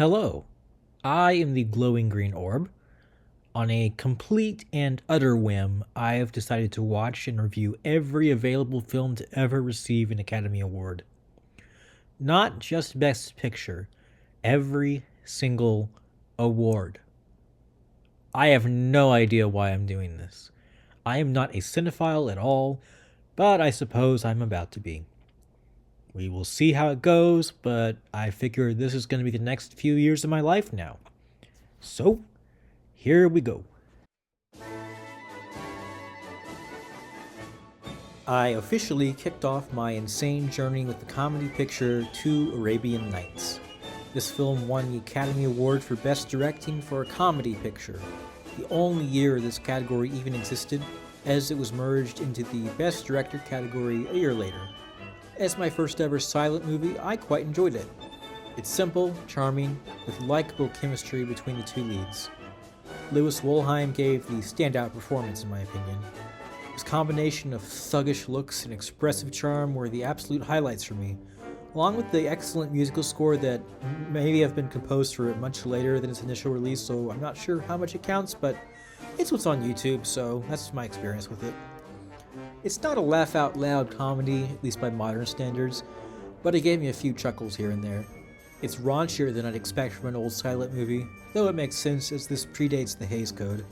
Hello, I am the glowing green orb. On a complete and utter whim, I have decided to watch and review every available film to ever receive an Academy Award. Not just Best Picture, every single award. I have no idea why I'm doing this. I am not a cinephile at all, but I suppose I'm about to be. We will see how it goes, but I figure this is going to be the next few years of my life now. So, here we go. I officially kicked off my insane journey with the comedy picture Two Arabian Nights. This film won the Academy Award for Best Directing for a comedy picture, the only year this category even existed, as it was merged into the Best Director category a year later. As my first ever silent movie, I quite enjoyed it. It's simple, charming, with likable chemistry between the two leads. Louis Wolheim gave the standout performance in my opinion. His combination of thuggish looks and expressive charm were the absolute highlights for me, along with the excellent musical score that may have been composed for it much later than its initial release, so I'm not sure how much it counts, but it's what's on YouTube, so that's my experience with it. It's not a laugh-out-loud comedy, at least by modern standards, but it gave me a few chuckles here and there. It's raunchier than I'd expect from an old silent movie, though it makes sense as this predates the Hays Code.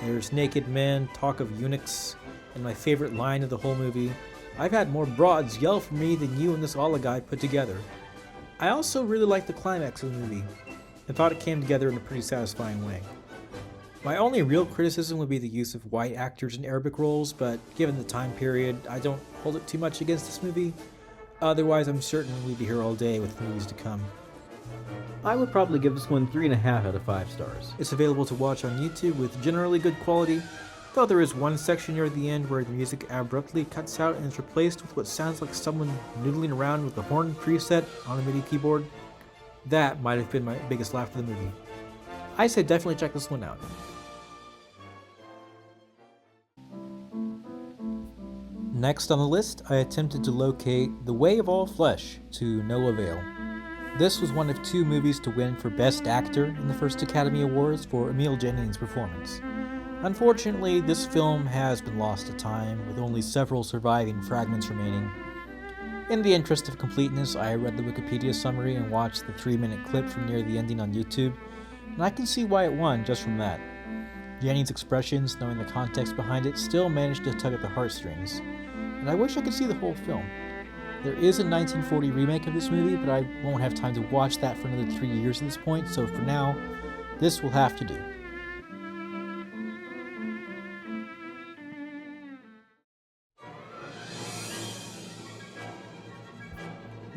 There's naked men, talk of eunuchs, and my favorite line of the whole movie, "I've had more broads yell for me than you and this oligarch put together." I also really liked the climax of the movie, and thought it came together in a pretty satisfying way. My only real criticism would be the use of white actors in Arabic roles, but given the time period, I don't hold it too much against this movie. Otherwise, I'm certain we'd be here all day with movies to come. I would probably give this one 3.5 out of 5 stars. It's available to watch on YouTube with generally good quality, though there is one section near the end where the music abruptly cuts out and is replaced with what sounds like someone noodling around with a horn preset on a MIDI keyboard. That might have been my biggest laugh of the movie. I say definitely check this one out. Next on the list, I attempted to locate The Way of All Flesh, to no avail. This was one of two movies to win for Best Actor in the first Academy Awards for Emil Jannings' performance. Unfortunately, this film has been lost to time, with only several surviving fragments remaining. In the interest of completeness, I read the Wikipedia summary and watched the 3-minute clip from near the ending on YouTube, and I can see why it won just from that. Jannings' expressions, knowing the context behind it, still managed to tug at the heartstrings, and I wish I could see the whole film. There is a 1940 remake of this movie, but I won't have time to watch that for another 3 years at this point, so for now, this will have to do.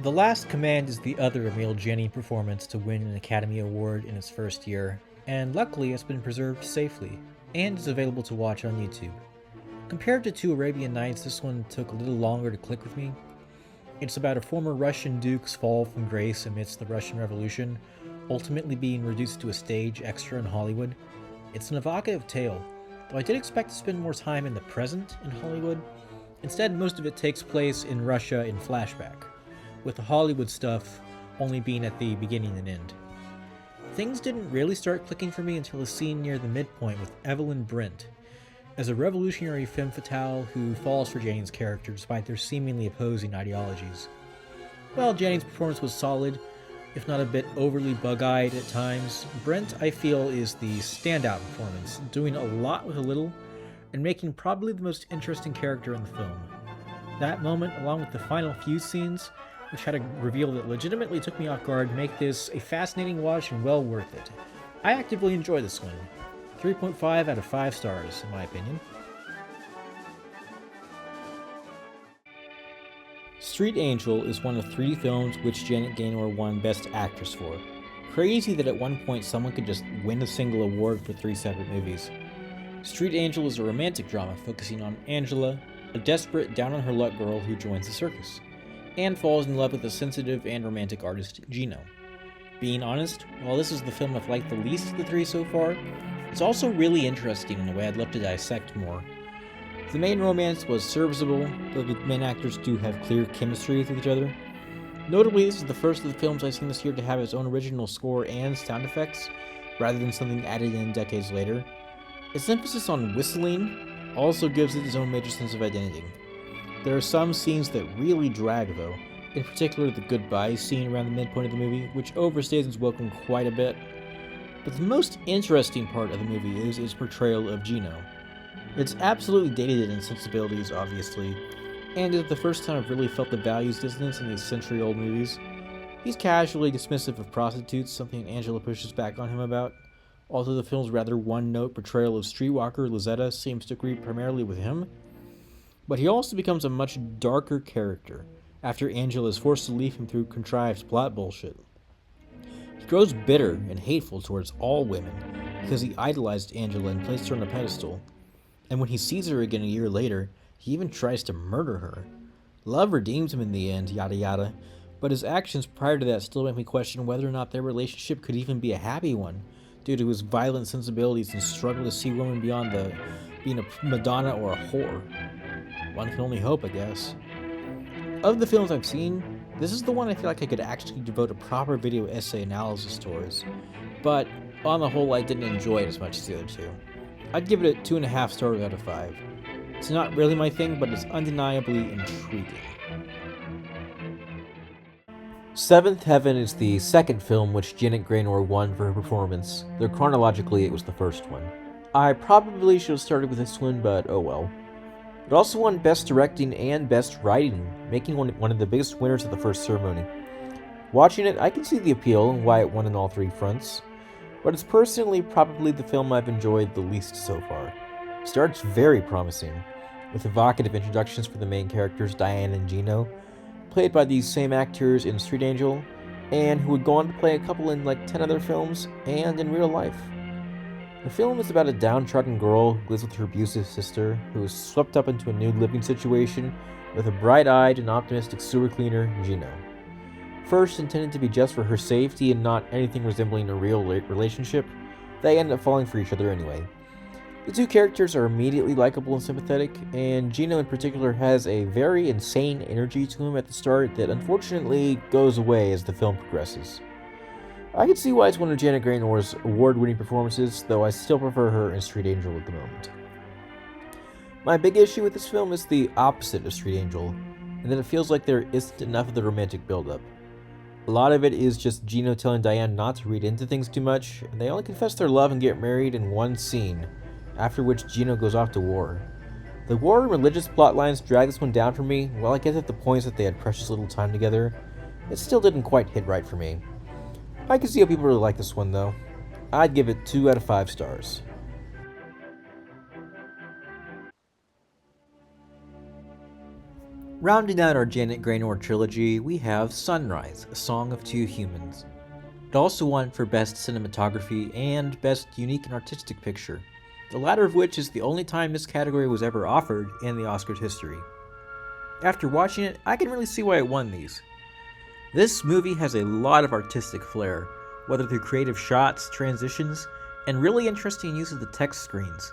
The Last Command is the other Emil Jannings performance to win an Academy Award in its first year, and luckily it's been preserved safely, and is available to watch on YouTube. Compared to Two Arabian Nights, this one took a little longer to click with me. It's about a former Russian duke's fall from grace amidst the Russian Revolution, ultimately being reduced to a stage extra in Hollywood. It's an evocative tale, though I did expect to spend more time in the present in Hollywood. Instead, most of it takes place in Russia in flashback, with the Hollywood stuff only being at the beginning and end. Things didn't really start clicking for me until a scene near the midpoint with Evelyn Brent, as a revolutionary femme fatale who falls for Jannings' character despite their seemingly opposing ideologies. While Jannings' performance was solid, if not a bit overly bug-eyed at times, Brent, I feel, is the standout performance, doing a lot with a little, and making probably the most interesting character in the film. That moment, along with the final few scenes, which had a reveal that legitimately took me off guard, make this a fascinating watch and well worth it. I actively enjoy this one. 3.5 out of 5 stars, in my opinion. Street Angel is one of 3 films which Janet Gaynor won Best Actress for. Crazy that at one point someone could just win a single award for 3 separate movies. Street Angel is a romantic drama focusing on Angela, a desperate, down-on-her-luck girl who joins the circus, and falls in love with a sensitive and romantic artist, Gino. Being honest, while this is the film I've liked the least of the 3 so far, it's also really interesting in a way I'd love to dissect more. The main romance was serviceable, though the main actors do have clear chemistry with each other. Notably, this is the first of the films I've seen this year to have its own original score and sound effects, rather than something added in decades later. Its emphasis on whistling also gives it its own major sense of identity. There are some scenes that really drag though, in particular the goodbye scene around the midpoint of the movie, which overstays its welcome quite a bit. But the most interesting part of the movie is its portrayal of Gino. It's absolutely dated in sensibilities, obviously, and it's the first time I've really felt the values dissonance in these century-old movies. He's casually dismissive of prostitutes, something Angela pushes back on him about, although the film's rather one-note portrayal of streetwalker Lizetta seems to agree primarily with him. But he also becomes a much darker character after Angela is forced to leave him through contrived plot bullshit. He grows bitter and hateful towards all women because he idolized Angela and placed her on a pedestal, and when he sees her again a year later, he even tries to murder her. Love redeems him in the end, yada yada, but his actions prior to that still make me question whether or not their relationship could even be a happy one, due to his violent sensibilities and struggle to see women beyond being a Madonna or a whore. One can only hope, I guess. Of the films I've seen, this is the one I feel like I could actually devote a proper video essay analysis towards, but on the whole I didn't enjoy it as much as the other two. I'd give it a 2.5 stars out of 5. It's not really my thing, but it's undeniably intriguing. Seventh Heaven is the second film which Janet Graynor won for her performance, though chronologically it was the first one. I probably should have started with this one, but oh well. It also won Best Directing and Best Writing, making one of the biggest winners of the first ceremony. Watching it, I can see the appeal and why it won on all three fronts, but it's personally probably the film I've enjoyed the least so far. It starts very promising, with evocative introductions for the main characters Diane and Gino, played by these same actors in Street Angel, and who would go on to play a couple in like 10 other films and in real life. The film is about a downtrodden girl who lives with her abusive sister, who is swept up into a new living situation with a bright-eyed and optimistic sewer cleaner, Gino. First intended to be just for her safety and not anything resembling a real relationship, they end up falling for each other anyway. The two characters are immediately likable and sympathetic, and Gino in particular has a very insane energy to him at the start that unfortunately goes away as the film progresses. I can see why it's one of Janet Graynor's award-winning performances, though I still prefer her in Street Angel at the moment. My big issue with this film is the opposite of Street Angel, and that it feels like there isn't enough of the romantic build-up. A lot of it is just Gino telling Diane not to read into things too much, and they only confess their love and get married in one scene, after which Gino goes off to war. The war and religious plotlines drag this one down for me. While I get at the points that they had precious little time together, it still didn't quite hit right for me. I can see how people really like this one though. I'd give it 2 out of 5 stars. Rounding out our Janet Graynor trilogy, we have Sunrise, A Song of Two Humans. It also won for Best Cinematography and Best Unique and Artistic Picture, the latter of which is the only time this category was ever offered in the Oscars history. After watching it, I can really see why it won these. This movie has a lot of artistic flair, whether through creative shots, transitions, and really interesting use of the text screens.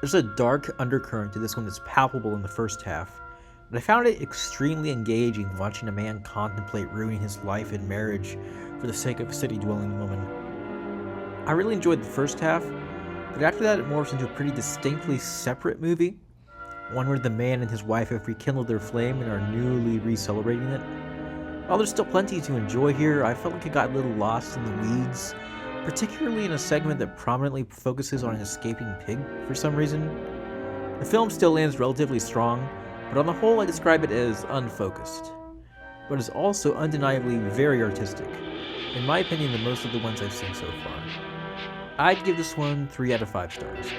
There's a dark undercurrent to this one that's palpable in the first half, but I found it extremely engaging watching a man contemplate ruining his life and marriage for the sake of a city-dwelling woman. I really enjoyed the first half, but after that it morphs into a pretty distinctly separate movie, one where the man and his wife have rekindled their flame and are newly re-celebrating it. While there's still plenty to enjoy here, I felt like it got a little lost in the weeds, particularly in a segment that prominently focuses on an escaping pig for some reason. The film still lands relatively strong, but on the whole I describe it as unfocused, but is also undeniably very artistic, in my opinion the most of the ones I've seen so far. I'd give this one 3 out of 5 stars.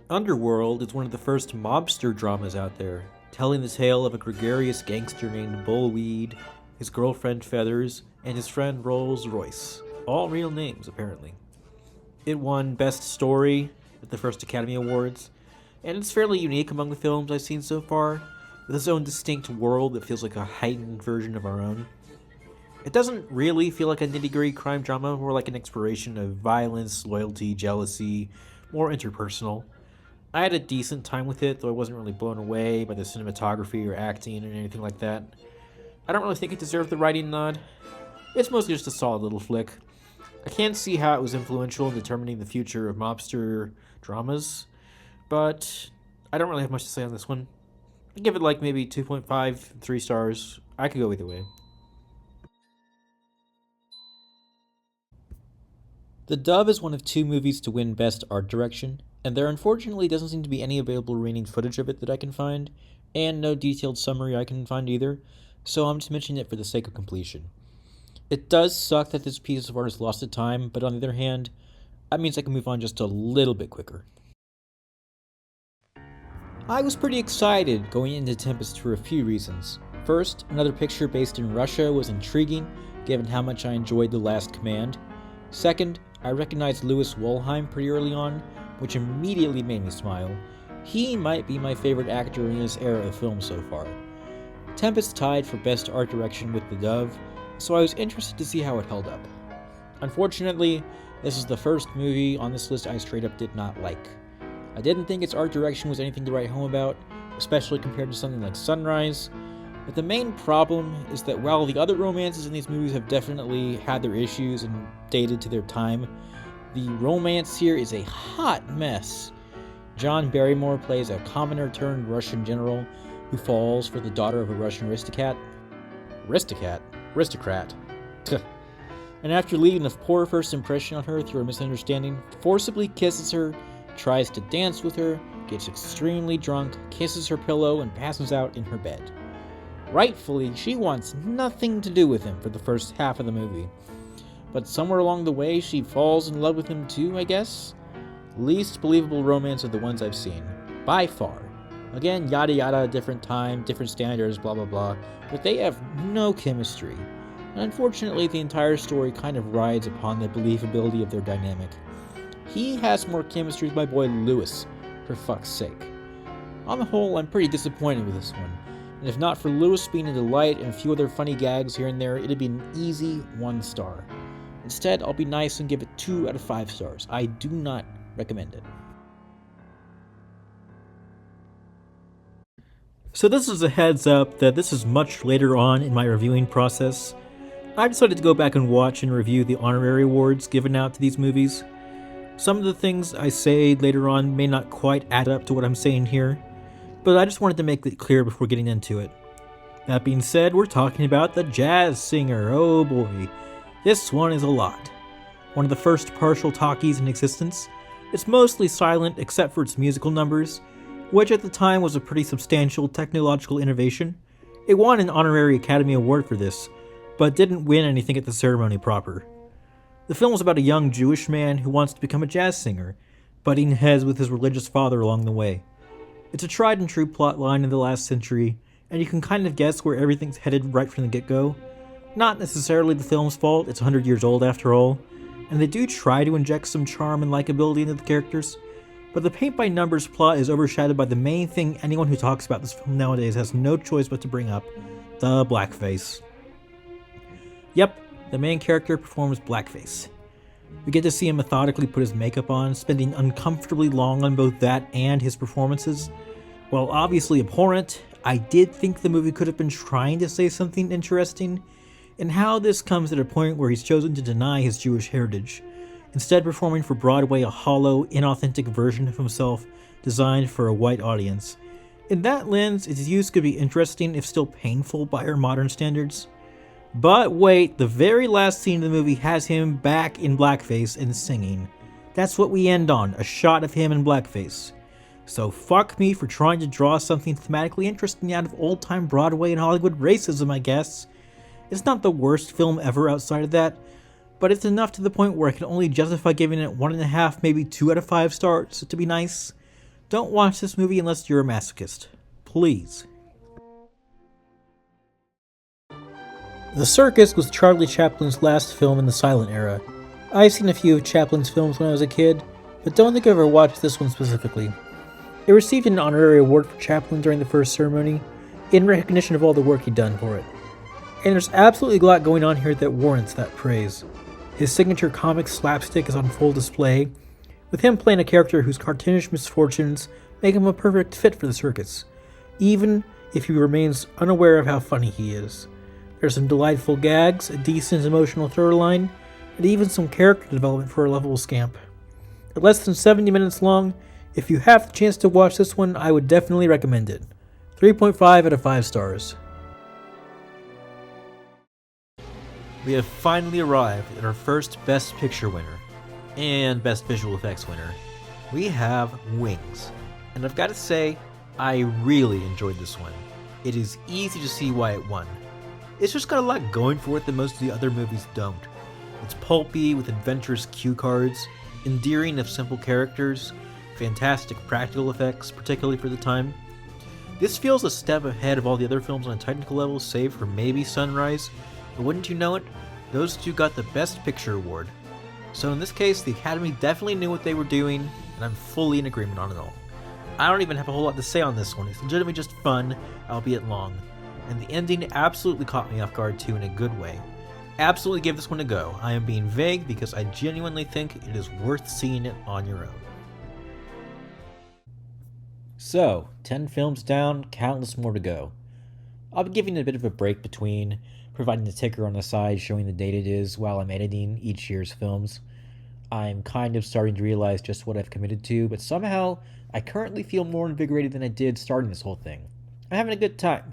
Underworld is one of the first mobster dramas out there, telling the tale of a gregarious gangster named Bullweed, his girlfriend Feathers, and his friend Rolls Royce. All real names, apparently. It won Best Story at the first Academy Awards, and it's fairly unique among the films I've seen so far, with its own distinct world that feels like a heightened version of our own. It doesn't really feel like a nitty-gritty crime drama, more like an exploration of violence, loyalty, jealousy, more interpersonal. I had a decent time with it, though I wasn't really blown away by the cinematography or acting or anything like that. I don't really think it deserved the writing nod. It's mostly just a solid little flick. I can't see how it was influential in determining the future of mobster dramas, but I don't really have much to say on this one. I'd give it like maybe 2.5, 3 stars. I could go either way. The Dove is one of 2 movies to win Best Art Direction, and there unfortunately doesn't seem to be any available remaining footage of it that I can find, and no detailed summary I can find either, so I'm just mentioning it for the sake of completion. It does suck that this piece of art is lost to time, but on the other hand, that means I can move on just a little bit quicker. I was pretty excited going into Tempest for a few reasons. First, another picture based in Russia was intriguing, given how much I enjoyed The Last Command. Second, I recognized Louis Wolheim pretty early on, which immediately made me smile. He might be my favorite actor in this era of film so far. Tempest tied for Best Art Direction with The Dove, so I was interested to see how it held up. Unfortunately, this is the first movie on this list I straight up did not like. I didn't think its art direction was anything to write home about, especially compared to something like Sunrise, but the main problem is that while the other romances in these movies have definitely had their issues and dated to their time, the romance here is a hot mess. John Barrymore plays a commoner turned Russian general who falls for the daughter of a Russian aristocrat. Aristocrat. And after leaving a poor first impression on her through a misunderstanding, forcibly kisses her, tries to dance with her, gets extremely drunk, kisses her pillow, and passes out in her bed. Rightfully, she wants nothing to do with him for the first half of the movie. But somewhere along the way, she falls in love with him too, I guess? Least believable romance of the ones I've seen. By far. Again, yada yada, different time, different standards, blah blah blah, but they have no chemistry. And unfortunately, the entire story kind of rides upon the believability of their dynamic. He has more chemistry with my boy Louis, for fuck's sake. On the whole, I'm pretty disappointed with this one, and if not for Louis being a delight and a few other funny gags here and there, it'd be an easy 1 star. Instead, I'll be nice and give it 2 out of 5 stars. I do not recommend it. So this is a heads up that this is much later on in my reviewing process. I decided to go back and watch and review the honorary awards given out to these movies. Some of the things I say later on may not quite add up to what I'm saying here, but I just wanted to make it clear before getting into it. That being said, we're talking about The Jazz Singer. Oh boy, this one is a lot. One of the first partial talkies in existence. It's mostly silent except for its musical numbers, which at the time was a pretty substantial technological innovation. It won an honorary Academy Award for this, but didn't win anything at the ceremony proper. The film is about a young Jewish man who wants to become a jazz singer, butting heads with his religious father along the way. It's a tried and true plot line in the last century, and you can kind of guess where everything's headed right from the get-go. Not necessarily the film's fault, it's 100 years old after all, and they do try to inject some charm and likability into the characters, but the paint-by-numbers plot is overshadowed by the main thing anyone who talks about this film nowadays has no choice but to bring up: the blackface. Yep, the main character performs blackface. We get to see him methodically put his makeup on, spending uncomfortably long on both that and his performances. While obviously abhorrent, I did think the movie could have been trying to say something interesting, and how this comes at a point where he's chosen to deny his Jewish heritage, instead performing for Broadway a hollow, inauthentic version of himself designed for a white audience. In that lens, its use could be interesting if still painful by our modern standards. But wait, the very last scene of the movie has him back in blackface and singing. That's what we end on, a shot of him in blackface. So fuck me for trying to draw something thematically interesting out of old-time Broadway and Hollywood racism, I guess. It's not the worst film ever outside of that, but it's enough to the point where I can only justify giving it 1.5, maybe 2 out of 5 stars, to be nice. Don't watch this movie unless you're a masochist. Please. The Circus was Charlie Chaplin's last film in the silent era. I've seen a few of Chaplin's films when I was a kid, but don't think I ever watched this one specifically. It received an honorary award for Chaplin during the first ceremony, in recognition of all the work he'd done for it. And there's absolutely a lot going on here that warrants that praise. His signature comic slapstick is on full display, with him playing a character whose cartoonish misfortunes make him a perfect fit for the circus, even if he remains unaware of how funny he is. There's some delightful gags, a decent emotional through line, and even some character development for a lovable scamp. At less than 70 minutes long, if you have the chance to watch this one, I would definitely recommend it. 3.5 out of 5 stars. We have finally arrived at our first Best Picture winner, and Best Visual Effects winner. We have Wings. And I've got to say, I really enjoyed this one. It is easy to see why it won. It's just got a lot going for it that most of the other movies don't. It's pulpy with adventurous cue cards, endearing if simple characters, fantastic practical effects, particularly for the time. This feels a step ahead of all the other films on a technical level, save for maybe Sunrise, but wouldn't you know it, those two got the Best Picture award. So in this case, the Academy definitely knew what they were doing, and I'm fully in agreement on it all. I don't even have a whole lot to say on this one. It's legitimately just fun, albeit long. And the ending absolutely caught me off guard too in a good way. Absolutely give this one a go. I am being vague because I genuinely think it is worth seeing it on your own. So, 10 films down, countless more to go. I'll be giving it a bit of a break between, providing the ticker on the side showing the date it is while I'm editing each year's films. I'm kind of starting to realize just what I've committed to, but somehow I currently feel more invigorated than I did starting this whole thing. I'm having a good time,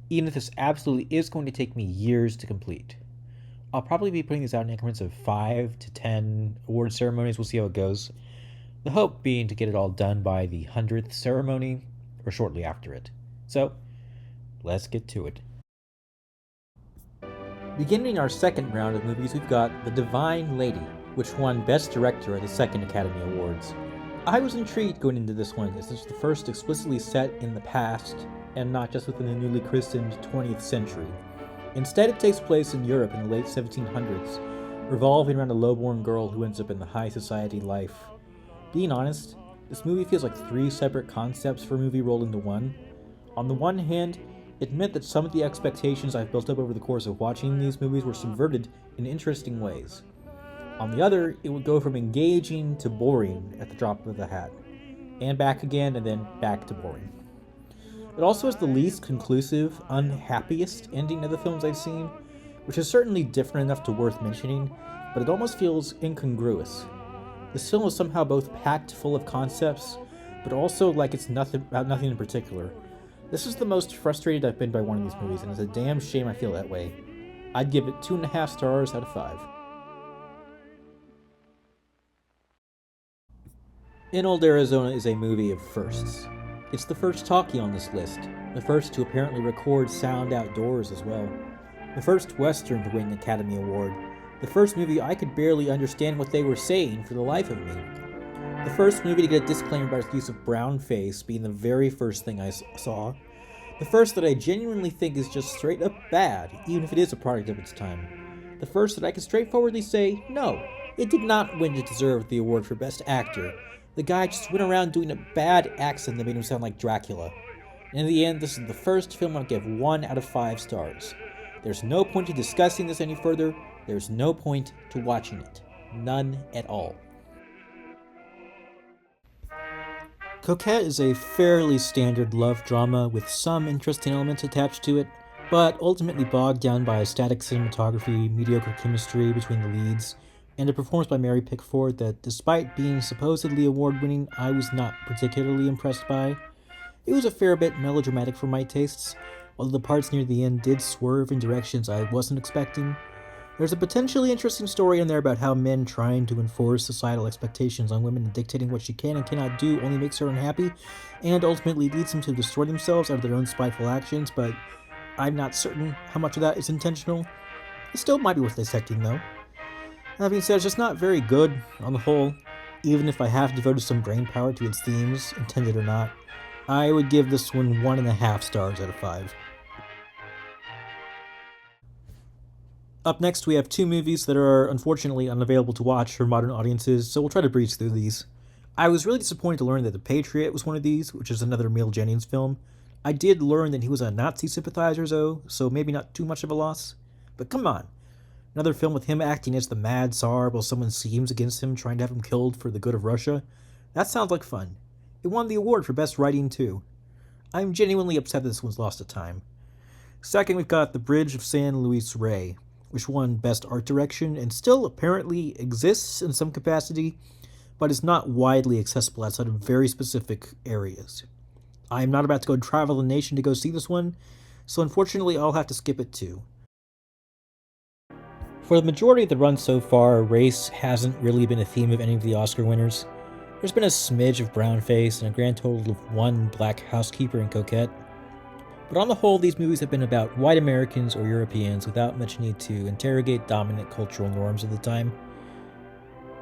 even if this absolutely is going to take me years to complete. I'll probably be putting these out in increments of 5 to 10 award ceremonies. We'll see how it goes. The hope being to get it all done by the 100th ceremony or shortly after it. So, let's get to it. Beginning our second round of movies, we've got The Divine Lady, which won Best Director at the second Academy Awards. I was intrigued going into this one, as this was the first explicitly set in the past, and not just within the newly christened 20th century. Instead, it takes place in Europe in the late 1700s, revolving around a lowborn girl who ends up in the high society life. Being honest, this movie feels like 3 separate concepts for a movie rolled into one. On the one hand, it meant that some of the expectations I've built up over the course of watching these movies were subverted in interesting ways. On the other, it would go from engaging to boring at the drop of a hat, and back again, and then back to boring. It also has the least conclusive, unhappiest ending of the films I've seen, which is certainly different enough to worth mentioning, but it almost feels incongruous. This film is somehow both packed full of concepts, but also like it's about nothing in particular. This is the most frustrated I've been by one of these movies, and it's a damn shame I feel that way. I'd give it 2.5 stars out of 5. In Old Arizona is a movie of firsts. It's the first talkie on this list, the first to apparently record sound outdoors as well, the first Western to win an Academy Award, the first movie I could barely understand what they were saying for the life of me, the first movie to get a disclaimer about its use of brown face being the very first thing I saw, the first that I genuinely think is just straight up bad, even if it is a product of its time, the first that I can straightforwardly say, no, it did not win to deserve the award for Best Actor. The guy just went around doing a bad accent that made him sound like Dracula. And in the end, this is the first film I'll give 1 out of 5 stars. There's no point to discussing this any further. There's no point to watching it. None at all. Coquette is a fairly standard love drama with some interesting elements attached to it, but ultimately bogged down by static cinematography, mediocre chemistry between the leads, and a performance by Mary Pickford that, despite being supposedly award-winning, I was not particularly impressed by. It was a fair bit melodramatic for my tastes, although the parts near the end did swerve in directions I wasn't expecting. There's a potentially interesting story in there about how men trying to enforce societal expectations on women and dictating what she can and cannot do only makes her unhappy, and ultimately leads them to destroy themselves out of their own spiteful actions, but I'm not certain how much of that is intentional. It still might be worth dissecting, though. That being said, it's just not very good on the whole, even if I have devoted some brainpower to its themes, intended or not. I would give this one 1.5 stars out of 5. Up next, we have 2 movies that are unfortunately unavailable to watch for modern audiences, so we'll try to breeze through these. I was really disappointed to learn that The Patriot was one of these, which is another Emil Jennings film. I did learn that he was a Nazi sympathizer, though, so maybe not too much of a loss. But come on. Another film with him acting as the Mad Tsar while someone schemes against him, trying to have him killed for the good of Russia. That sounds like fun. It won the award for Best Writing, too. I'm genuinely upset this one's lost to time. Second, we've got The Bridge of San Luis Rey, which won Best Art Direction and still apparently exists in some capacity, but is not widely accessible outside of very specific areas. I am not about to go travel the nation to go see this one, so unfortunately I'll have to skip it too. For the majority of the run so far, race hasn't really been a theme of any of the Oscar winners. There's been a smidge of brownface and a grand total of one black housekeeper in Coquette. But on the whole, these movies have been about white Americans or Europeans without much need to interrogate dominant cultural norms of the time.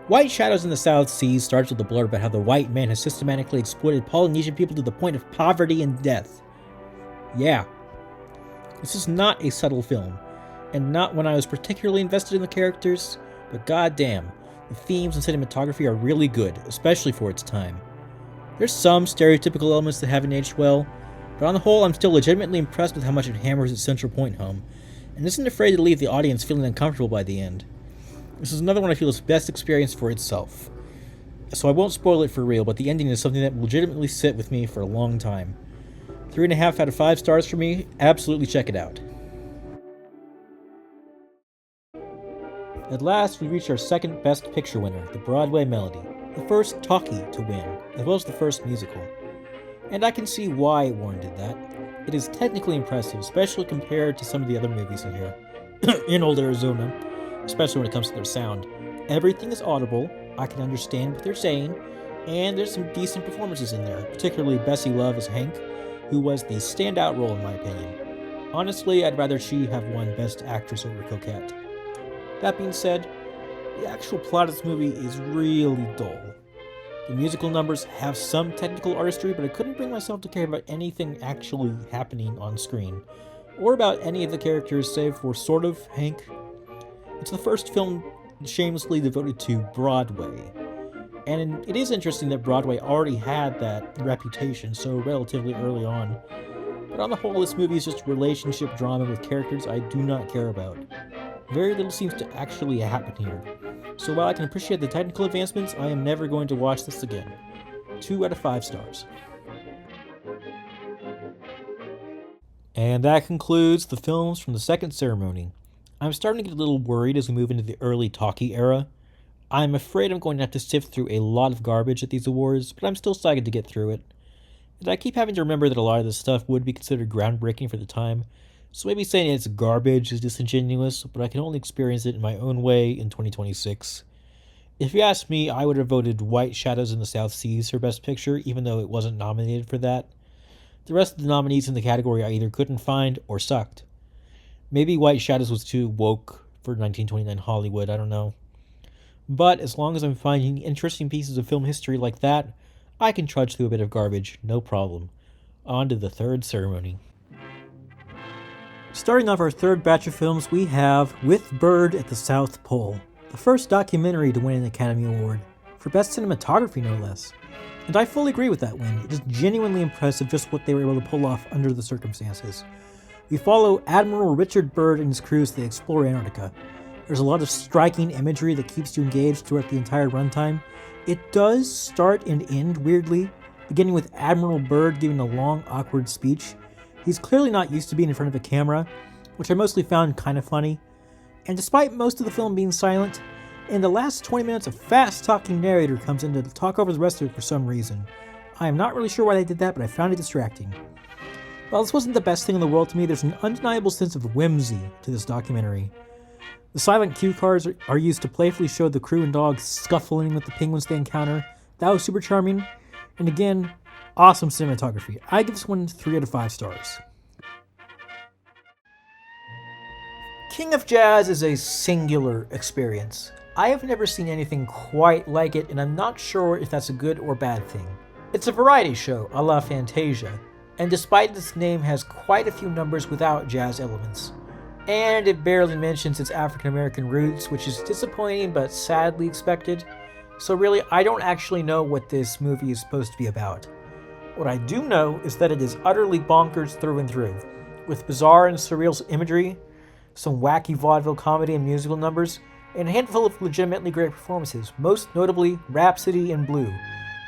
White Shadows in the South Seas starts with a blurb about how the white man has systematically exploited Polynesian people to the point of poverty and death. Yeah. This is not a subtle film, and not when I was particularly invested in the characters, but goddamn, the themes and cinematography are really good, especially for its time. There's some stereotypical elements that haven't aged well, but on the whole I'm still legitimately impressed with how much it hammers its central point home, and isn't afraid to leave the audience feeling uncomfortable by the end. This is another one I feel is best experienced for itself. So I won't spoil it for real, but the ending is something that will legitimately sit with me for a long time. 3.5 out of 5 stars for me, absolutely check it out. At last, we reach our second Best Picture winner, the Broadway Melody, the first talkie to win, as well as the first musical. And I can see why Warren did that. It is technically impressive, especially compared to some of the other movies in here, in old Arizona, especially when it comes to their sound. Everything is audible, I can understand what they're saying, and there's some decent performances in there, particularly Bessie Love as Hank, who was the standout role in my opinion. Honestly, I'd rather she have won Best Actress over Coquette. That being said, the actual plot of this movie is really dull. The musical numbers have some technical artistry, but I couldn't bring myself to care about anything actually happening on screen, or about any of the characters save for sort of Hank. It's the first film shamelessly devoted to Broadway, and it is interesting that Broadway already had that reputation so relatively early on. But on the whole, this movie is just relationship drama with characters I do not care about. Very little seems to actually happen here. So while I can appreciate the technical advancements, I am never going to watch this again. 2 out of 5 stars. And that concludes the films from the second ceremony. I'm starting to get a little worried as we move into the early talkie era. I'm afraid I'm going to have to sift through a lot of garbage at these awards, but I'm still psyched to get through it. And I keep having to remember that a lot of this stuff would be considered groundbreaking for the time, so maybe saying it's garbage is disingenuous, but I can only experience it in my own way in 2026. If you ask me, I would have voted White Shadows in the South Seas for Best Picture, even though it wasn't nominated for that. The rest of the nominees in the category I either couldn't find or sucked. Maybe White Shadows was too woke for 1929 Hollywood, I don't know. But as long as I'm finding interesting pieces of film history like that, I can trudge through a bit of garbage, no problem. On to the third ceremony. Starting off our third batch of films, we have With Byrd at the South Pole, the first documentary to win an Academy Award, for Best Cinematography no less. And I fully agree with that win. It is genuinely impressive just what they were able to pull off under the circumstances. We follow Admiral Richard Byrd and his crew as they explore Antarctica. There's a lot of striking imagery that keeps you engaged throughout the entire runtime. It does start and end weirdly, beginning with Admiral Byrd giving a long, awkward speech. He's clearly not used to being in front of a camera, which I mostly found kind of funny. And despite most of the film being silent, in the last 20 minutes a fast-talking narrator comes in to talk over the rest of it for some reason. I am not really sure why they did that, but I found it distracting. While this wasn't the best thing in the world to me, there's an undeniable sense of whimsy to this documentary. The silent cue cards are used to playfully show the crew and dogs scuffling with the penguins they encounter. That was super charming. And again, awesome cinematography. I give this one 3 out of 5 stars. King of Jazz is a singular experience. I have never seen anything quite like it, and I'm not sure if that's a good or bad thing. It's a variety show, a la Fantasia, and despite its name has quite a few numbers without jazz elements. And it barely mentions its African-American roots, which is disappointing but sadly expected. So really, I don't actually know what this movie is supposed to be about. What I do know is that it is utterly bonkers through and through, with bizarre and surreal imagery, some wacky vaudeville comedy and musical numbers, and a handful of legitimately great performances, most notably Rhapsody in Blue,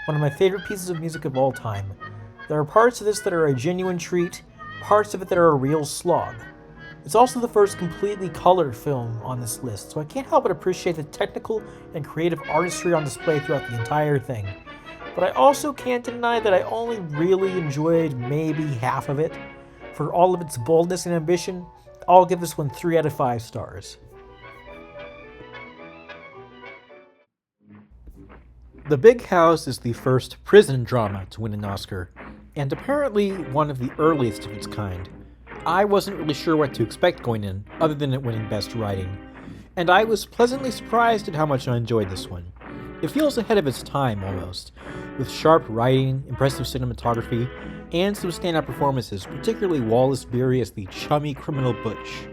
one of my favorite pieces of music of all time. There are parts of this that are a genuine treat, parts of it that are a real slog. It's also the first completely colored film on this list, so I can't help but appreciate the technical and creative artistry on display throughout the entire thing. But I also can't deny that I only really enjoyed maybe half of it. For all of its boldness and ambition, I'll give this one 3 out of 5 stars. The Big House is the first prison drama to win an Oscar, and apparently one of the earliest of its kind. I wasn't really sure what to expect going in, other than it winning Best Writing, and I was pleasantly surprised at how much I enjoyed this one. It feels ahead of its time, almost, with sharp writing, impressive cinematography, and some standout performances, particularly Wallace Beery as the chummy criminal Butch.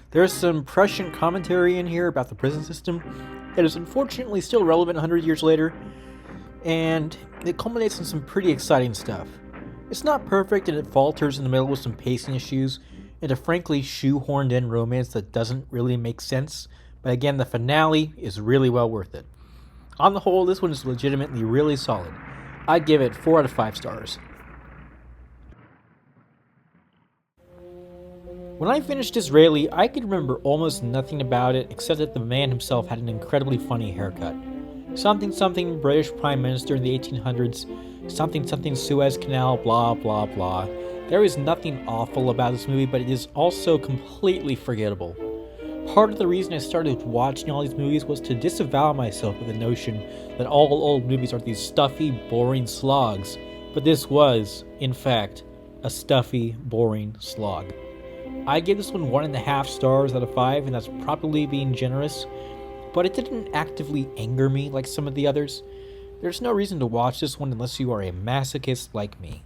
There's some prescient commentary in here about the prison system that is unfortunately still relevant 100 years later, and it culminates in some pretty exciting stuff. It's not perfect, and it falters in the middle with some pacing issues, and a frankly shoehorned in romance that doesn't really make sense, but again, the finale is really well worth it. On the whole, this one is legitimately really solid. I'd give it 4 out of 5 stars. When I finished Disraeli, I could remember almost nothing about it except that the man himself had an incredibly funny haircut. Something something British Prime Minister in the 1800s, something something Suez Canal, blah blah blah. There is nothing awful about this movie, but it is also completely forgettable. Part of the reason I started watching all these movies was to disavow myself with the notion that all old movies are these stuffy, boring slogs, but this was, in fact, a stuffy, boring slog. I give this one 1.5 stars out of 5, and that's probably being generous, but it didn't actively anger me like some of the others. There's no reason to watch this one unless you are a masochist like me.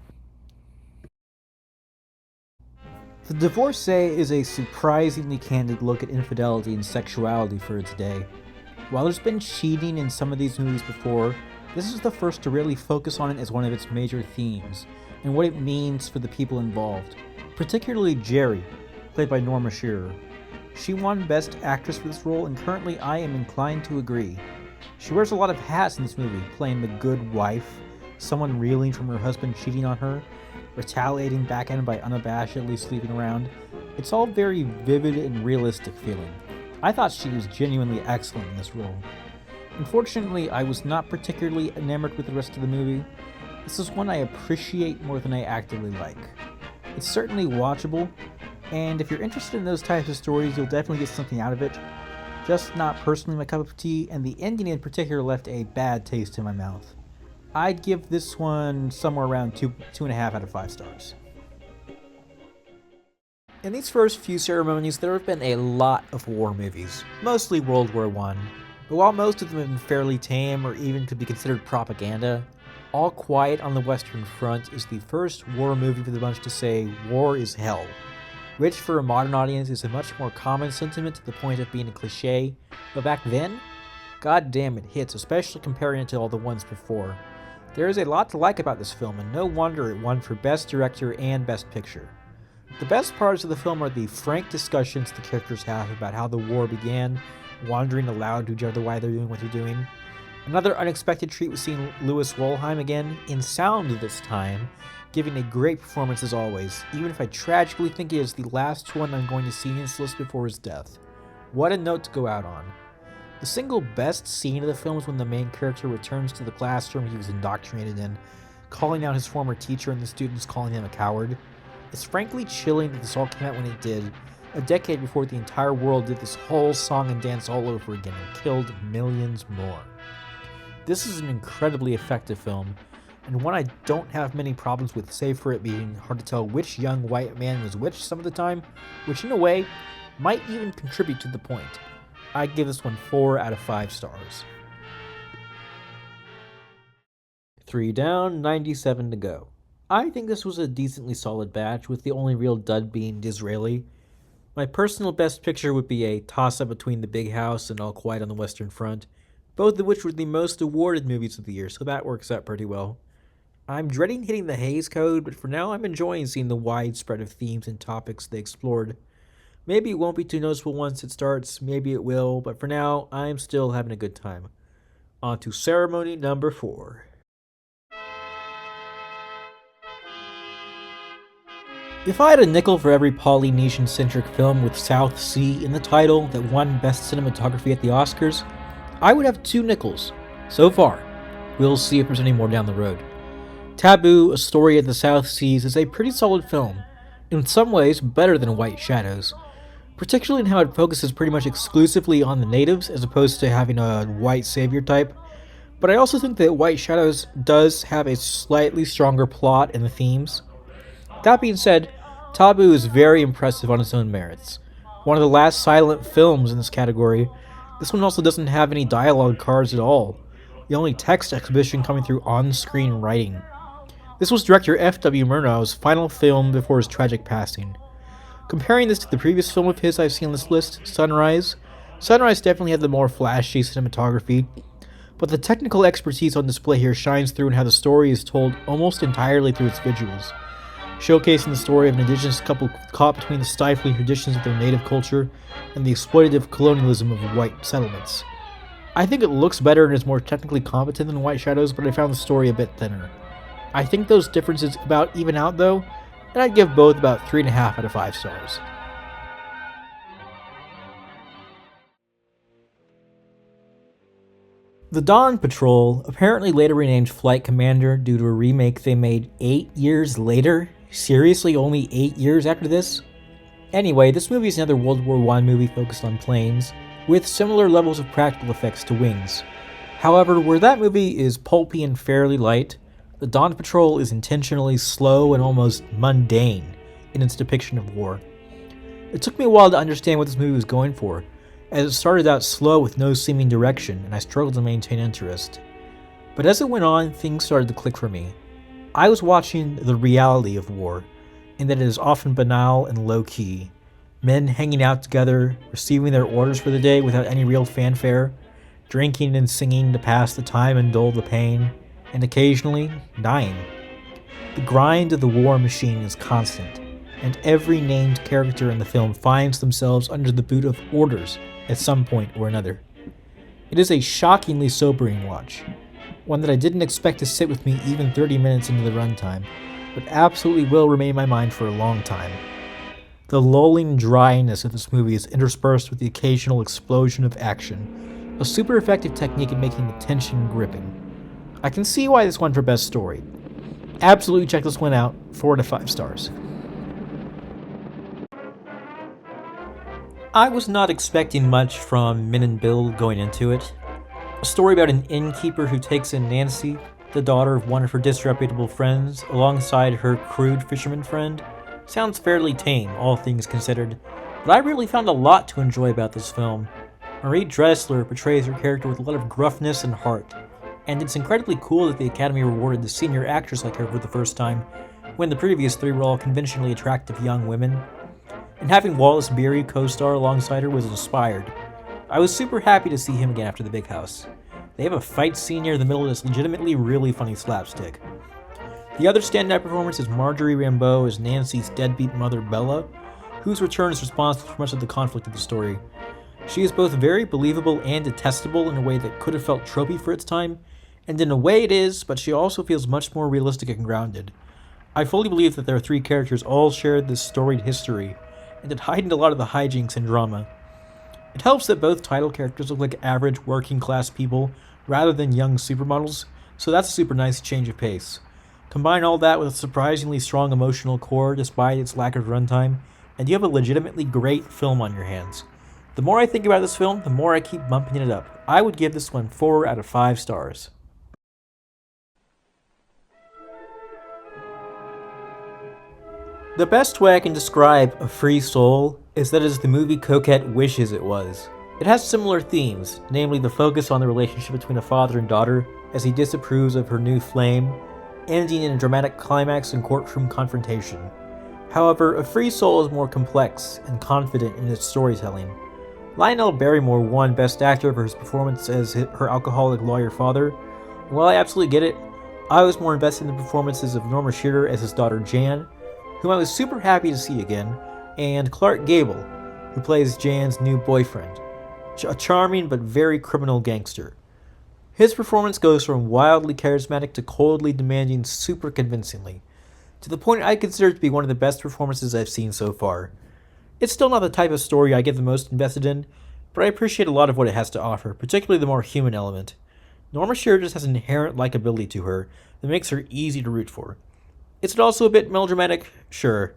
The Divorcee is a surprisingly candid look at infidelity and sexuality for its day. While there's been cheating in some of these movies before, this is the first to really focus on it as one of its major themes, and what it means for the people involved, particularly Jerry, played by Norma Shearer. She won Best Actress for this role, and currently I am inclined to agree. She wears a lot of hats in this movie, playing the good wife, someone reeling from her husband cheating on her, retaliating back at him by unabashedly sleeping around. It's all very vivid and realistic feeling. I thought she was genuinely excellent in this role. Unfortunately, I was not particularly enamored with the rest of the movie. This is one I appreciate more than I actively like. It's certainly watchable, and if you're interested in those types of stories, you'll definitely get something out of it. Just not personally my cup of tea, and the ending in particular left a bad taste in my mouth. I'd give this one somewhere around 2.5 out of 5 stars. In these first few ceremonies, there have been a lot of war movies, mostly World War I. But while most of them have been fairly tame or even could be considered propaganda, All Quiet on the Western Front is the first war movie for the bunch to say, war is hell. Which for a modern audience is a much more common sentiment to the point of being a cliche, but back then, god damn it hits, especially comparing it to all the ones before. There is a lot to like about this film, and no wonder it won for Best Director and Best Picture. The best parts of the film are the frank discussions the characters have about how the war began, wondering aloud to each other why they're doing what they're doing. Another unexpected treat was seeing Louis Wolheim again, in sound this time, giving a great performance as always, even if I tragically think it is the last one I'm going to see in this list before his death. What a note to go out on. The single best scene of the film is when the main character returns to the classroom he was indoctrinated in, calling out his former teacher and the students calling him a coward. It's frankly chilling that this all came out when it did, a decade before the entire world did this whole song and dance all over again and killed millions more. This is an incredibly effective film, and one I don't have many problems with, save for it being hard to tell which young white man was which some of the time, which in a way might even contribute to the point. I'd give this one 4 out of 5 stars. 3 down, 97 to go. I think this was a decently solid batch, with the only real dud being Disraeli. My personal best picture would be a toss-up between The Big House and All Quiet on the Western Front, both of which were the most awarded movies of the year, so that works out pretty well. I'm dreading hitting the Hays Code, but for now I'm enjoying seeing the wide spread of themes and topics they explored. Maybe it won't be too noticeable once it starts, maybe it will, but for now I'm still having a good time. On to ceremony number 4. If I had a nickel for every Polynesian-centric film with South Sea in the title that won Best Cinematography at the Oscars, I would have 2 nickels. So far. We'll see if there's any more down the road. Tabu, A Story of the South Seas is a pretty solid film, in some ways better than White Shadows, particularly in how it focuses pretty much exclusively on the natives as opposed to having a white savior type. But I also think that White Shadows does have a slightly stronger plot and the themes. That being said, Tabu is very impressive on its own merits. One of the last silent films in this category, this one also doesn't have any dialogue cards at all, the only text exhibition coming through on-screen writing. This was director F.W. Murnau's final film before his tragic passing. Comparing this to the previous film of his I've seen on this list, Sunrise definitely had the more flashy cinematography, but the technical expertise on display here shines through in how the story is told almost entirely through its visuals, showcasing the story of an indigenous couple caught between the stifling traditions of their native culture and the exploitative colonialism of white settlements. I think it looks better and is more technically competent than White Shadows, but I found the story a bit thinner. I think those differences about even out though, and I'd give both about 3.5 out of 5 stars. The Dawn Patrol, apparently later renamed Flight Commander due to a remake they made 8 years later? Seriously, only 8 years after this? Anyway, this movie is another World War I movie focused on planes, with similar levels of practical effects to Wings. However, where that movie is pulpy and fairly light, The Dawn Patrol is intentionally slow and almost mundane in its depiction of war. It took me a while to understand what this movie was going for, as it started out slow with no seeming direction, and I struggled to maintain interest. But as it went on, things started to click for me. I was watching the reality of war, in that it is often banal and low-key. Men hanging out together, receiving their orders for the day without any real fanfare, drinking and singing to pass the time and dull the pain, and occasionally dying. The grind of the war machine is constant, and every named character in the film finds themselves under the boot of orders at some point or another. It is a shockingly sobering watch, one that I didn't expect to sit with me even 30 minutes into the runtime, but absolutely will remain in my mind for a long time. The lulling dryness of this movie is interspersed with the occasional explosion of action, a super effective technique in making the tension gripping. I can see why this won for Best Story. Absolutely check this one out, 4 out of 5 stars. I was not expecting much from Min and Bill going into it. A story about an innkeeper who takes in Nancy, the daughter of one of her disreputable friends, alongside her crude fisherman friend, sounds fairly tame, all things considered, but I really found a lot to enjoy about this film. Marie Dressler portrays her character with a lot of gruffness and heart, and it's incredibly cool that the Academy rewarded the senior actress like her for the first time, when the previous 3 were all conventionally attractive young women. And having Wallace Beery co-star alongside her was inspired. I was super happy to see him again after The Big House. They have a fight scene near the middle that's legitimately really funny slapstick. The other standout performance is Marjorie Rambeau as Nancy's deadbeat mother Bella, whose return is responsible for much of the conflict of the story. She is both very believable and detestable in a way that could have felt tropey for its time, and in a way it is, but she also feels much more realistic and grounded. I fully believe that their 3 characters all shared this storied history, and it heightened a lot of the hijinks and drama. It helps that both title characters look like average working class people rather than young supermodels, so that's a super nice change of pace. Combine all that with a surprisingly strong emotional core despite its lack of runtime, and you have a legitimately great film on your hands. The more I think about this film, the more I keep bumping it up. I would give this one 4 out of 5 stars. The best way I can describe A Free Soul is that it is the movie Coquette wishes it was. It has similar themes, namely the focus on the relationship between a father and daughter as he disapproves of her new flame, ending in a dramatic climax and courtroom confrontation. However, A Free Soul is more complex and confident in its storytelling. Lionel Barrymore won Best Actor for his performance as her alcoholic lawyer father, and while I absolutely get it, I was more invested in the performances of Norma Shearer as his daughter Jan, whom I was super happy to see again, and Clark Gable, who plays Jan's new boyfriend, a charming but very criminal gangster. His performance goes from wildly charismatic to coldly demanding super convincingly. to the point I consider it to be one of the best performances I've seen so far. It's still not the type of story I get the most invested in, but I appreciate a lot of what it has to offer, particularly the more human element. Norma Shearer just has an inherent likability to her that makes her easy to root for. Is it also a bit melodramatic? Sure.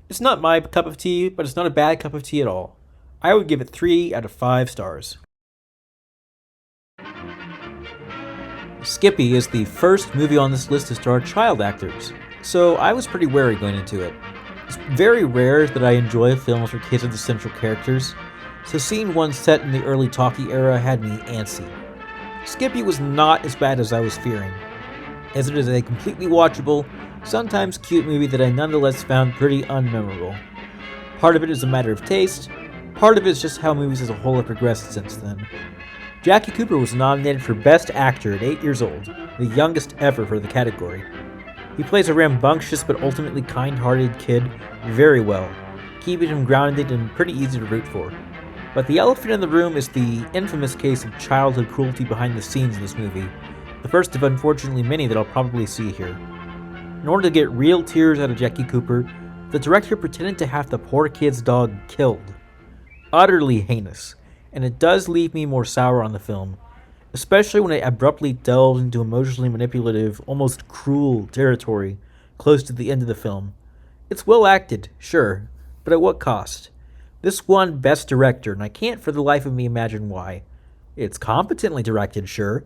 It's not my cup of tea, but it's not a bad cup of tea at all. I would give it 3 out of 5 stars. Skippy is the first movie on this list to star child actors, so I was pretty wary going into it. It's very rare that I enjoy films where kids are the central characters, so seeing one set in the early talkie era had me antsy. Skippy was not as bad as I was fearing, as it is a completely watchable, sometimes cute movie that I nonetheless found pretty unmemorable. Part of it is a matter of taste, part of it is just how movies as a whole have progressed since then. Jackie Cooper was nominated for Best Actor at 8 years old, the youngest ever for the category. He plays a rambunctious but ultimately kind-hearted kid very well, keeping him grounded and pretty easy to root for. But the elephant in the room is the infamous case of childhood cruelty behind the scenes in this movie, the first of unfortunately many that I'll probably see here. In order to get real tears out of Jackie Cooper, the director pretended to have the poor kid's dog killed. Utterly heinous, and it does leave me more sour on the film, especially when it abruptly delves into emotionally manipulative, almost cruel territory close to the end of the film. It's well acted, sure, but at what cost? This won Best Director, and I can't for the life of me imagine why. It's competently directed, sure.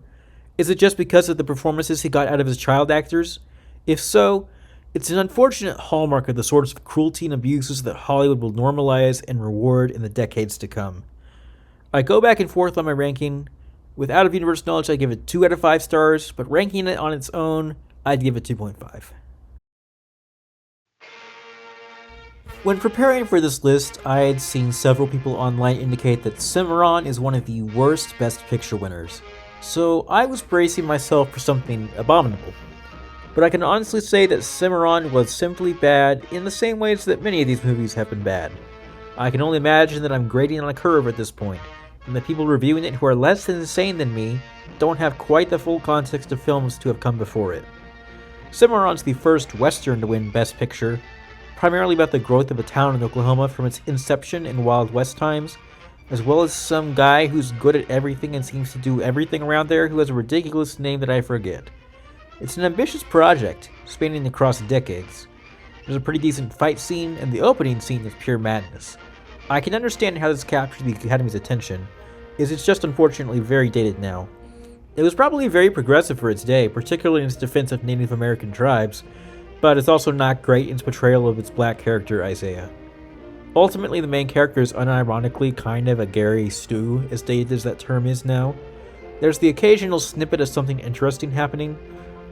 Is it just because of the performances he got out of his child actors? If so, it's an unfortunate hallmark of the sorts of cruelty and abuses that Hollywood will normalize and reward in the decades to come. I go back and forth on my ranking. With out of universe knowledge, I give it 2 out of 5 stars, but ranking it on its own, I'd give it 2.5. When preparing for this list, I had seen several people online indicate that Cimarron is one of the worst Best Picture winners, so I was bracing myself for something abominable. But I can honestly say that Cimarron was simply bad in the same ways that many of these movies have been bad. I can only imagine that I'm grading on a curve at this point, and the people reviewing it who are less insane than me don't have quite the full context of films to have come before it. Cimarron's the first Western to win Best Picture, primarily about the growth of a town in Oklahoma from its inception in Wild West times, as well as some guy who's good at everything and seems to do everything around there who has a ridiculous name that I forget. It's an ambitious project, spanning across decades. There's a pretty decent fight scene, and the opening scene is pure madness. I can understand how this captured the Academy's attention, as it's just unfortunately very dated now. It was probably very progressive for its day, particularly in its defense of Native American tribes, but it's also not great in its portrayal of its black character, Isaiah. Ultimately, the main character is unironically kind of a Gary Stew, as dated as that term is now. There's the occasional snippet of something interesting happening,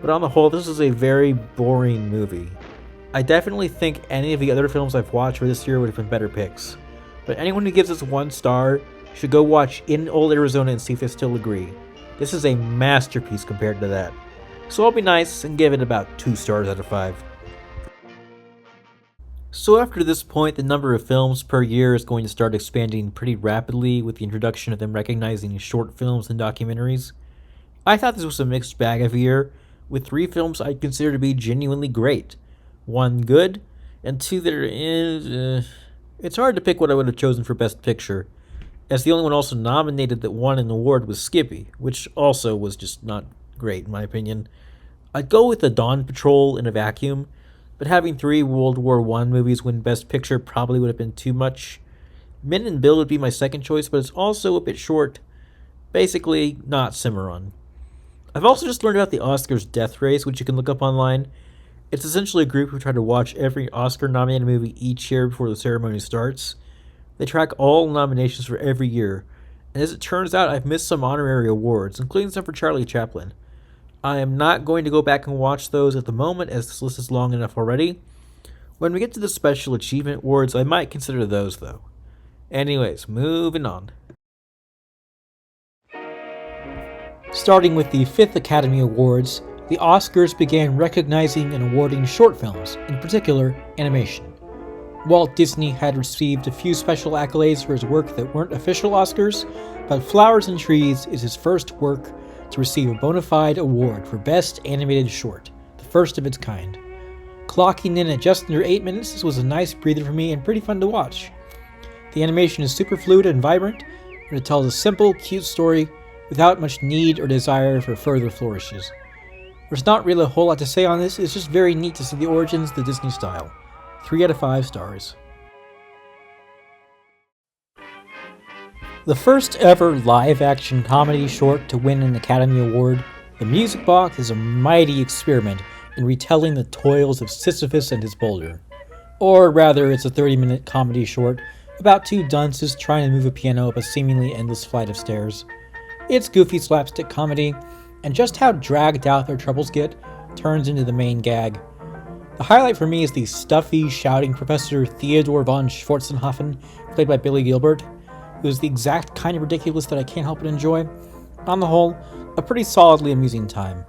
but on the whole, this is a very boring movie. I definitely think any of the other films I've watched for this year would have been better picks, but anyone who gives this 1 star should go watch In Old Arizona and see if they still agree. This is a masterpiece compared to that. So I'll be nice and give it about 2 stars out of 5. So after this point, the number of films per year is going to start expanding pretty rapidly with the introduction of them recognizing short films and documentaries. I thought this was a mixed bag of a year, with 3 films I'd consider to be genuinely great. 1 good, and 2 that are it's hard to pick what I would have chosen for Best Picture, as the only one also nominated that won an award was Skippy, which also was just not great in my opinion. I'd go with The Dawn Patrol in a vacuum, but having 3 World War I movies win Best Picture probably would have been too much. Men and Bill would be my second choice, but it's also a bit short. Basically, not Cimarron. I've also just learned about the Oscars death race, which you can look up online. It's essentially a group who try to watch every Oscar-nominated movie each year before the ceremony starts. They track all nominations for every year, and as it turns out, I've missed some honorary awards, including some for Charlie Chaplin. I am not going to go back and watch those at the moment, as this list is long enough already. When we get to the Special Achievement Awards, I might consider those, though. Anyways, moving on. Starting with the 5th Academy Awards, the Oscars began recognizing and awarding short films, in particular, animation. Walt Disney had received a few special accolades for his work that weren't official Oscars, but Flowers and Trees is his first work to receive a bona fide award for Best Animated Short, the first of its kind. Clocking in at just under 8 minutes, this was a nice breather for me and pretty fun to watch. The animation is super fluid and vibrant, and it tells a simple, cute story without much need or desire for further flourishes. There's not really a whole lot to say on this, it's just very neat to see the origins of the Disney style. 3 out of 5 stars. The first ever live-action comedy short to win an Academy Award, The Music Box is a mighty experiment in retelling the toils of Sisyphus and his boulder. Or rather, it's a 30-minute comedy short about 2 dunces trying to move a piano up a seemingly endless flight of stairs. It's goofy slapstick comedy, and just how dragged out their troubles get turns into the main gag. The highlight for me is the stuffy, shouting Professor Theodor von Schwarzenhofen, played by Billy Gilbert, who is the exact kind of ridiculous that I can't help but enjoy. On the whole, a pretty solidly amusing time.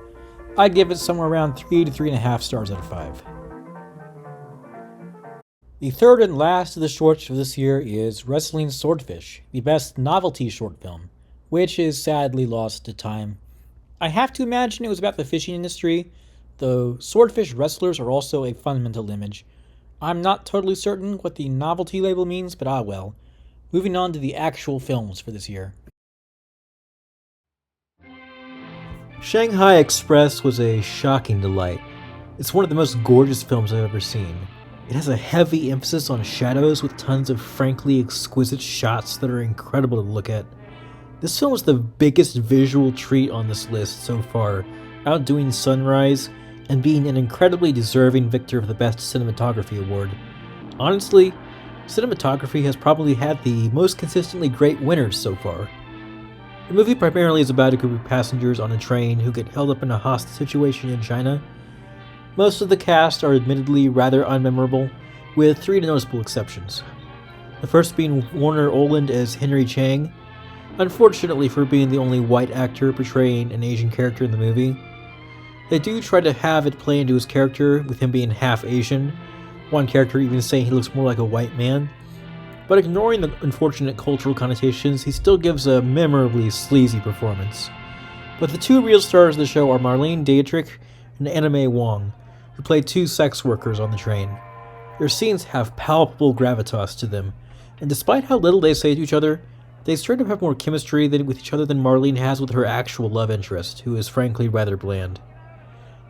I'd give it somewhere around 3 to 3.5 stars out of 5. The third and last of the shorts for this year is Wrestling Swordfish, the best novelty short film, which is sadly lost to time. I have to imagine it was about the fishing industry, though swordfish wrestlers are also a fundamental image. I'm not totally certain what the novelty label means, but ah well. Moving on to the actual films for this year. Shanghai Express was a shocking delight. It's one of the most gorgeous films I've ever seen. It has a heavy emphasis on shadows with tons of frankly exquisite shots that are incredible to look at. This film is the biggest visual treat on this list so far, outdoing Sunrise and being an incredibly deserving victor of the Best Cinematography Award. Honestly, cinematography has probably had the most consistently great winners so far. The movie primarily is about a group of passengers on a train who get held up in a hostage situation in China. Most of the cast are admittedly rather unmemorable, with 3 noticeable exceptions. The first being Warner Oland as Henry Chang, unfortunately for being the only white actor portraying an Asian character in the movie. They do try to have it play into his character, with him being half Asian, one character even saying he looks more like a white man. But ignoring the unfortunate cultural connotations, he still gives a memorably sleazy performance. But the 2 real stars of the show are Marlene Dietrich and Anna May Wong, who play 2 sex workers on the train. Their scenes have palpable gravitas to them, and despite how little they say to each other, they straight up have more chemistry with each other than Marlene has with her actual love interest, who is frankly rather bland.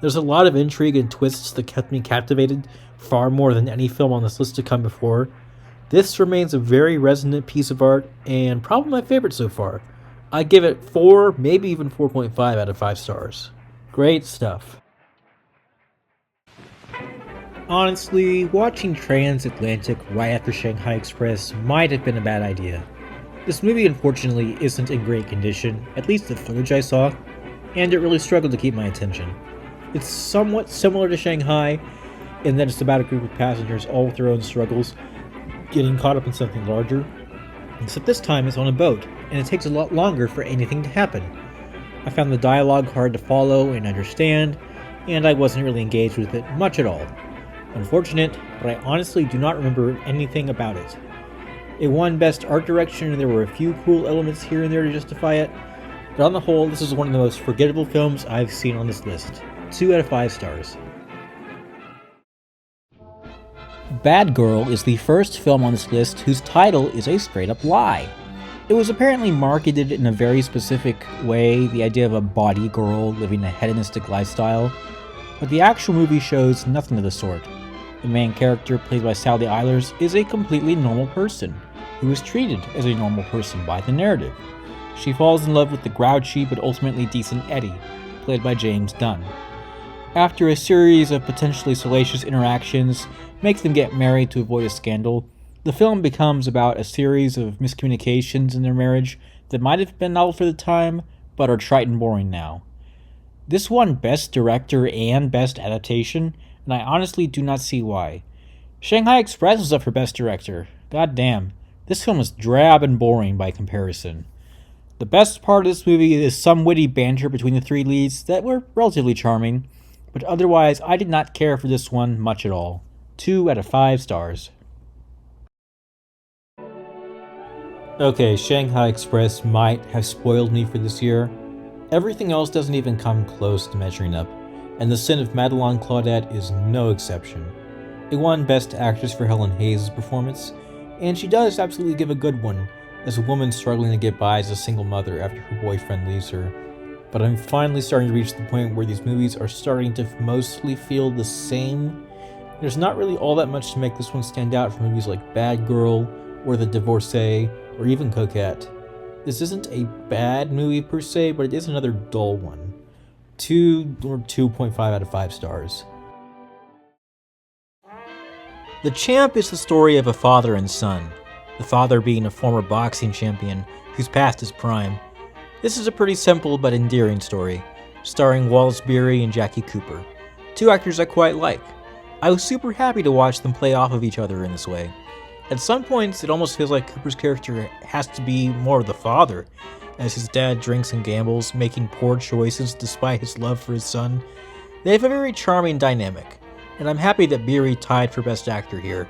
There's a lot of intrigue and twists that kept me captivated, far more than any film on this list to come before. This remains a very resonant piece of art, and probably my favorite so far. I give it 4, maybe even 4.5 out of 5 stars. Great stuff. Honestly, watching Transatlantic right after Shanghai Express might have been a bad idea. This movie unfortunately isn't in great condition, at least the footage I saw, and it really struggled to keep my attention. It's somewhat similar to Shanghai, in that it's about a group of passengers all with their own struggles, getting caught up in something larger, except this time it's on a boat, and it takes a lot longer for anything to happen. I found the dialogue hard to follow and understand, and I wasn't really engaged with it much at all. Unfortunate, but I honestly do not remember anything about it. It won Best Art Direction, and there were a few cool elements here and there to justify it, but on the whole, this is one of the most forgettable films I've seen on this list. 2 out of 5 stars. Bad Girl is the first film on this list whose title is a straight-up lie. It was apparently marketed in a very specific way, the idea of a body girl living a hedonistic lifestyle, but the actual movie shows nothing of the sort. The main character, played by Sally Eilers, is a completely normal person, who is treated as a normal person by the narrative. She falls in love with the grouchy but ultimately decent Eddie, played by James Dunn. After a series of potentially salacious interactions makes them get married to avoid a scandal, the film becomes about a series of miscommunications in their marriage that might have been novel for the time, but are trite and boring now. This won Best Director and Best Adaptation, and I honestly do not see why. Shanghai Express was up for Best Director. God damn, this film is drab and boring by comparison. The best part of this movie is some witty banter between the 3 leads that were relatively charming, but otherwise I did not care for this one much at all. 2 out of 5 stars. Okay, Shanghai Express might have spoiled me for this year. Everything else doesn't even come close to measuring up. and The Sin of Madelon Claudet is no exception. It won Best Actress for Helen Hayes' performance, and she does absolutely give a good one, as a woman struggling to get by as a single mother after her boyfriend leaves her. But I'm finally starting to reach the point where these movies are starting to mostly feel the same. There's not really all that much to make this one stand out from movies like Bad Girl, or The Divorcee, or even Coquette. This isn't a bad movie per se, but it is another dull one. 2 or 2.5 out of 5 stars. The Champ is the story of a father and son, the father being a former boxing champion who's past his prime. This is a pretty simple but endearing story, starring Wallace Beery and Jackie Cooper, 2 actors I quite like. I was super happy to watch them play off of each other in this way. At some points, it almost feels like Cooper's character has to be more of the father, as his dad drinks and gambles, making poor choices despite his love for his son. They have a very charming dynamic, and I'm happy that Beery tied for Best Actor here.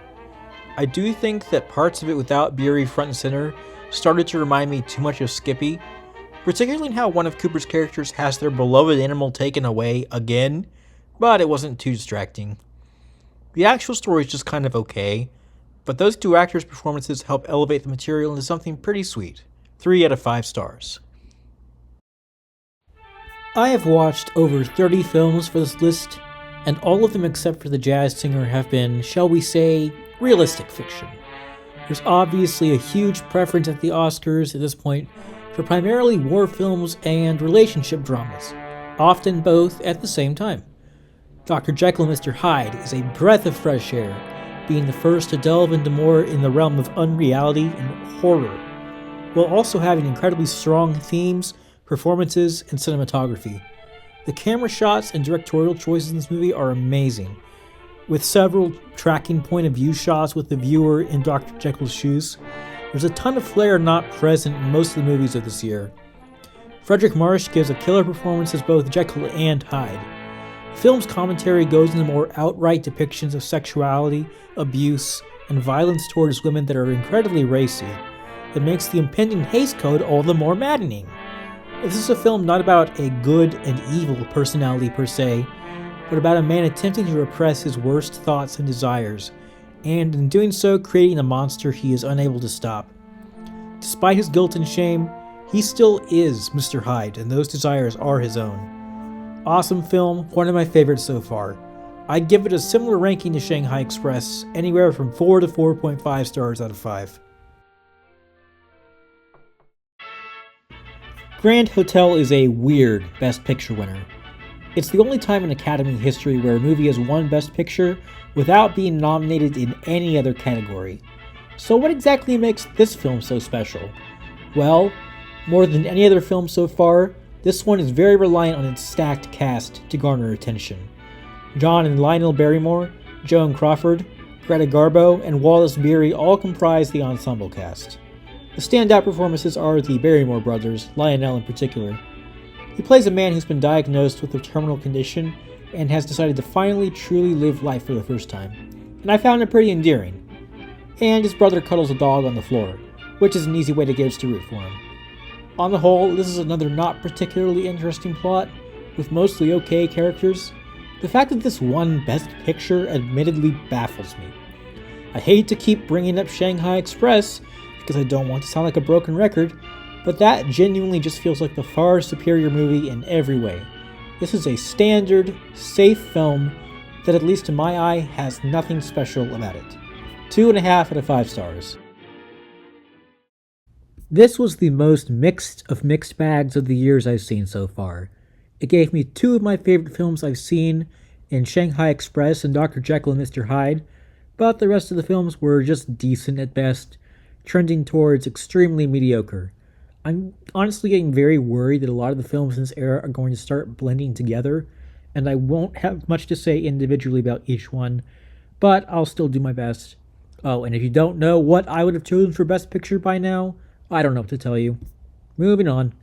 I do think that parts of it without Beery front and center started to remind me too much of Skippy, particularly in how one of Cooper's characters has their beloved animal taken away again, but it wasn't too distracting. The actual story is just kind of okay, but those 2 actors' performances help elevate the material into something pretty sweet. 3 out of 5 stars. I have watched over 30 films for this list, and all of them except for The Jazz Singer have been, shall we say, realistic fiction. There's obviously a huge preference at the Oscars at this point for primarily war films and relationship dramas, often both at the same time. Dr. Jekyll and Mr. Hyde is a breath of fresh air, being the first to delve into more in the realm of unreality and horror, while also having incredibly strong themes, performances, and cinematography. The camera shots and directorial choices in this movie are amazing, with several tracking point of view shots with the viewer in Dr. Jekyll's shoes. There's a ton of flair not present in most of the movies of this year. Frederick Marsh gives a killer performance as both Jekyll and Hyde. The film's commentary goes into more outright depictions of sexuality, abuse, and violence towards women that are incredibly racy. It makes the impending Hays Code all the more maddening. This is a film not about a good and evil personality per se, but about a man attempting to repress his worst thoughts and desires, and in doing so creating a monster he is unable to stop. Despite his guilt and shame, he still is Mr. Hyde, and those desires are his own. Awesome film, one of my favorites so far. I'd give it a similar ranking to Shanghai Express, anywhere from 4 to 4.5 stars out of 5. Grand Hotel is a weird Best Picture winner. It's the only time in Academy history where a movie has won Best Picture without being nominated in any other category. So what exactly makes this film so special? Well, more than any other film so far, this one is very reliant on its stacked cast to garner attention. John and Lionel Barrymore, Joan Crawford, Greta Garbo, and Wallace Beery all comprise the ensemble cast. The standout performances are the Barrymore brothers, Lionel in particular. He plays a man who's been diagnosed with a terminal condition and has decided to finally truly live life for the first time, and I found it pretty endearing. And his brother cuddles a dog on the floor, which is an easy way to get us to root for him. On the whole, this is another not particularly interesting plot, with mostly okay characters. The fact that this won Best Picture admittedly baffles me. I hate to keep bringing up Shanghai Express, because I don't want to sound like a broken record, but that genuinely just feels like the far superior movie in every way. This is a standard, safe film that, at least in my eye, has nothing special about it. 2.5 out of 5 stars. This was the most mixed of mixed bags of the years I've seen so far. It gave me 2 of my favorite films I've seen in Shanghai Express and Dr. Jekyll and Mr. Hyde, but the rest of the films were just decent at best, trending towards extremely mediocre. I'm honestly getting very worried that a lot of the films in this era are going to start blending together, and I won't have much to say individually about each one, but I'll still do my best. Oh, and if you don't know what I would have chosen for Best Picture by now, I don't know what to tell you. Moving on.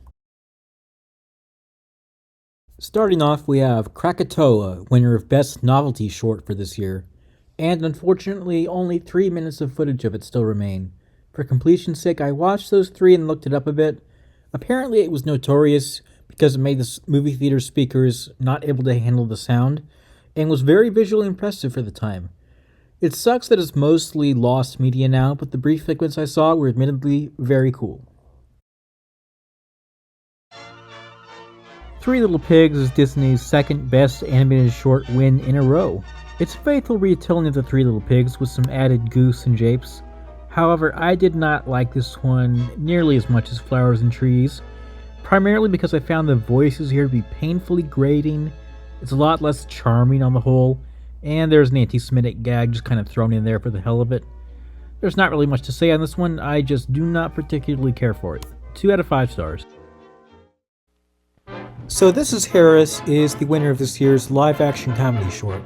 Starting off, we have Krakatoa, winner of Best Novelty Short for this year, and unfortunately only 3 minutes of footage of it still remain. For completion's sake, I watched those 3 and looked it up a bit. Apparently it was notorious because it made the movie theater speakers not able to handle the sound, and was very visually impressive for the time. It sucks that it's mostly lost media now, but the brief segments I saw were admittedly very cool. Three Little Pigs is Disney's second best animated short win in a row. It's a faithful retelling of the Three Little Pigs with some added goose and japes. However, I did not like this one nearly as much as Flowers and Trees, primarily because I found the voices here to be painfully grating. It's a lot less charming on the whole, and there's an anti-Semitic gag just kind of thrown in there for the hell of it. There's not really much to say on this one, I just do not particularly care for it. 2 out of 5 stars. So This Is Harris is the winner of this year's live-action comedy short.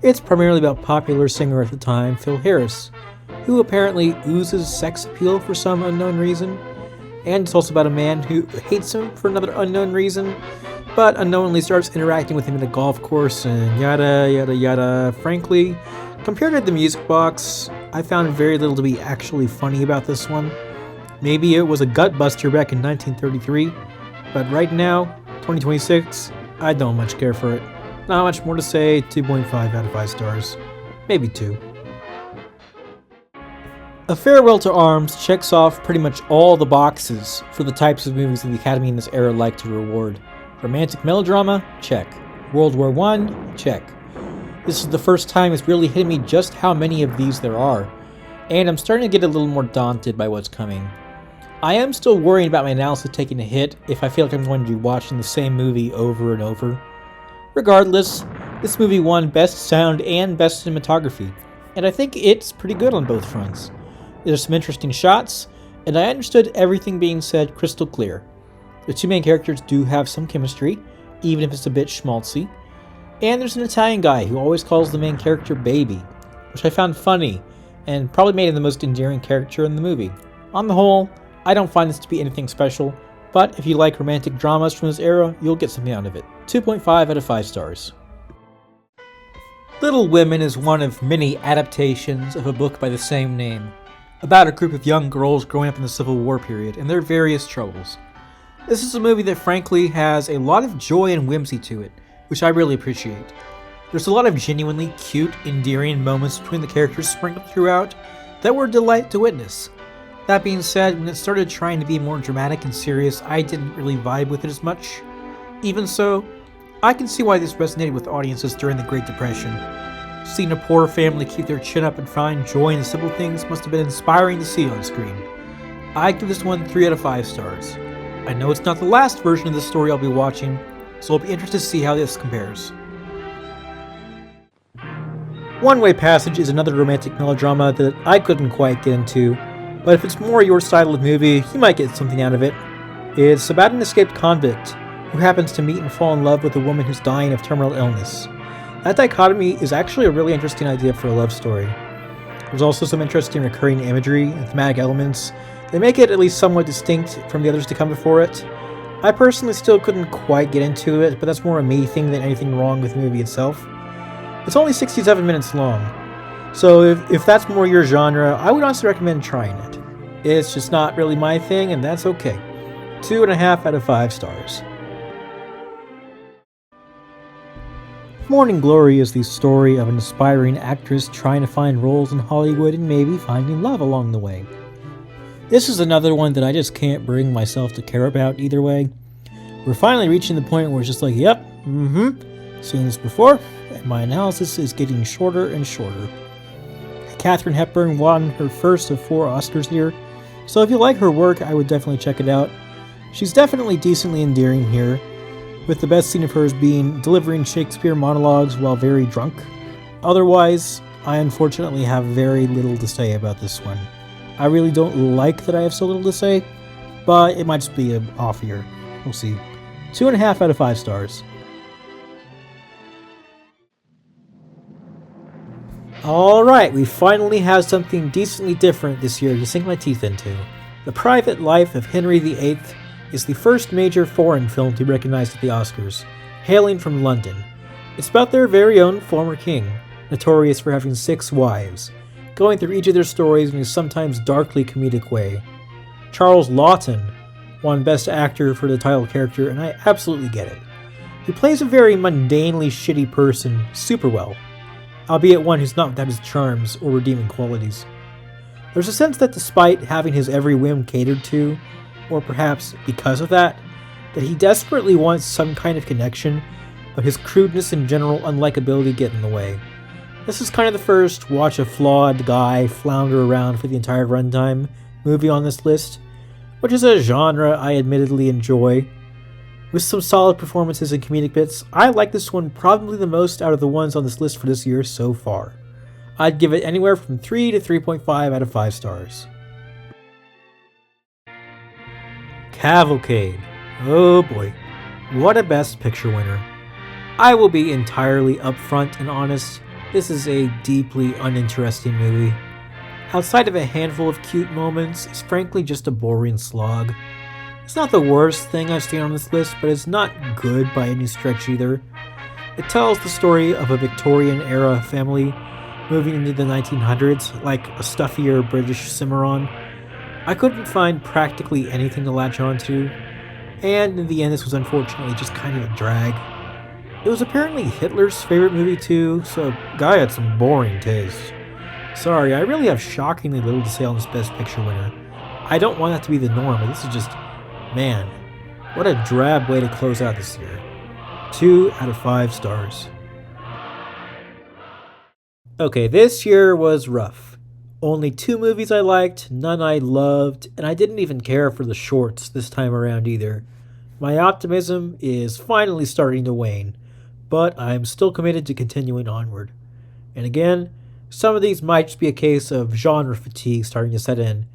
It's primarily about popular singer at the time, Phil Harris, who apparently oozes sex appeal for some unknown reason, and it's also about a man who hates him for another unknown reason, but unknowingly starts interacting with him at a golf course and yada yada yada. Frankly, compared to The Music Box, I found very little to be actually funny about this one. Maybe it was a gutbuster back in 1933, but right now, 2026, I don't much care for it. Not much more to say, 2.5 out of 5 stars. Maybe 2. A Farewell to Arms checks off pretty much all the boxes for the types of movies that the Academy in this era like to reward. Romantic melodrama? Check. World War I? Check. This is the first time it's really hitting me just how many of these there are, and I'm starting to get a little more daunted by what's coming. I am still worrying about my analysis taking a hit if I feel like I'm going to be watching the same movie over and over. Regardless, this movie won Best Sound and Best Cinematography, and I think it's pretty good on both fronts. There's some interesting shots, and I understood everything being said crystal clear. The two main characters do have some chemistry, even if it's a bit schmaltzy, and there's an Italian guy who always calls the main character baby, which I found funny, and probably made him the most endearing character in the movie. On the whole, I don't find this to be anything special, but if you like romantic dramas from this era, you'll get something out of it. 2.5 out of 5 stars. Little Women is one of many adaptations of a book by the same name, about a group of young girls growing up in the Civil War period and their various troubles. This is a movie that frankly has a lot of joy and whimsy to it, which I really appreciate. There's a lot of genuinely cute, endearing moments between the characters sprinkled throughout that were a delight to witness. That being said, when it started trying to be more dramatic and serious, I didn't really vibe with it as much. Even so, I can see why this resonated with audiences during the Great Depression. Seeing a poor family keep their chin up and find joy in the simple things must have been inspiring to see on screen. I give this one 3 out of 5 stars. I know it's not the last version of the story I'll be watching, so I'll be interested to see how this compares. One Way Passage is another romantic melodrama that I couldn't quite get into, but if it's more your style of movie, you might get something out of it. It's about an escaped convict who happens to meet and fall in love with a woman who's dying of terminal illness. That dichotomy is actually a really interesting idea for a love story. There's also some interesting recurring imagery and thematic elements that make it at least somewhat distinct from the others to come before it. I personally still couldn't quite get into it, but that's more a me thing than anything wrong with the movie itself. It's only 67 minutes long, so if that's more your genre, I would honestly recommend trying it. It's just not really my thing, and that's okay. 2.5 out of 5 stars. Morning Glory is the story of an aspiring actress trying to find roles in Hollywood and maybe finding love along the way. This is another one that I just can't bring myself to care about either way. We're finally reaching the point where it's just like, yep, seen this before, and my analysis is getting shorter and shorter. Katharine Hepburn won her first of 4 Oscars here, so if you like her work, I would definitely check it out. She's definitely decently endearing here, with the best scene of hers being delivering Shakespeare monologues while very drunk. Otherwise, I unfortunately have very little to say about this one. I really don't like that I have so little to say, but it might just be an off year. We'll see. 2.5 out of 5 stars. Alright, we finally have something decently different this year to sink my teeth into. The Private Life of Henry VIII is the first major foreign film to be recognized at the Oscars, hailing from London. It's about their very own former king, notorious for having 6 wives, going through each of their stories in a sometimes darkly comedic way. Charles Lawton, won Best Actor for the title character, and I absolutely get it. He plays a very mundanely shitty person super well, albeit one who's not without his charms or redeeming qualities. There's a sense that despite having his every whim catered to, or perhaps because of that he desperately wants some kind of connection, but his crudeness and general unlikability get in the way. This is kind of the first watch a flawed guy flounder around for the entire runtime movie on this list, which is a genre I admittedly enjoy. With some solid performances and comedic bits, I like this one probably the most out of the ones on this list for this year so far. I'd give it anywhere from 3 to 3.5 out of 5 stars. Cavalcade. Oh boy, what a Best Picture winner. I will be entirely upfront and honest, this is a deeply uninteresting movie. Outside of a handful of cute moments, it's frankly just a boring slog. It's not the worst thing I've seen on this list, but it's not good by any stretch either. It tells the story of a Victorian-era family moving into the 1900s, like a stuffier British Cimarron. I couldn't find practically anything to latch onto, and in the end this was unfortunately just kind of a drag. It was apparently Hitler's favorite movie too, so guy had some boring taste. Sorry, I really have shockingly little to say on this Best Picture winner. I don't want that to be the norm, but this is just, man, what a drab way to close out this year. 2 out of 5 stars. Okay, this year was rough. Only 2 movies I liked, none I loved, and I didn't even care for the shorts this time around either. My optimism is finally starting to wane, but I'm still committed to continuing onward. And again, some of these might just be a case of genre fatigue starting to set in.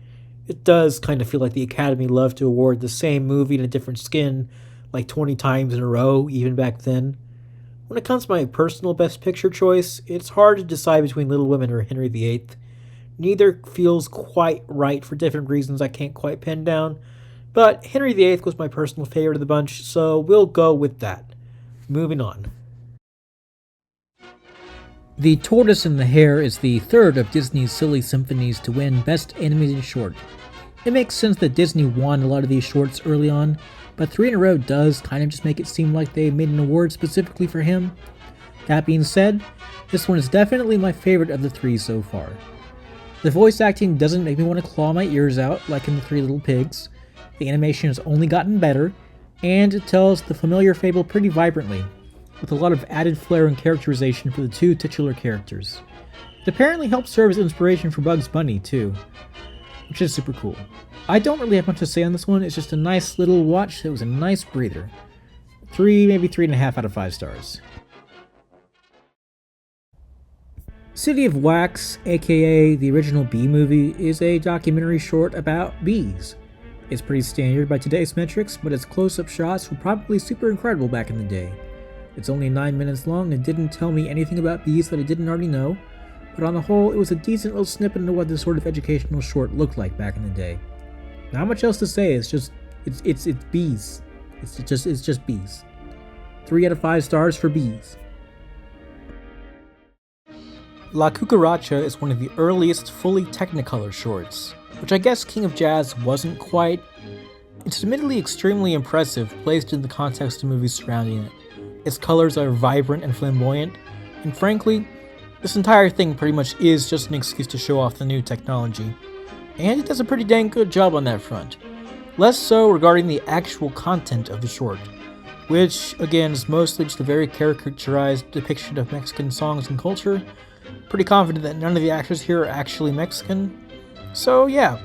It does kind of feel like the Academy loved to award the same movie in a different skin like 20 times in a row, even back then. When it comes to my personal Best Picture choice, it's hard to decide between Little Women or Henry VIII. Neither feels quite right for different reasons I can't quite pin down, but Henry VIII was my personal favorite of the bunch, so we'll go with that. Moving on. The Tortoise and the Hare is the third of Disney's silly symphonies to win Best Animated Short. It makes sense that Disney won a lot of these shorts early on, but 3 in a row does kind of just make it seem like they made an award specifically for him. That being said, this one is definitely my favorite of the 3 so far. The voice acting doesn't make me want to claw my ears out like in The Three Little Pigs, the animation has only gotten better, and it tells the familiar fable pretty vibrantly, with a lot of added flair and characterization for the 2 titular characters. It apparently helps serve as inspiration for Bugs Bunny too, which is super cool. I don't really have much to say on this one, it's just a nice little watch that was a nice breather. 3, maybe 3.5 out of 5 stars. City of Wax, aka the original Bee Movie, is a documentary short about bees. It's pretty standard by today's metrics, but its close-up shots were probably super incredible back in the day. It's only 9 minutes long and didn't tell me anything about bees that I didn't already know, but on the whole, it was a decent little snippet into what this sort of educational short looked like back in the day. Not much else to say, it's bees. It's just bees. 3 out of 5 stars for bees. La Cucaracha is one of the earliest fully Technicolor shorts, which I guess King of Jazz wasn't quite. It's admittedly extremely impressive placed in the context of movies surrounding it. Its colors are vibrant and flamboyant, and frankly, this entire thing pretty much is just an excuse to show off the new technology. And it does a pretty dang good job on that front. Less so regarding the actual content of the short, which, again, is mostly just a very caricaturized depiction of Mexican songs and culture. Pretty confident that none of the actors here are actually Mexican. So yeah,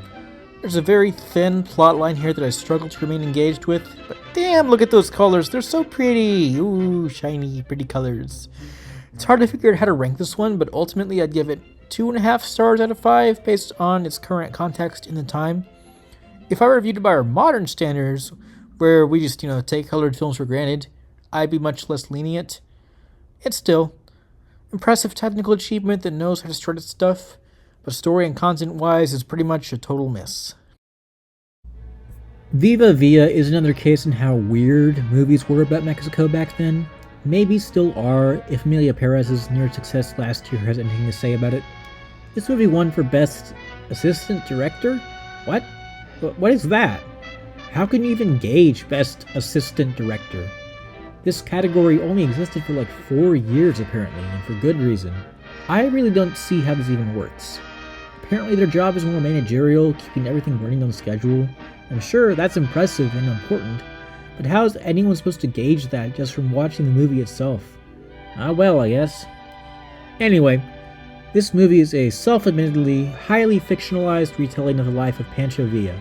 there's a very thin plot line here that I struggle to remain engaged with, but damn, look at those colors, they're so pretty! Ooh, shiny, pretty colors. It's hard to figure out how to rank this one, but ultimately I'd give it 2.5 stars out of 5 based on its current context in the time. If I were reviewed it by our modern standards, where we just, take colored films for granted, I'd be much less lenient. It's still impressive technical achievement that knows how to strut its stuff, but story and content-wise is pretty much a total miss. Viva Villa is another case in how weird movies were about Mexico back then. Maybe still are, if Emilia Perez's near success last year has anything to say about it. This movie won for Best Assistant Director? What is that? how can you even gauge Best Assistant Director? This category only existed for like 4 years apparently, and for good reason. I really don't see how this even works. Apparently their job is more managerial, keeping everything running on schedule. I'm sure that's impressive and important, but how is anyone supposed to gauge that just from watching the movie itself? Well, I guess. Anyway, this movie is a self-admittedly, highly fictionalized retelling of the life of Pancho Villa,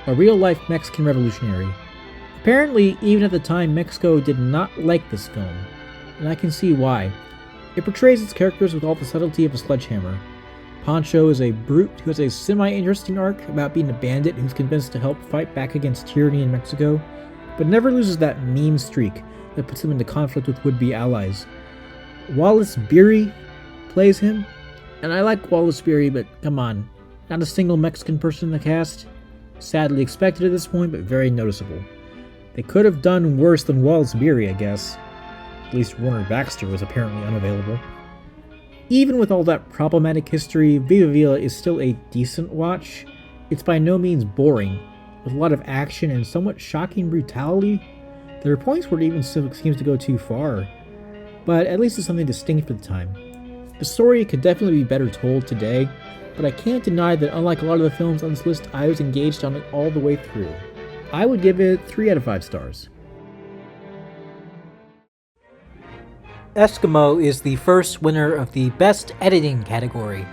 a real-life Mexican revolutionary. Apparently, even at the time, Mexico did not like this film, and I can see why. It portrays its characters with all the subtlety of a sledgehammer. Pancho is a brute who has a semi-interesting arc about being a bandit who's convinced to help fight back against tyranny in Mexico, but never loses that mean streak that puts him into conflict with would-be allies. Wallace Beery plays him, and I like Wallace Beery, but come on, not a single Mexican person in the cast? Sadly expected at this point, but very noticeable. They could have done worse than Wallace Beery, I guess. At least Warner Baxter was apparently unavailable. Even with all that problematic history, Viva Villa is still a decent watch. It's by no means boring, with a lot of action and somewhat shocking brutality. There are points where it even seems to go too far, but at least it's something distinct for the time. The story could definitely be better told today, but I can't deny that unlike a lot of the films on this list, I was engaged on it all the way through. I would give it 3 out of 5 stars. Eskimo is the first winner of the Best Editing category,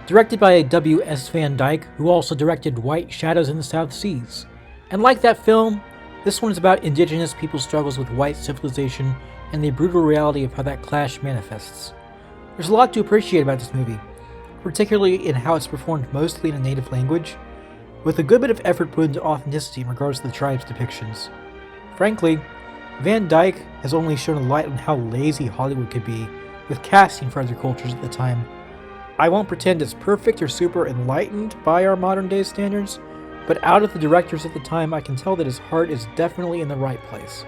directed by W.S. Van Dyke, who also directed White Shadows in the South Seas. And like that film, this one is about indigenous people's struggles with white civilization and the brutal reality of how that clash manifests. There's a lot to appreciate about this movie, particularly in how it's performed mostly in a native language, with a good bit of effort put into authenticity in regards to the tribe's depictions. Frankly, Van Dyke has only shown a light on how lazy Hollywood could be with casting for other cultures at the time. I won't pretend it's perfect or super enlightened by our modern day standards, but out of the directors at the time, I can tell that his heart is definitely in the right place.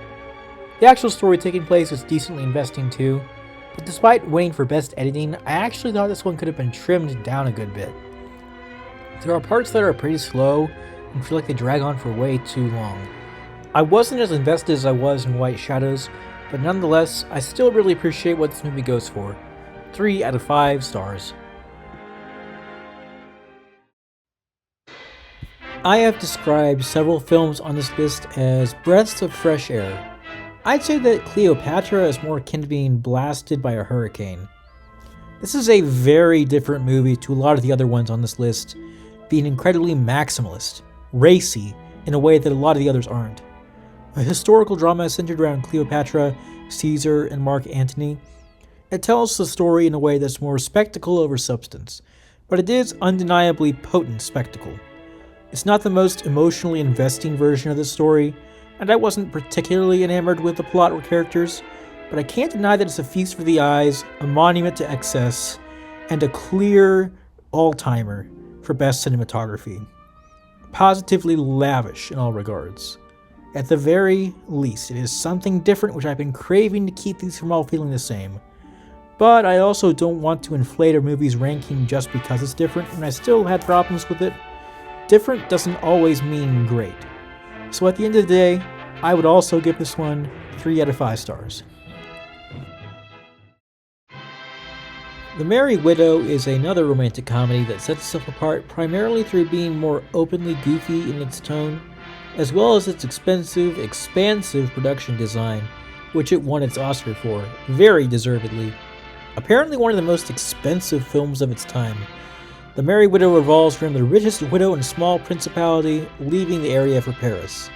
The actual story taking place is decently investing too, but despite winning for Best Editing, I actually thought this one could have been trimmed down a good bit. There are parts that are pretty slow and feel like they drag on for way too long. I wasn't as invested as I was in White Shadows, but nonetheless, I still really appreciate what this movie goes for. 3 out of 5 stars. I have described several films on this list as breaths of fresh air. I'd say that Cleopatra is more akin to being blasted by a hurricane. This is a very different movie to a lot of the other ones on this list, being incredibly maximalist, racy, in a way that a lot of the others aren't. A historical drama centered around Cleopatra, Caesar, and Mark Antony. It tells the story in a way that's more spectacle over substance, but it is undeniably potent spectacle. It's not the most emotionally investing version of the story, and I wasn't particularly enamored with the plot or characters, but I can't deny that it's a feast for the eyes, a monument to excess, and a clear all-timer for best cinematography. Positively lavish in all regards. At the very least, it is something different which I've been craving to keep these from all feeling the same. But I also don't want to inflate a movie's ranking just because it's different, and I still had problems with it. Different doesn't always mean great. So at the end of the day, I would also give this one 3 out of 5 stars. The Merry Widow is another romantic comedy that sets itself apart primarily through being more openly goofy in its tone, as well as its expansive production design, which it won its Oscar for, very deservedly. Apparently one of the most expensive films of its time. The Merry Widow revolves around the richest widow in a small principality leaving the area for Paris.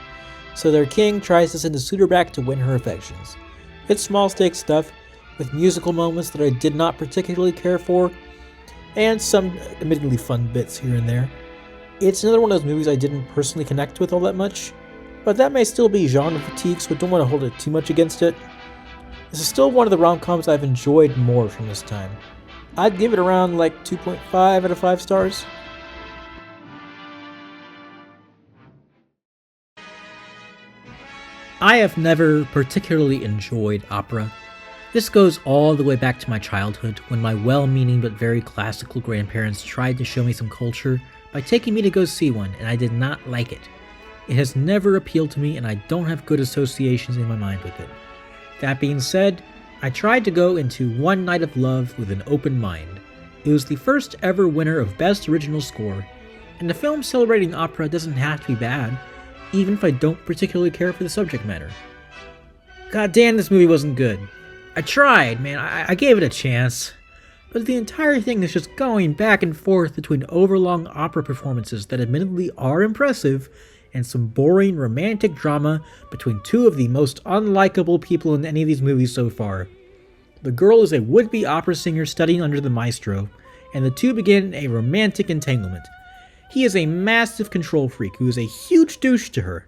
So their king tries to send a suitor back to win her affections. It's small stakes stuff, with musical moments that I did not particularly care for, and some admittedly fun bits here and there. It's another one of those movies I didn't personally connect with all that much, but that may still be genre fatigue, so I don't want to hold it too much against it. This is still one of the rom-coms I've enjoyed more from this time. I'd give it around like 2.5 out of 5 stars. I have never particularly enjoyed opera. This goes all the way back to my childhood, when my well-meaning but very classical grandparents tried to show me some culture by taking me to go see one, and I did not like it. It has never appealed to me, and I don't have good associations in my mind with it. That being said, I tried to go into One Night of Love with an open mind. It was the first ever winner of Best Original Score, and a film celebrating opera doesn't have to be bad, even if I don't particularly care for the subject matter. God damn, this movie wasn't good. I tried, man, I gave it a chance. But the entire thing is just going back and forth between overlong opera performances that admittedly are impressive and some boring romantic drama between two of the most unlikable people in any of these movies so far. The girl is a would-be opera singer studying under the maestro, and the two begin a romantic entanglement. He is a massive control freak who is a huge douche to her,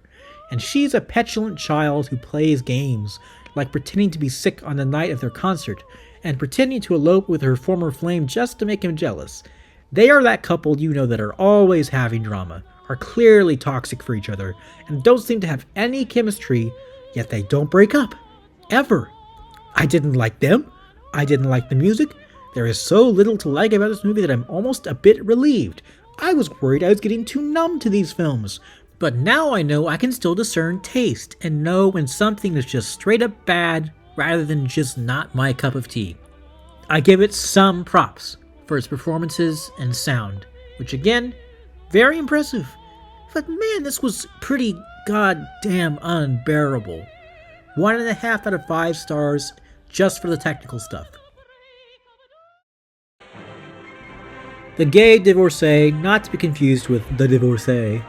and she's a petulant child who plays games, like pretending to be sick on the night of their concert, and pretending to elope with her former flame just to make him jealous. They are that couple you know that are always having drama, are clearly toxic for each other, and don't seem to have any chemistry, yet they don't break up. Ever. I didn't like them. I didn't like the music. There is so little to like about this movie that I'm almost a bit relieved. I was worried I was getting too numb to these films. But now I know I can still discern taste, and know when something is just straight up bad, rather than just not my cup of tea. I give it some props for its performances and sound, which again, very impressive. But man, this was pretty goddamn unbearable. 1.5 out of 5 stars just for the technical stuff. The Gay Divorcee, not to be confused with The Divorcee,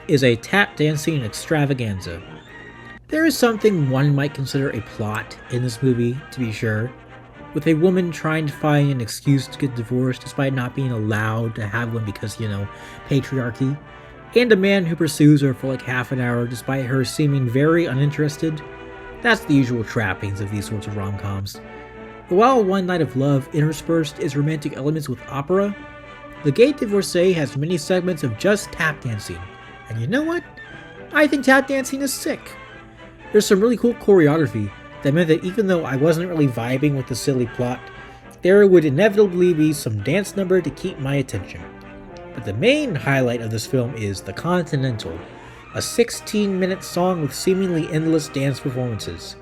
is a tap dancing extravaganza. There is something one might consider a plot in this movie, to be sure, with a woman trying to find an excuse to get divorced despite not being allowed to have one because, patriarchy, and a man who pursues her for like half an hour despite her seeming very uninterested. That's the usual trappings of these sorts of rom-coms. But while One Night of Love interspersed its romantic elements with opera, The Gay Divorcee has many segments of just tap dancing. And you know what? I think tap dancing is sick. There's some really cool choreography that meant that even though I wasn't really vibing with the silly plot, there would inevitably be some dance number to keep my attention. But the main highlight of this film is The Continental, a 16-minute song with seemingly endless dance performances.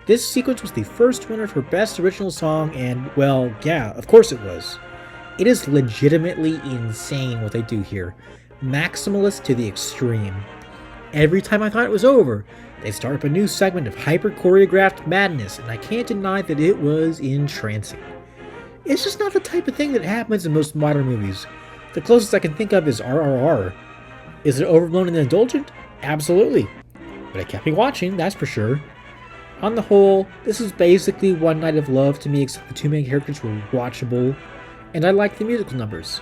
This sequence was the first winner for Best Original Song, and, well, yeah, of course it was. It is legitimately insane what they do here. Maximalist to the extreme. Every time I thought it was over, they start up a new segment of hyper-choreographed madness, and I can't deny that it was entrancing. It's just not the type of thing that happens in most modern movies. The closest I can think of is RRR. Is it overblown and indulgent? Absolutely. But it kept me watching, that's for sure. On the whole, this is basically One Night of Love to me, except the two main characters were watchable, and I like the musical numbers.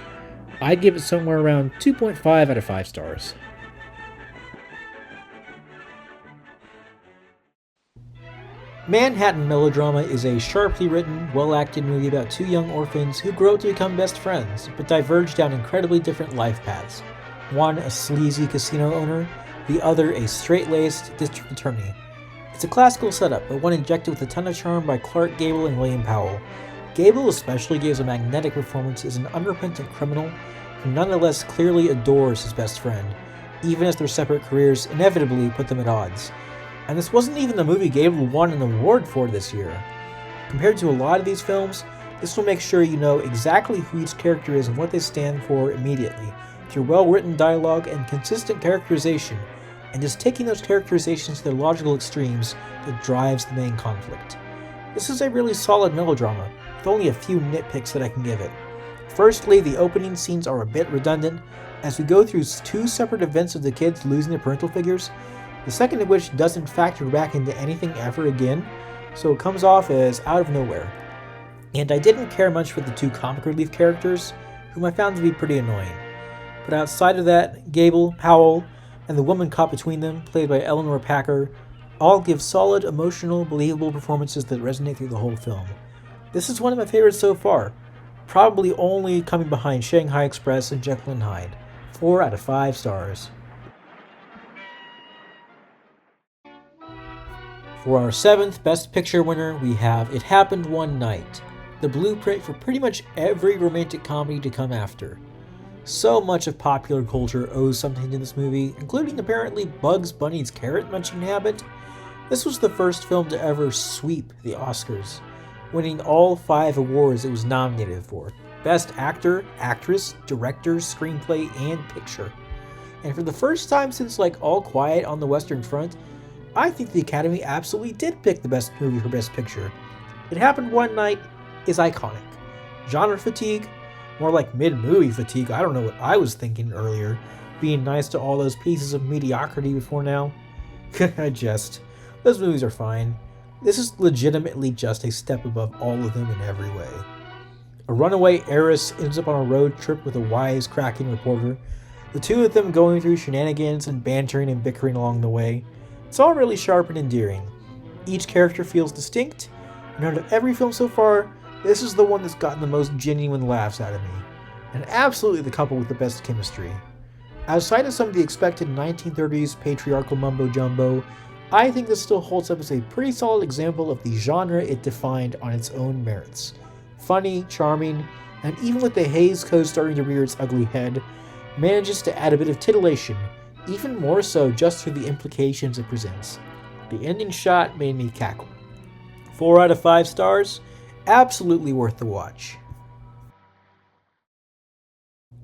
I'd give it somewhere around 2.5 out of 5 stars. Manhattan Melodrama is a sharply written, well-acted movie about two young orphans who grow to become best friends, but diverge down incredibly different life paths. One a sleazy casino owner, the other a straight-laced district attorney. It's a classical setup, but one injected with a ton of charm by Clark Gable and William Powell. Gable especially gives a magnetic performance as an unrepentant criminal who nonetheless clearly adores his best friend, even as their separate careers inevitably put them at odds. And this wasn't even the movie Gable won an award for this year. Compared to a lot of these films, this will make sure you know exactly who each character is and what they stand for immediately, through well-written dialogue and consistent characterization, and just taking those characterizations to their logical extremes that drives the main conflict. This is a really solid melodrama, with only a few nitpicks that I can give it. Firstly, the opening scenes are a bit redundant, as we go through two separate events of the kids losing their parental figures, the second of which doesn't factor back into anything ever again, so it comes off as out of nowhere. And I didn't care much for the two comic relief characters, whom I found to be pretty annoying. But outside of that, Gable, Powell, and the woman caught between them, played by Eleanor Packer, all give solid, emotional, believable performances that resonate through the whole film. This is one of my favorites so far, probably only coming behind Shanghai Express and Jekyll and Hyde. 4 out of 5 stars. For our 7th Best Picture winner, we have It Happened One Night, the blueprint for pretty much every romantic comedy to come after. So much of popular culture owes something to this movie, including apparently Bugs Bunny's carrot munching habit. This was the first film to ever sweep the Oscars, winning all 5 awards it was nominated for: Best Actor, Actress, Director, Screenplay, and Picture. And for the first time since All Quiet on the Western Front, I think the Academy absolutely did pick the best movie for Best Picture. It Happened One Night is iconic. Genre fatigue? More like mid-movie fatigue. I don't know what I was thinking earlier, being nice to all those pieces of mediocrity before now. I jest. Those movies are fine. This is legitimately just a step above all of them in every way. A runaway heiress ends up on a road trip with a wise-cracking reporter, the two of them going through shenanigans and bantering and bickering along the way. It's all really sharp and endearing. Each character feels distinct, and out of every film so far, this is the one that's gotten the most genuine laughs out of me, and absolutely the couple with the best chemistry. Outside of some of the expected 1930s patriarchal mumbo-jumbo, I think this still holds up as a pretty solid example of the genre it defined on its own merits. Funny, charming, and even with the Hays Code starting to rear its ugly head, manages to add a bit of titillation, even more so just through the implications it presents. The ending shot made me cackle. 4 out of 5 stars, absolutely worth the watch.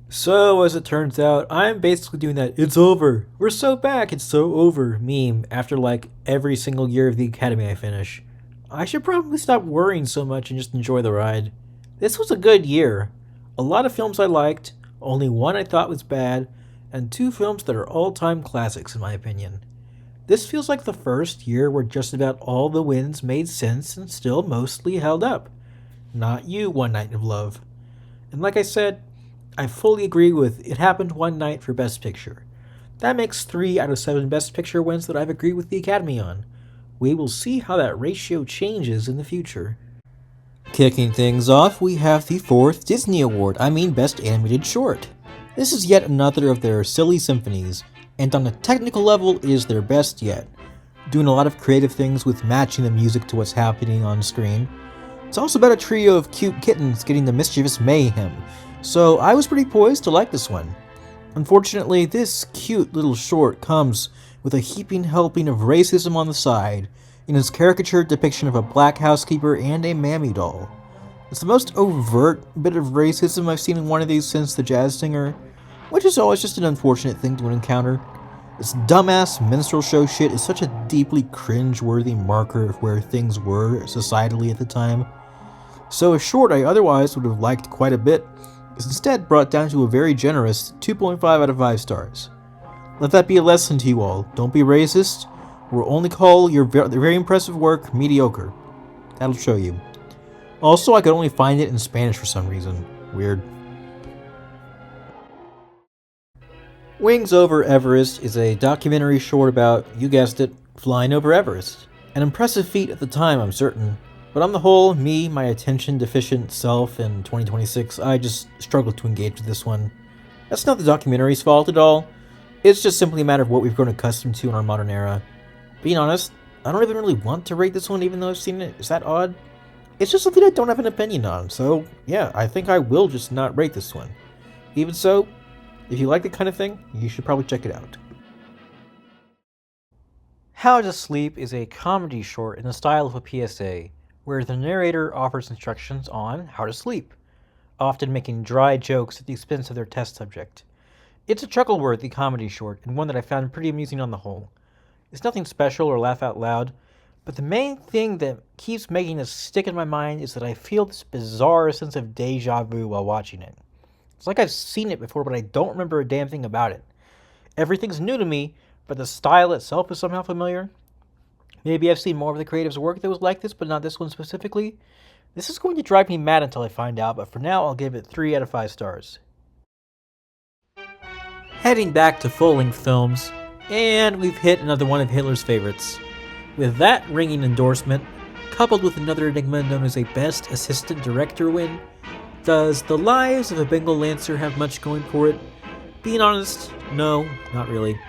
So, as it turns out, I'm basically doing that "it's over, we're so back, it's so over" meme after every single year of the Academy I finish. I should probably stop worrying so much and just enjoy the ride. This was a good year. A lot of films I liked, only one I thought was bad, and 2 films that are all-time classics in my opinion. This feels like the first year where just about all the wins made sense and still mostly held up. Not you, One Night of Love. And like I said, I fully agree with It Happened One Night for Best Picture. That makes 3 out of 7 Best Picture wins that I've agreed with the Academy on. We will see how that ratio changes in the future. Kicking things off, we have the 4th Disney Award, Best Animated Short. This is yet another of their silly symphonies, and on a technical level it is their best yet, doing a lot of creative things with matching the music to what's happening on screen. It's also about a trio of cute kittens getting the mischievous mayhem, so I was pretty poised to like this one. Unfortunately, this cute little short comes with a heaping helping of racism on the side, in its caricatured depiction of a black housekeeper and a mammy doll. It's the most overt bit of racism I've seen in one of these since The Jazz Singer, which is always just an unfortunate thing to encounter. This dumbass minstrel show shit is such a deeply cringe-worthy marker of where things were societally at the time. So a short I otherwise would have liked quite a bit is instead brought down to a very generous 2.5 out of 5 stars. Let that be a lesson to you all. Don't be racist. We'll only call your very impressive work mediocre. That'll show you. Also, I could only find it in Spanish for some reason. Weird. Wings Over Everest is a documentary short about, you guessed it, flying over Everest. An impressive feat at the time, I'm certain. But on the whole, me, my attention-deficient self in 2026, I just struggled to engage with this one. That's not the documentary's fault at all. It's just simply a matter of what we've grown accustomed to in our modern era. Being honest, I don't even really want to rate this one even though I've seen it. Is that odd? It's just something I don't have an opinion on, so yeah, I think I will just not rate this one. Even so, if you like the kind of thing, you should probably check it out. How to Sleep is a comedy short in the style of a PSA, where the narrator offers instructions on how to sleep, often making dry jokes at the expense of their test subject. It's a chuckle-worthy comedy short, and one that I found pretty amusing on the whole. It's nothing special or laugh out loud, but the main thing that keeps making it stick in my mind is that I feel this bizarre sense of deja vu while watching it. It's like I've seen it before, but I don't remember a damn thing about it. Everything's new to me, but the style itself is somehow familiar. Maybe I've seen more of the creative's work that was like this, but not this one specifically. This is going to drive me mad until I find out, but for now I'll give it 3 out of 5 stars. Heading back to full-length films, and we've hit another one of Hitler's favorites. With that ringing endorsement, coupled with another enigma known as a Best Assistant Director win, does The Lives of a Bengal Lancer have much going for it? Being honest, no, not really.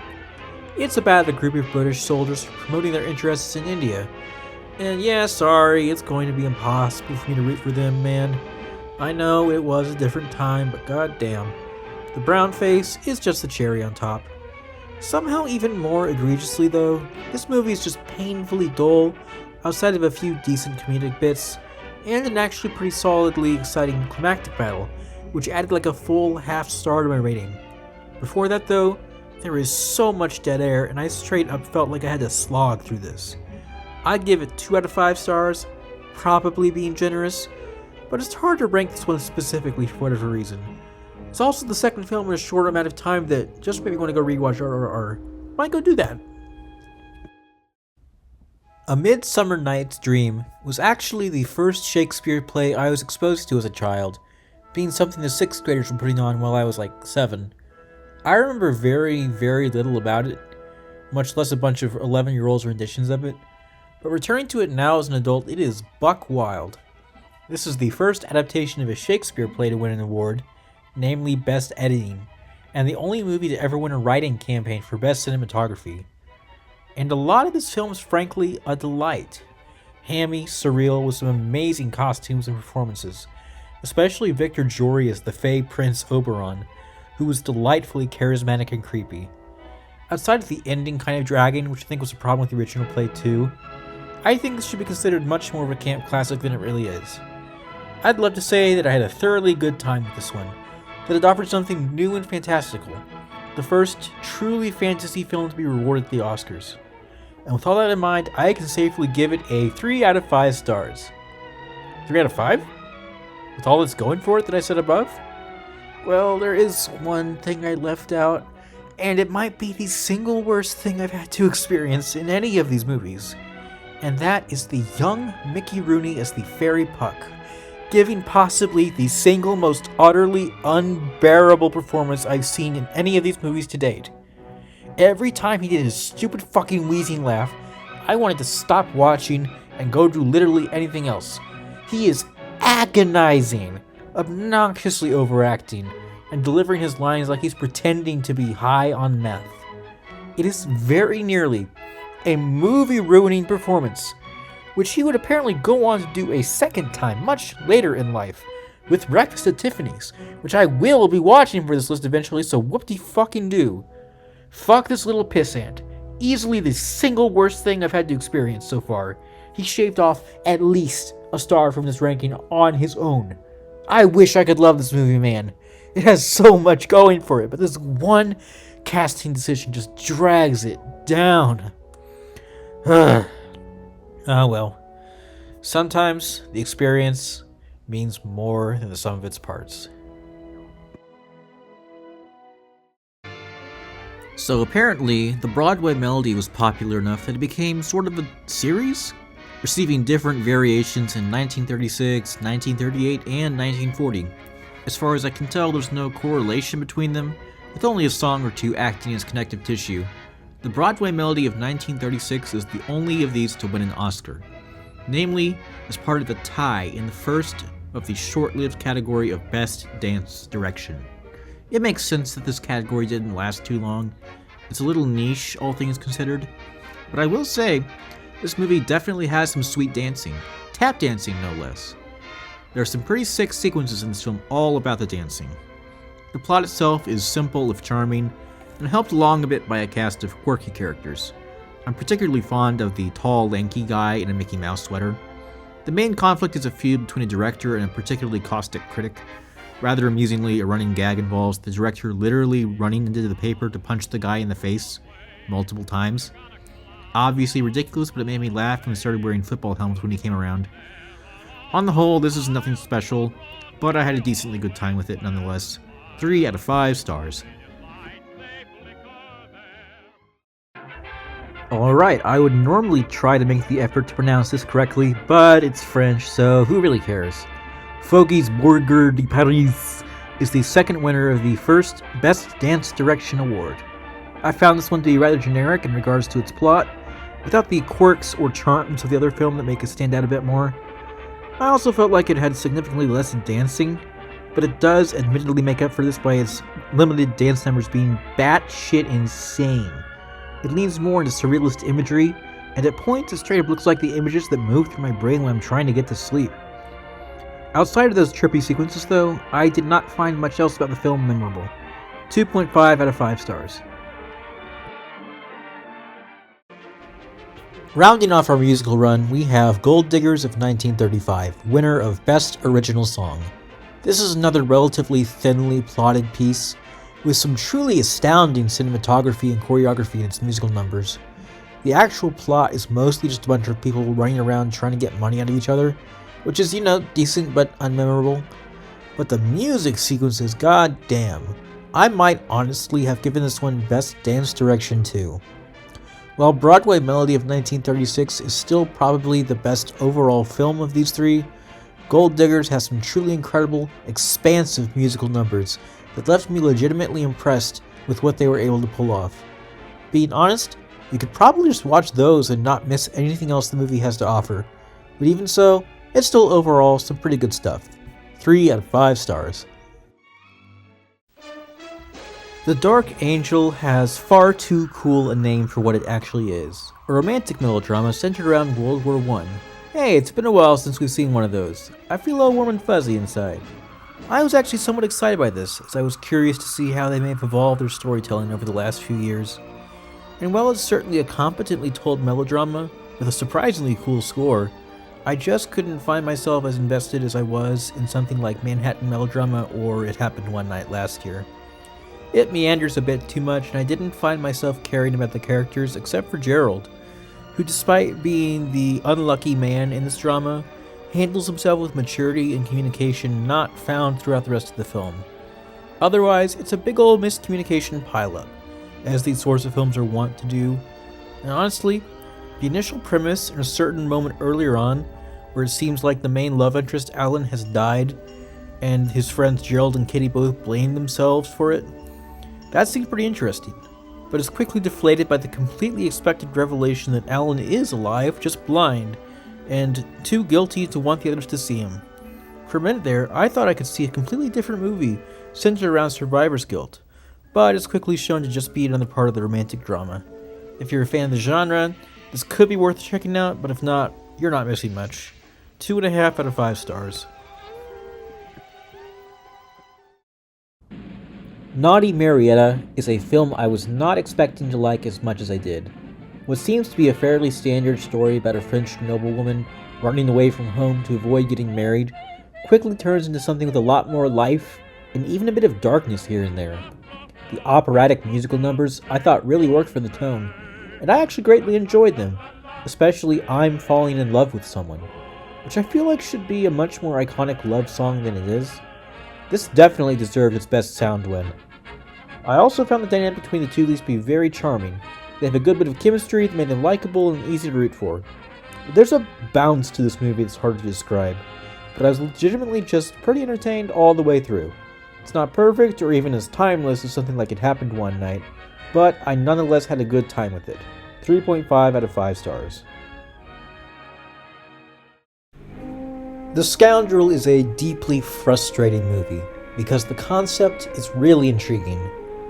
It's about a group of British soldiers promoting their interests in India. And yeah, sorry, it's going to be impossible for me to root for them, man. I know it was a different time, but goddamn. The brown face is just the cherry on top. Somehow even more egregiously though, this movie is just painfully dull outside of a few decent comedic bits, and an actually pretty solidly exciting climactic battle, which added like a full half star to my rating. Before that though, there is so much dead air and I straight up felt like I had to slog through this. I'd give it 2 out of 5 stars, probably being generous, but it's hard to rank this one specifically for whatever reason. It's also the second film in a short amount of time that just made me want to go rewatch RRR. Might go do that. A Midsummer Night's Dream was actually the first Shakespeare play I was exposed to as a child, being something the 6th graders were putting on while I was like 7. I remember very, very little about it, much less a bunch of 11-year-olds renditions of it, but returning to it now as an adult, it is buck wild. This is the first adaptation of a Shakespeare play to win an award, namely Best Editing, and the only movie to ever win a writing campaign for Best Cinematography. And a lot of this film is frankly a delight. Hammy, surreal, with some amazing costumes and performances, especially Victor Jory as the Fey Prince Oberon, who was delightfully charismatic and creepy. Outside of the ending kind of dragging, which I think was a problem with the original play too, I think this should be considered much more of a camp classic than it really is. I'd love to say that I had a thoroughly good time with this one, that it offered something new and fantastical, the first truly fantasy film to be rewarded at the Oscars. And with all that in mind, I can safely give it a 3 out of 5 stars. 3 out of 5? With all that's going for it that I said above? Well, there is one thing I left out, and it might be the single worst thing I've had to experience in any of these movies. And that is the young Mickey Rooney as the Fairy Puck, giving possibly the single most utterly unbearable performance I've seen in any of these movies to date. Every time he did his stupid fucking wheezing laugh, I wanted to stop watching and go do literally anything else. He is agonizing, obnoxiously overacting, and delivering his lines like he's pretending to be high on meth. It is very nearly a movie-ruining performance, which he would apparently go on to do a second time much later in life, with Breakfast at Tiffany's, which I will be watching for this list eventually, so whoop-de-fucking-do. Fuck this little pissant. Easily the single worst thing I've had to experience so far. He shaved off at least a star from this ranking on his own. I wish I could love this movie, man. It has so much going for it, but this one casting decision just drags it down. Ah well. Sometimes the experience means more than the sum of its parts. So apparently, the Broadway Melody was popular enough that it became sort of a series, receiving different variations in 1936, 1938, and 1940. As far as I can tell, there's no correlation between them, with only a song or two acting as connective tissue. The Broadway Melody of 1936 is the only of these to win an Oscar, namely as part of the tie in the first of the short-lived category of Best Dance Direction. It makes sense that this category didn't last too long. It's a little niche, all things considered, but I will say, this movie definitely has some sweet dancing, tap dancing no less. There are some pretty sick sequences in this film all about the dancing. The plot itself is simple if charming, and helped along a bit by a cast of quirky characters. I'm particularly fond of the tall, lanky guy in a Mickey Mouse sweater. The main conflict is a feud between a director and a particularly caustic critic. Rather amusingly, a running gag involves the director literally running into the paper to punch the guy in the face multiple times. Obviously ridiculous, but it made me laugh when he started wearing football helmets when he came around. On the whole, this is nothing special, but I had a decently good time with it nonetheless. 3 out of 5 stars. Alright, I would normally try to make the effort to pronounce this correctly, but it's French, so who really cares? Fogies Borger de Paris is the second winner of the first Best Dance Direction Award. I found this one to be rather generic in regards to its plot, without the quirks or charms of the other film that make it stand out a bit more. I also felt like it had significantly less dancing, but it does admittedly make up for this by its limited dance numbers being batshit insane. It leans more into surrealist imagery, and at points it straight up looks like the images that move through my brain when I'm trying to get to sleep. Outside of those trippy sequences though, I did not find much else about the film memorable. 2.5 out of 5 stars. Rounding off our musical run, we have Gold Diggers of 1935, winner of Best Original Song. This is another relatively thinly plotted piece, with some truly astounding cinematography and choreography in its musical numbers. The actual plot is mostly just a bunch of people running around trying to get money out of each other, which is, decent but unmemorable. But the music sequences, goddamn. I might honestly have given this one Best Dance Direction too. While Broadway Melody of 1936 is still probably the best overall film of these three, Gold Diggers has some truly incredible, expansive musical numbers that left me legitimately impressed with what they were able to pull off. Being honest, you could probably just watch those and not miss anything else the movie has to offer, but even so, it's still overall some pretty good stuff. 3 out of 5 stars. The Dark Angel has far too cool a name for what it actually is. A romantic melodrama centered around World War I. Hey, it's been a while since we've seen one of those. I feel all warm and fuzzy inside. I was actually somewhat excited by this, as I was curious to see how they may have evolved their storytelling over the last few years. And while it's certainly a competently told melodrama, with a surprisingly cool score, I just couldn't find myself as invested as I was in something like Manhattan Melodrama or It Happened One Night last year. It meanders a bit too much, and I didn't find myself caring about the characters except for Gerald, who, despite being the unlucky man in this drama, handles himself with maturity and communication not found throughout the rest of the film. Otherwise, it's a big old miscommunication pileup, as these sorts of films are wont to do. And honestly, the initial premise in a certain moment earlier on, where it seems like the main love interest, Alan, has died, and his friends Gerald and Kitty both blame themselves for it, that seemed pretty interesting, but is quickly deflated by the completely expected revelation that Alan is alive, just blind, and too guilty to want the others to see him. For a minute there, I thought I could see a completely different movie centered around survivor's guilt, but it's quickly shown to just be another part of the romantic drama. If you're a fan of the genre, this could be worth checking out, but if not, you're not missing much. 2.5 out of 5 stars. Naughty Marietta is a film I was not expecting to like as much as I did. What seems to be a fairly standard story about a French noblewoman running away from home to avoid getting married quickly turns into something with a lot more life and even a bit of darkness here and there. The operatic musical numbers I thought really worked for the tone, and I actually greatly enjoyed them, especially I'm Falling in Love with Someone, which I feel like should be a much more iconic love song than it is. This definitely deserved its best sound win. I also found the dynamic between the two leads to be very charming. They have a good bit of chemistry that made them likable and easy to root for. There's a bounce to this movie that's hard to describe, but I was legitimately just pretty entertained all the way through. It's not perfect or even as timeless as something like It Happened One Night, but I nonetheless had a good time with it. 3.5 out of 5 stars. The Scoundrel is a deeply frustrating movie, because the concept is really intriguing.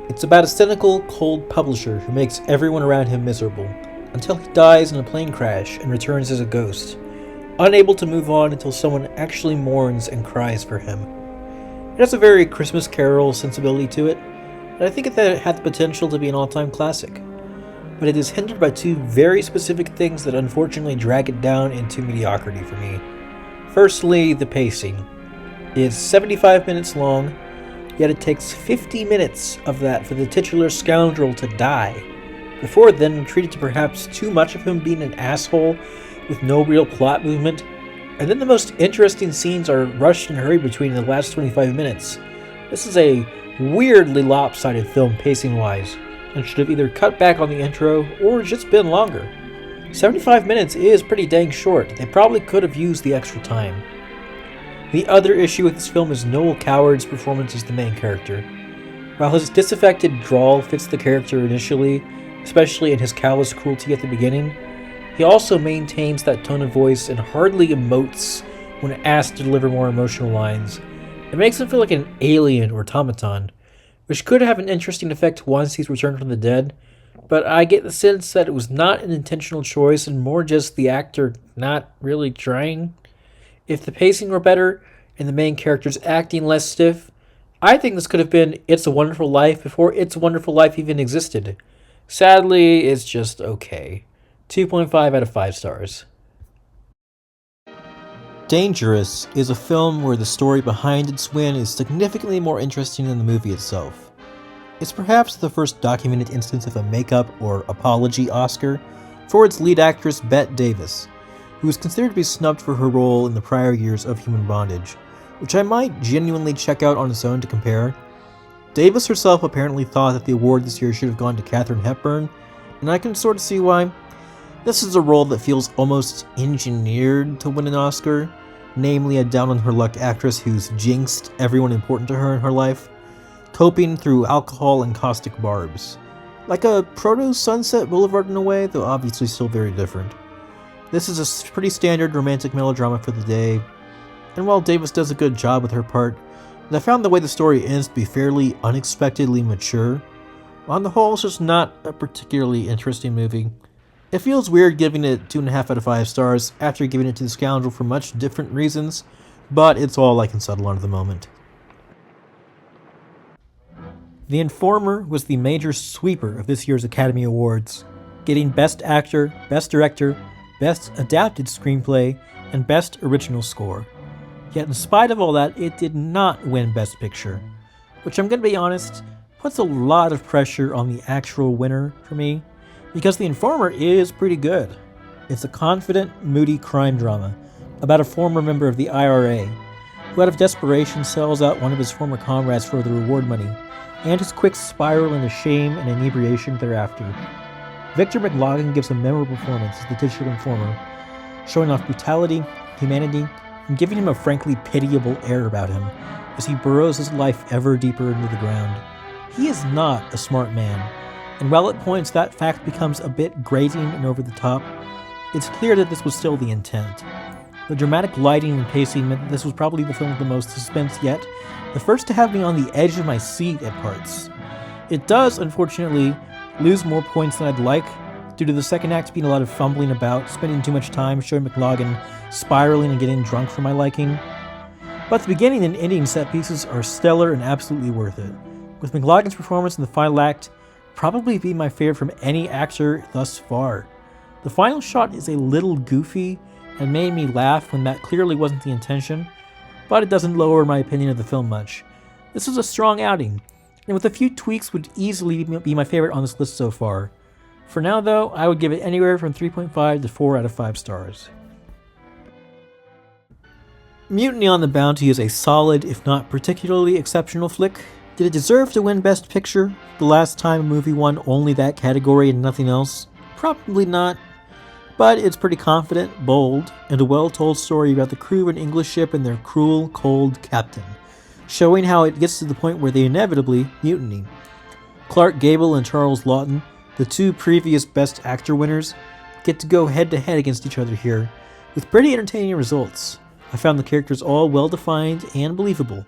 It's about a cynical, cold publisher who makes everyone around him miserable, until he dies in a plane crash and returns as a ghost, unable to move on until someone actually mourns and cries for him. It has a very Christmas Carol sensibility to it, and I think that it had the potential to be an all-time classic. But it is hindered by two very specific things that unfortunately drag it down into mediocrity for me. Firstly, the pacing. It's 75 minutes long, yet it takes 50 minutes of that for the titular scoundrel to die, before then treated to perhaps too much of him being an asshole with no real plot movement, and then the most interesting scenes are rushed and hurried between the last 25 minutes. This is a weirdly lopsided film pacing-wise, and should have either cut back on the intro or just been longer. 75 minutes is pretty dang short. They probably could have used the extra time. The other issue with this film is Noel Coward's performance as the main character. While his disaffected drawl fits the character initially, especially in his callous cruelty at the beginning, he also maintains that tone of voice and hardly emotes when asked to deliver more emotional lines. It makes him feel like an alien or automaton, which could have an interesting effect once he's returned from the dead, but I get the sense that it was not an intentional choice and more just the actor not really trying. If the pacing were better and the main character's acting less stiff, I think this could have been It's a Wonderful Life before It's a Wonderful Life even existed. Sadly, it's just okay. 2.5 out of 5 stars. Dangerous is a film where the story behind its win is significantly more interesting than the movie itself. It's perhaps the first documented instance of a makeup or apology Oscar for its lead actress Bette Davis, who was considered to be snubbed for her role in the prior years of Human Bondage, which I might genuinely check out on its own to compare. Davis herself apparently thought that the award this year should have gone to Katharine Hepburn, and I can sort of see why. This is a role that feels almost engineered to win an Oscar, namely a down-on-her-luck actress who's jinxed everyone important to her in her life, coping through alcohol and caustic barbs. Like a proto-Sunset Boulevard in a way, though obviously still very different. This is a pretty standard romantic melodrama for the day, and while Davis does a good job with her part, I found the way the story ends to be fairly unexpectedly mature. On the whole, it's just not a particularly interesting movie. It feels weird giving it 2.5 out of 5 stars after giving it to The Scoundrel for much different reasons, but it's all I can settle on at the moment. The Informer was the major sweeper of this year's Academy Awards, getting Best Actor, Best Director, Best Adapted Screenplay, and Best Original Score. Yet in spite of all that, it did not win Best Picture, which I'm going to be honest, puts a lot of pressure on the actual winner for me, because The Informer is pretty good. It's a confident, moody crime drama about a former member of the IRA who out of desperation sells out one of his former comrades for the reward money, and his quick spiral into shame and inebriation thereafter. Victor McLaglen gives a memorable performance as the titular informer, showing off brutality, humanity, and giving him a frankly pitiable air about him as he burrows his life ever deeper into the ground. He is not a smart man, and while at points that fact becomes a bit grating and over the top, it's clear that this was still the intent. The dramatic lighting and pacing meant that this was probably the film with the most suspense yet, the first to have me on the edge of my seat at parts. It does, unfortunately, lose more points than I'd like, due to the second act being a lot of fumbling about, spending too much time showing McLaglen spiraling and getting drunk for my liking. But the beginning and ending set pieces are stellar and absolutely worth it, with McLaglen's performance in the final act probably be my favorite from any actor thus far. The final shot is a little goofy and made me laugh when that clearly wasn't the intention, but it doesn't lower my opinion of the film much. This is a strong outing, and with a few tweaks would easily be my favorite on this list so far. For now though, I would give it anywhere from 3.5 to 4 out of 5 stars. Mutiny on the Bounty is a solid, if not particularly exceptional flick. Did it deserve to win Best Picture the last time a movie won only that category and nothing else? Probably not. But it's pretty confident, bold, and a well-told story about the crew of an English ship and their cruel, cold captain, showing how it gets to the point where they inevitably mutiny. Clark Gable and Charles Laughton, the two previous Best Actor winners, get to go head-to-head against each other here, with pretty entertaining results. I found the characters all well-defined and believable,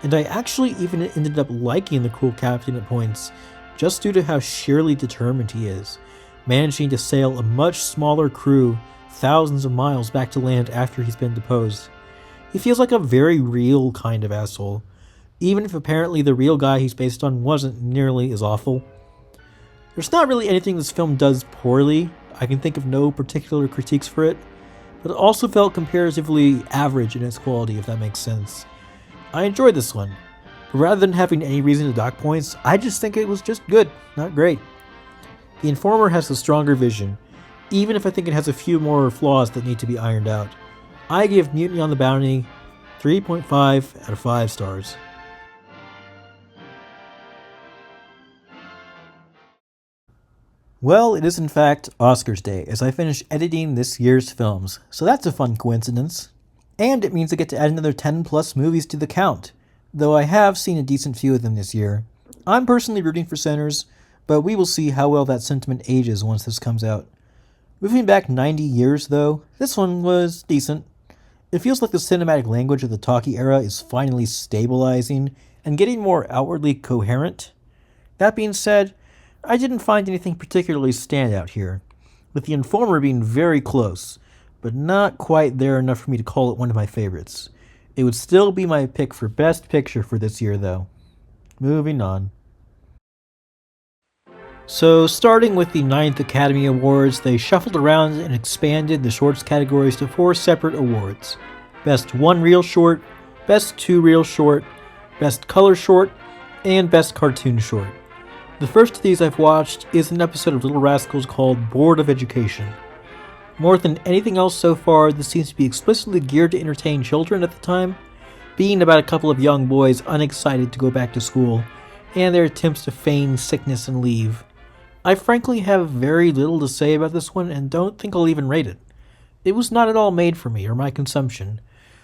and I actually even ended up liking the cruel captain at points, just due to how sheerly determined he is, managing to sail a much smaller crew thousands of miles back to land after he's been deposed. He feels like a very real kind of asshole, even if apparently the real guy he's based on wasn't nearly as awful. There's not really anything this film does poorly. I can think of no particular critiques for it, but it also felt comparatively average in its quality, if that makes sense. I enjoyed this one, but rather than having any reason to dock points, I just think it was just good, not great. The Informer has a stronger vision, even if I think it has a few more flaws that need to be ironed out. I give Mutiny on the Bounty 3.5 out of 5 stars. Well, it is in fact Oscars Day as I finish editing this year's films, so that's a fun coincidence. And it means I get to add another 10 plus movies to the count, though I have seen a decent few of them this year. I'm personally rooting for Sinners, but we will see how well that sentiment ages once this comes out. Moving back 90 years though, this one was decent. It feels like the cinematic language of the talkie era is finally stabilizing and getting more outwardly coherent. That being said, I didn't find anything particularly standout here, with The Informer being very close, but not quite there enough for me to call it one of my favorites. It would still be my pick for Best Picture for this year, though. Moving on. So, starting with the 9th Academy Awards, they shuffled around and expanded the shorts categories to 4 separate awards. Best 1 Reel Short, Best 2 Reel Short, Best Color Short, and Best Cartoon Short. The first of these I've watched is an episode of Little Rascals called Board of Education. More than anything else so far, this seems to be explicitly geared to entertain children at the time, being about a couple of young boys unexcited to go back to school, and their attempts to feign sickness and leave. I frankly have very little to say about this one and don't think I'll even rate it. It was not at all made for me or my consumption,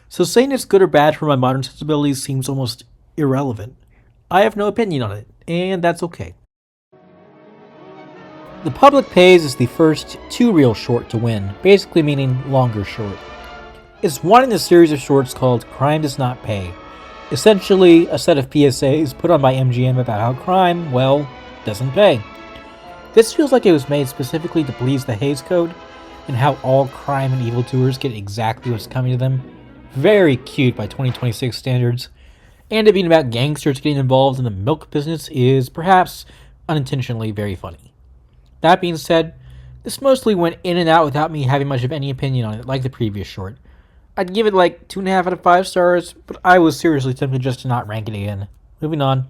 so saying it's good or bad for my modern sensibilities seems almost irrelevant. I have no opinion on it, and that's okay. The Public Pays is the first 2 reel short to win, basically meaning longer short. It's one in a series of shorts called Crime Does Not Pay. Essentially, a set of PSAs put on by MGM about how crime, well, doesn't pay. This feels like it was made specifically to please the Hays Code, and how all crime and evildoers get exactly what's coming to them. Very cute by 2026 standards. And it being about gangsters getting involved in the milk business is, perhaps, unintentionally very funny. That being said, this mostly went in and out without me having much of any opinion on it, like the previous short. I'd give it like 2.5 out of 5 stars, but I was seriously tempted just to not rank it again. Moving on.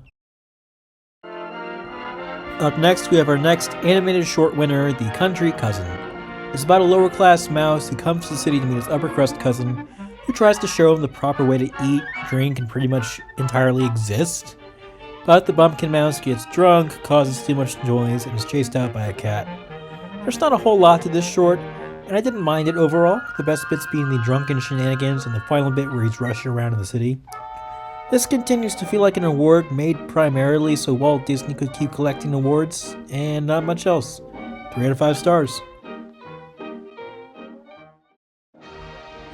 Up next, we have our next animated short winner, The Country Cousin. It's about a lower-class mouse who comes to the city to meet his upper-crust cousin, who tries to show him the proper way to eat, drink, and pretty much entirely exist. But the bumpkin mouse gets drunk, causes too much noise, and is chased out by a cat. There's not a whole lot to this short, and I didn't mind it overall, the best bits being the drunken shenanigans and the final bit where he's rushing around in the city. This continues to feel like an award made primarily so Walt Disney could keep collecting awards, and not much else. 3 out of 5 stars.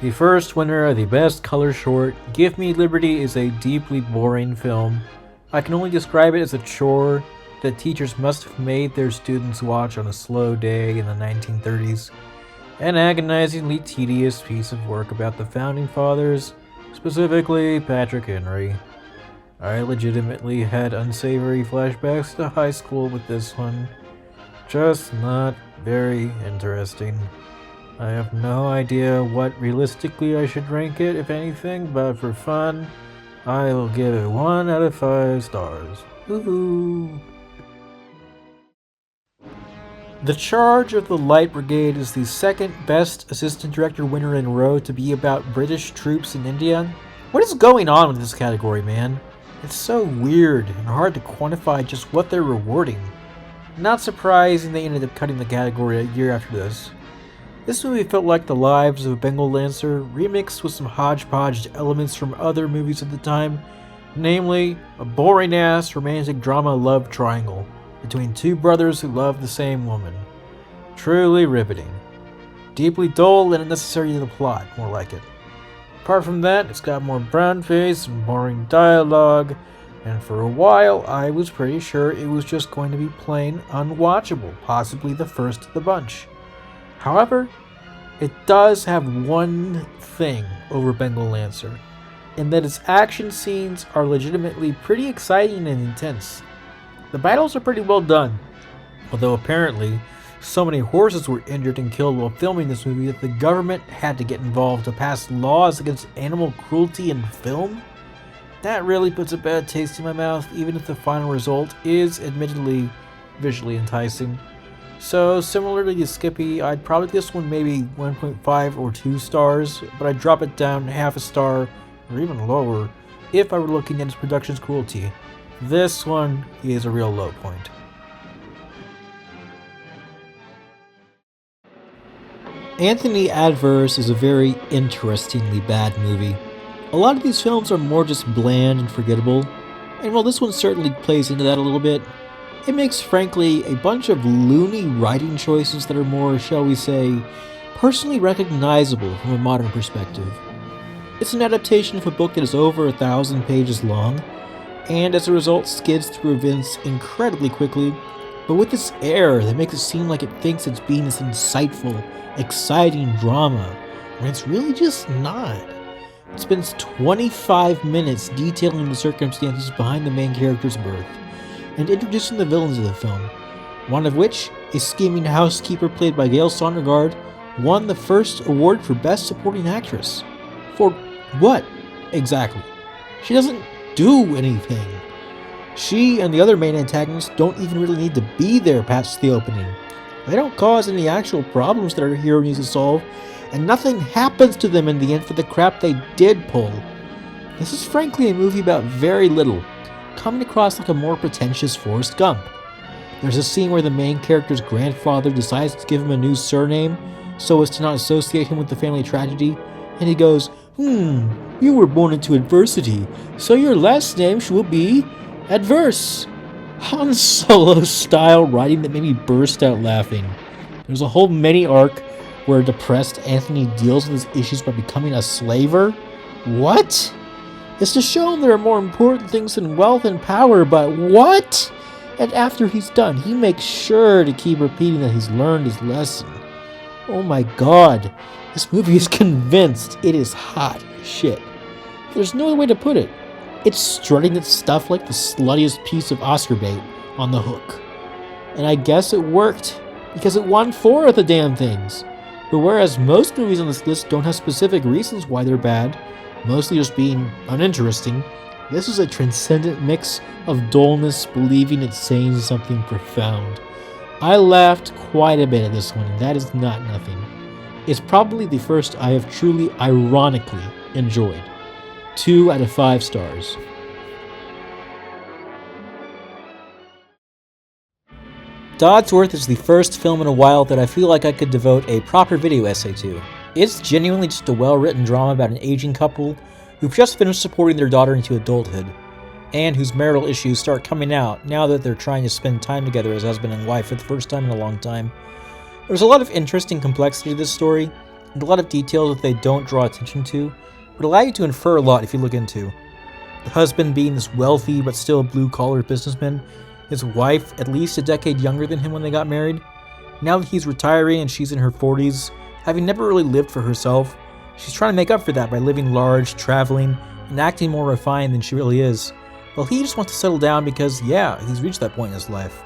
The first winner of the Best Color Short, Give Me Liberty, is a deeply boring film. I can only describe it as a chore that teachers must have made their students watch on a slow day in the 1930s. An agonizingly tedious piece of work about the Founding Fathers, specifically Patrick Henry. I legitimately had unsavory flashbacks to high school with this one. Just not very interesting. I have no idea what realistically I should rank it, if anything, but for fun, I will give it 1 out of 5 stars. Woohoo! The Charge of the Light Brigade is the second best assistant director winner in a row to be about British troops in India. What is going on with this category, man? It's so weird and hard to quantify just what they're rewarding. Not surprising they ended up cutting the category a year after this. This movie felt like The Lives of a Bengal Lancer, remixed with some hodgepodge elements from other movies of the time, namely a boring-ass romantic drama love triangle between 2 brothers who love the same woman. Truly riveting. Deeply dull and unnecessary to the plot, more like it. Apart from that, it's got more brown face and boring dialogue, and for a while I was pretty sure it was just going to be plain unwatchable, possibly the first of the bunch. However, it does have one thing over Bengal Lancer, in that its action scenes are legitimately pretty exciting and intense. The battles are pretty well done, although apparently so many horses were injured and killed while filming this movie that the government had to get involved to pass laws against animal cruelty in film. That really puts a bad taste in my mouth, even if the final result is admittedly visually enticing. So, similarly to Skippy, I'd probably give this one maybe 1.5 or 2 stars, but I'd drop it down half a star, or even lower, if I were looking at its production's cruelty. This one is a real low point. Anthony Adverse is a very interestingly bad movie. A lot of these films are more just bland and forgettable, and while this one certainly plays into that a little bit, it makes, frankly, a bunch of loony writing choices that are more, shall we say, personally recognizable from a modern perspective. It's an adaptation of a book that is over 1,000 pages long, and as a result skids through events incredibly quickly, but with this air that makes it seem like it thinks it's being this insightful, exciting drama, when it's really just not. spends 25 minutes detailing the circumstances behind the main character's birth, and introducing the villains of the film, one of which, a scheming housekeeper played by Gail Sondergaard, won the first award for Best Supporting Actress. For what, exactly? She doesn't do anything. She and the other main antagonists don't even really need to be there past the opening. They don't cause any actual problems that our hero needs to solve, and nothing happens to them in the end for the crap they did pull. This is frankly a movie about very little, coming across like a more pretentious Forrest Gump. There's a scene where the main character's grandfather decides to give him a new surname so as to not associate him with the family tragedy, and he goes, you were born into adversity, so your last name will be Adverse. Han Solo style writing that made me burst out laughing. There's a whole mini arc where depressed Anthony deals with his issues by becoming a slaver. What? It's to show him there are more important things than wealth and power, but what? And after he's done, he makes sure to keep repeating that he's learned his lesson. Oh my god, this movie is convinced it is hot shit. There's no other way to put it. It's strutting its stuff like the sluttiest piece of Oscar bait on the hook. And I guess it worked, because it won 4 of the damn things. But whereas most movies on this list don't have specific reasons why they're bad, mostly just being uninteresting, this is a transcendent mix of dullness believing it's saying something profound. I laughed quite a bit at this one, and that is not nothing. It's probably the first I have truly ironically enjoyed. 2 out of 5 stars. Dodsworth is the first film in a while that I feel like I could devote a proper video essay to. It's genuinely just a well-written drama about an aging couple who've just finished supporting their daughter into adulthood, and whose marital issues start coming out now that they're trying to spend time together as husband and wife for the first time in a long time. There's a lot of interesting complexity to this story, and a lot of details that they don't draw attention to, but allow you to infer a lot if you look into. The husband being this wealthy but still blue-collar businessman, his wife at least a decade younger than him when they got married. Now that he's retiring and she's in her 40s, having never really lived for herself, she's trying to make up for that by living large, traveling, and acting more refined than she really is. Well, he just wants to settle down because, yeah, he's reached that point in his life.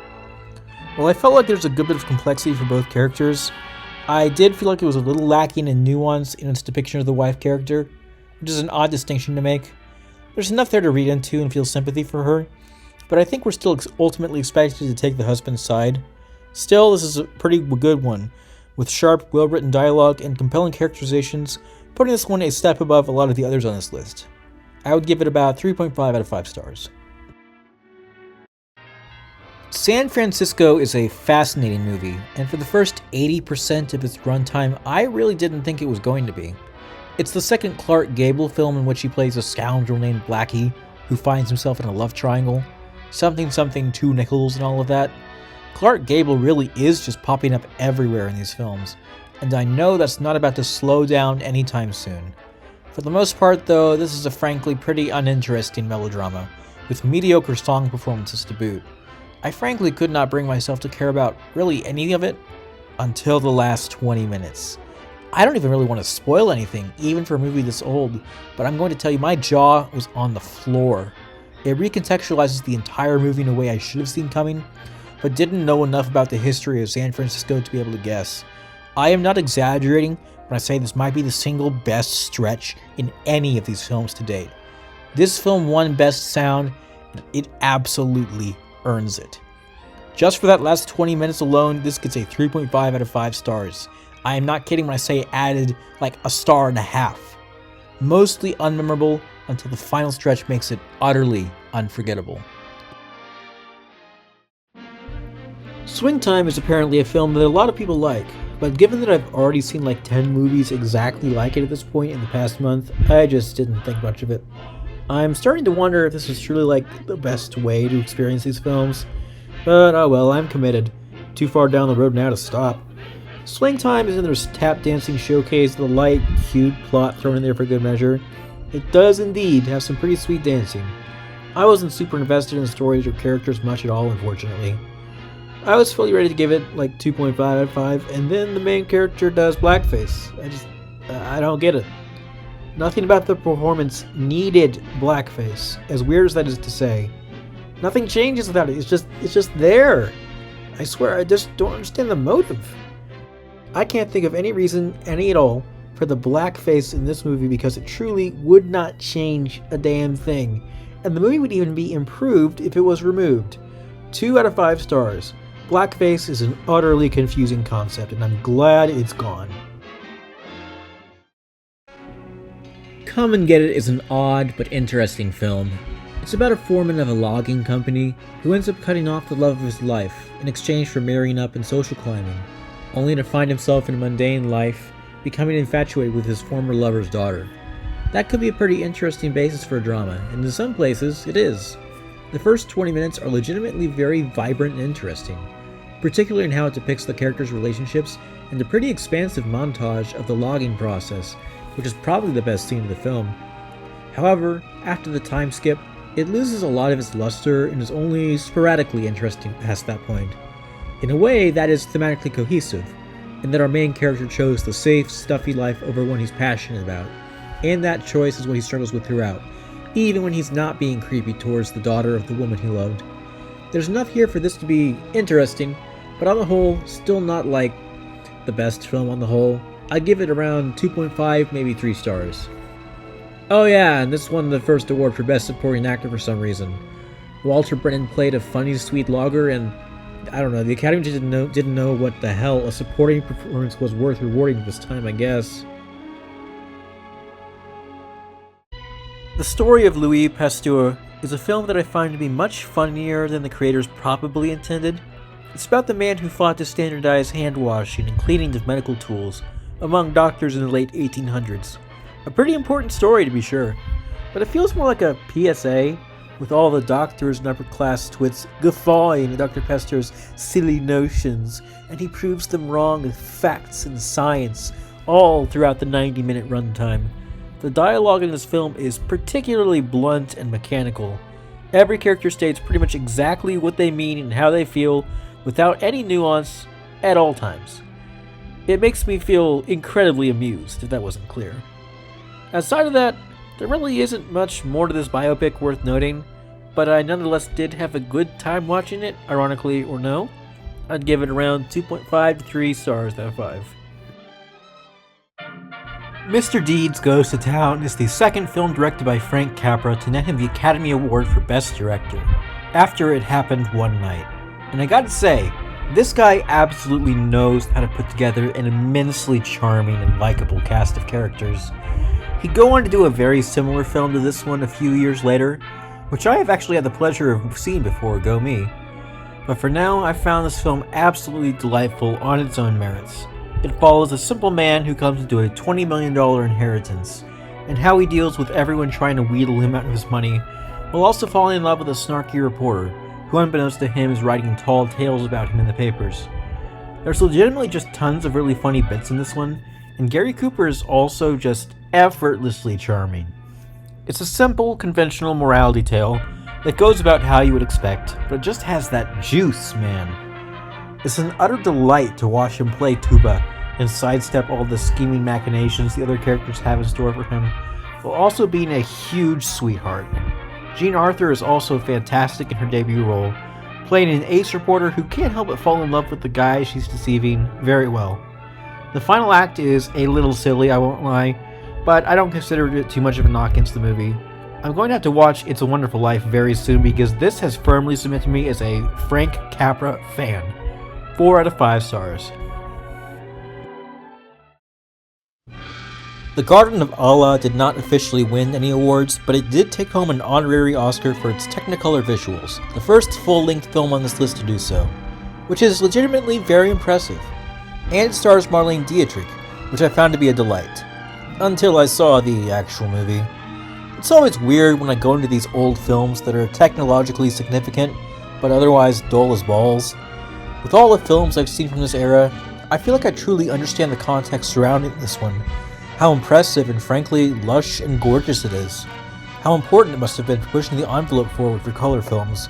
While I felt like there's a good bit of complexity for both characters, I did feel like it was a little lacking in nuance in its depiction of the wife character, which is an odd distinction to make. There's enough there to read into and feel sympathy for her, but I think we're still ultimately expected to take the husband's side. Still, this is a pretty good one, with sharp, well-written dialogue and compelling characterizations, putting this one a step above a lot of the others on this list. I would give it about 3.5 out of 5 stars. San Francisco is a fascinating movie, and for the first 80% of its runtime, I really didn't think it was going to be. It's the second Clark Gable film in which he plays a scoundrel named Blackie, who finds himself in a love triangle. Something, 2 nickels and all of that. Clark Gable really is just popping up everywhere in these films, and I know that's not about to slow down anytime soon. For the most part though, this is a frankly pretty uninteresting melodrama, with mediocre song performances to boot. I frankly could not bring myself to care about really any of it until the last 20 minutes. I don't even really want to spoil anything, even for a movie this old, but I'm going to tell you my jaw was on the floor. It recontextualizes the entire movie in a way I should have seen coming, but didn't know enough about the history of San Francisco to be able to guess. I am not exaggerating when I say this might be the single best stretch in any of these films to date. This film won Best Sound, and it absolutely earns it. Just for that last 20 minutes alone, this gets a 3.5 out of 5 stars. I am not kidding when I say it added like a star and a half. Mostly unmemorable until the final stretch makes it utterly unforgettable. Swing Time is apparently a film that a lot of people like, but given that I've already seen like 10 movies exactly like it at this point in the past month, I just didn't think much of it. I'm starting to wonder if this is truly like the best way to experience these films, but oh well, I'm committed. Too far down the road now to stop. Swing Time is in their tap dancing showcase with a light, cute plot thrown in there for good measure. It does indeed have some pretty sweet dancing. I wasn't super invested in the stories or characters much at all, unfortunately. I was fully ready to give it like 2.5 out of 5, and then the main character does blackface. I don't get it. Nothing about the performance needed blackface, as weird as that is to say. Nothing changes without it. It's just there. I swear, I just don't understand the motive. I can't think of any reason, any at all, for the blackface in this movie because it truly would not change a damn thing. And the movie would even be improved if it was removed. 2 out of 5 stars. Blackface is an utterly confusing concept, and I'm glad it's gone. Come and Get It is an odd but interesting film. It's about a foreman of a logging company who ends up cutting off the love of his life in exchange for marrying up and social climbing, only to find himself in a mundane life, becoming infatuated with his former lover's daughter. That could be a pretty interesting basis for a drama, and in some places, it is. The first 20 minutes are legitimately very vibrant and interesting, particularly in how it depicts the characters' relationships and a pretty expansive montage of the logging process, which is probably the best scene of the film. However, after the time skip, it loses a lot of its luster and is only sporadically interesting past that point. In a way, that is thematically cohesive, in that our main character chose the safe, stuffy life over one he's passionate about, and that choice is what he struggles with throughout, even when he's not being creepy towards the daughter of the woman he loved. There's enough here for this to be interesting, but on the whole, still not like the best film on the whole. I'd give it around 2.5, maybe 3 stars. Oh yeah, and this won the first award for Best Supporting Actor for some reason. Walter Brennan played a funny, sweet logger, and I don't know, the Academy didn't know what the hell a supporting performance was worth rewarding this time, I guess. The Story of Louis Pasteur is a film that I find to be much funnier than the creators probably intended. It's about the man who fought to standardize hand washing and cleaning of medical tools among doctors in the late 1800s. A pretty important story to be sure, but it feels more like a PSA, with all the doctors and upper-class twits guffawing at Dr. Pasteur's silly notions, and he proves them wrong with facts and science, all throughout the 90-minute runtime. The dialogue in this film is particularly blunt and mechanical. Every character states pretty much exactly what they mean and how they feel, without any nuance, at all times. It makes me feel incredibly amused, if that wasn't clear. Outside of that, there really isn't much more to this biopic worth noting, but I nonetheless did have a good time watching it, ironically or no. I'd give it around 2.5 to 3 stars out of 5. Mr. Deeds Goes to Town is the second film directed by Frank Capra to net him the Academy Award for Best Director, after It Happened One Night. And I gotta say, this guy absolutely knows how to put together an immensely charming and likable cast of characters. He'd go on to do a very similar film to this one a few years later, which I have actually had the pleasure of seeing before, go me. But for now, I found this film absolutely delightful on its own merits. It follows a simple man who comes into a $20 million inheritance, and how he deals with everyone trying to wheedle him out of his money, while also falling in love with a snarky reporter, who unbeknownst to him is writing tall tales about him in the papers. There's legitimately just tons of really funny bits in this one, and Gary Cooper is also just effortlessly charming. It's a simple, conventional morality tale that goes about how you would expect, but it just has that juice, man. It's an utter delight to watch him play tuba and sidestep all the scheming machinations the other characters have in store for him, while also being a huge sweetheart. Jean Arthur is also fantastic in her debut role, playing an ace reporter who can't help but fall in love with the guy she's deceiving very well. The final act is a little silly, I won't lie, but I don't consider it too much of a knock against the movie. I'm going to have to watch It's a Wonderful Life very soon because this has firmly cemented me as a Frank Capra fan. 4 out of 5 stars. The Garden of Allah did not officially win any awards, but it did take home an honorary Oscar for its Technicolor visuals, the first full-length film on this list to do so, which is legitimately very impressive. And it stars Marlene Dietrich, which I found to be a delight. Until I saw the actual movie. It's always weird when I go into these old films that are technologically significant, but otherwise dull as balls. With all the films I've seen from this era, I feel like I truly understand the context surrounding this one. How impressive and frankly lush and gorgeous it is. How important it must have been for pushing the envelope forward for color films.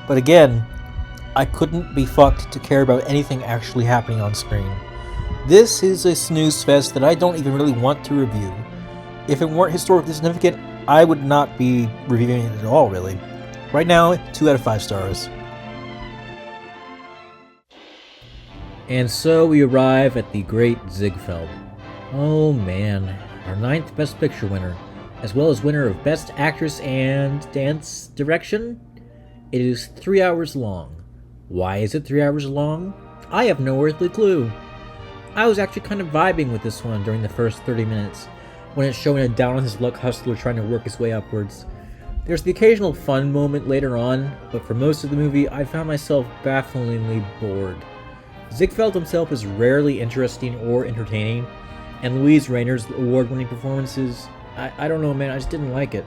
But again, I couldn't be fucked to care about anything actually happening on screen. This is a snooze fest that I don't even really want to review. if it weren't historically significant, I would not be reviewing it at all, really. Right now, 2 out of 5 stars. And so we arrive at the Great Ziegfeld. Oh man, our 9th Best Picture winner, as well as winner of Best Actress and Dance Direction. It is 3 hours long. Why is it 3 hours long? I have no earthly clue. I was actually kind of vibing with this one during the first 30 minutes, when it's showing a down-on-his-luck hustler trying to work his way upwards. There's the occasional fun moment later on, but for most of the movie, I found myself bafflingly bored. Ziegfeld himself is rarely interesting or entertaining, and Louise Rayner's award-winning performances, I don't know, man, I just didn't like it.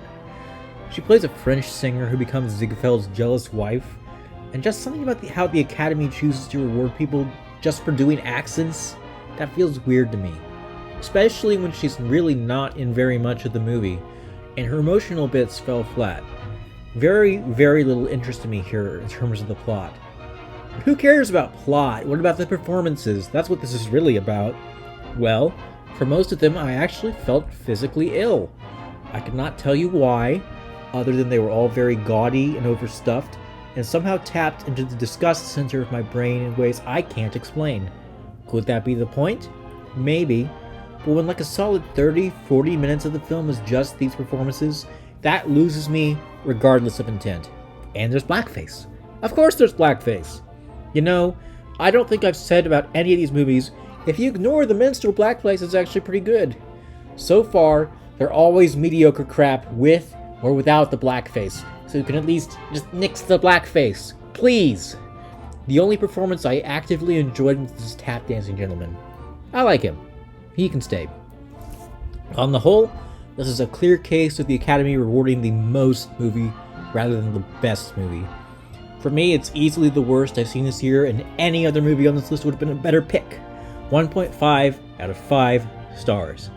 She plays a French singer who becomes Ziegfeld's jealous wife, and just something about how the Academy chooses to reward people just for doing accents, that feels weird to me. Especially when she's really not in very much of the movie, and her emotional bits fell flat. Very, very little interest in me here in terms of the plot. But who cares about plot? What about the performances? That's what this is really about. Well, for most of them, I actually felt physically ill. I could not tell you why, other than they were all very gaudy and overstuffed, and somehow tapped into the disgust center of my brain in ways I can't explain. Could that be the point? Maybe. But when like a solid 30-40 minutes of the film is just these performances, that loses me regardless of intent. And there's blackface. Of course there's blackface! You know, I don't think I've said about any of these movies, if you ignore the minstrel, blackface is actually pretty good. So far, they're always mediocre crap with or without the blackface, so you can at least just nix the blackface. Please! The only performance I actively enjoyed was this tap dancing gentleman. I like him. He can stay. On the whole, this is a clear case of the Academy rewarding the most movie rather than the best movie. For me, it's easily the worst I've seen this year, and any other movie on this list would have been a better pick. 1.5 out of 5 stars.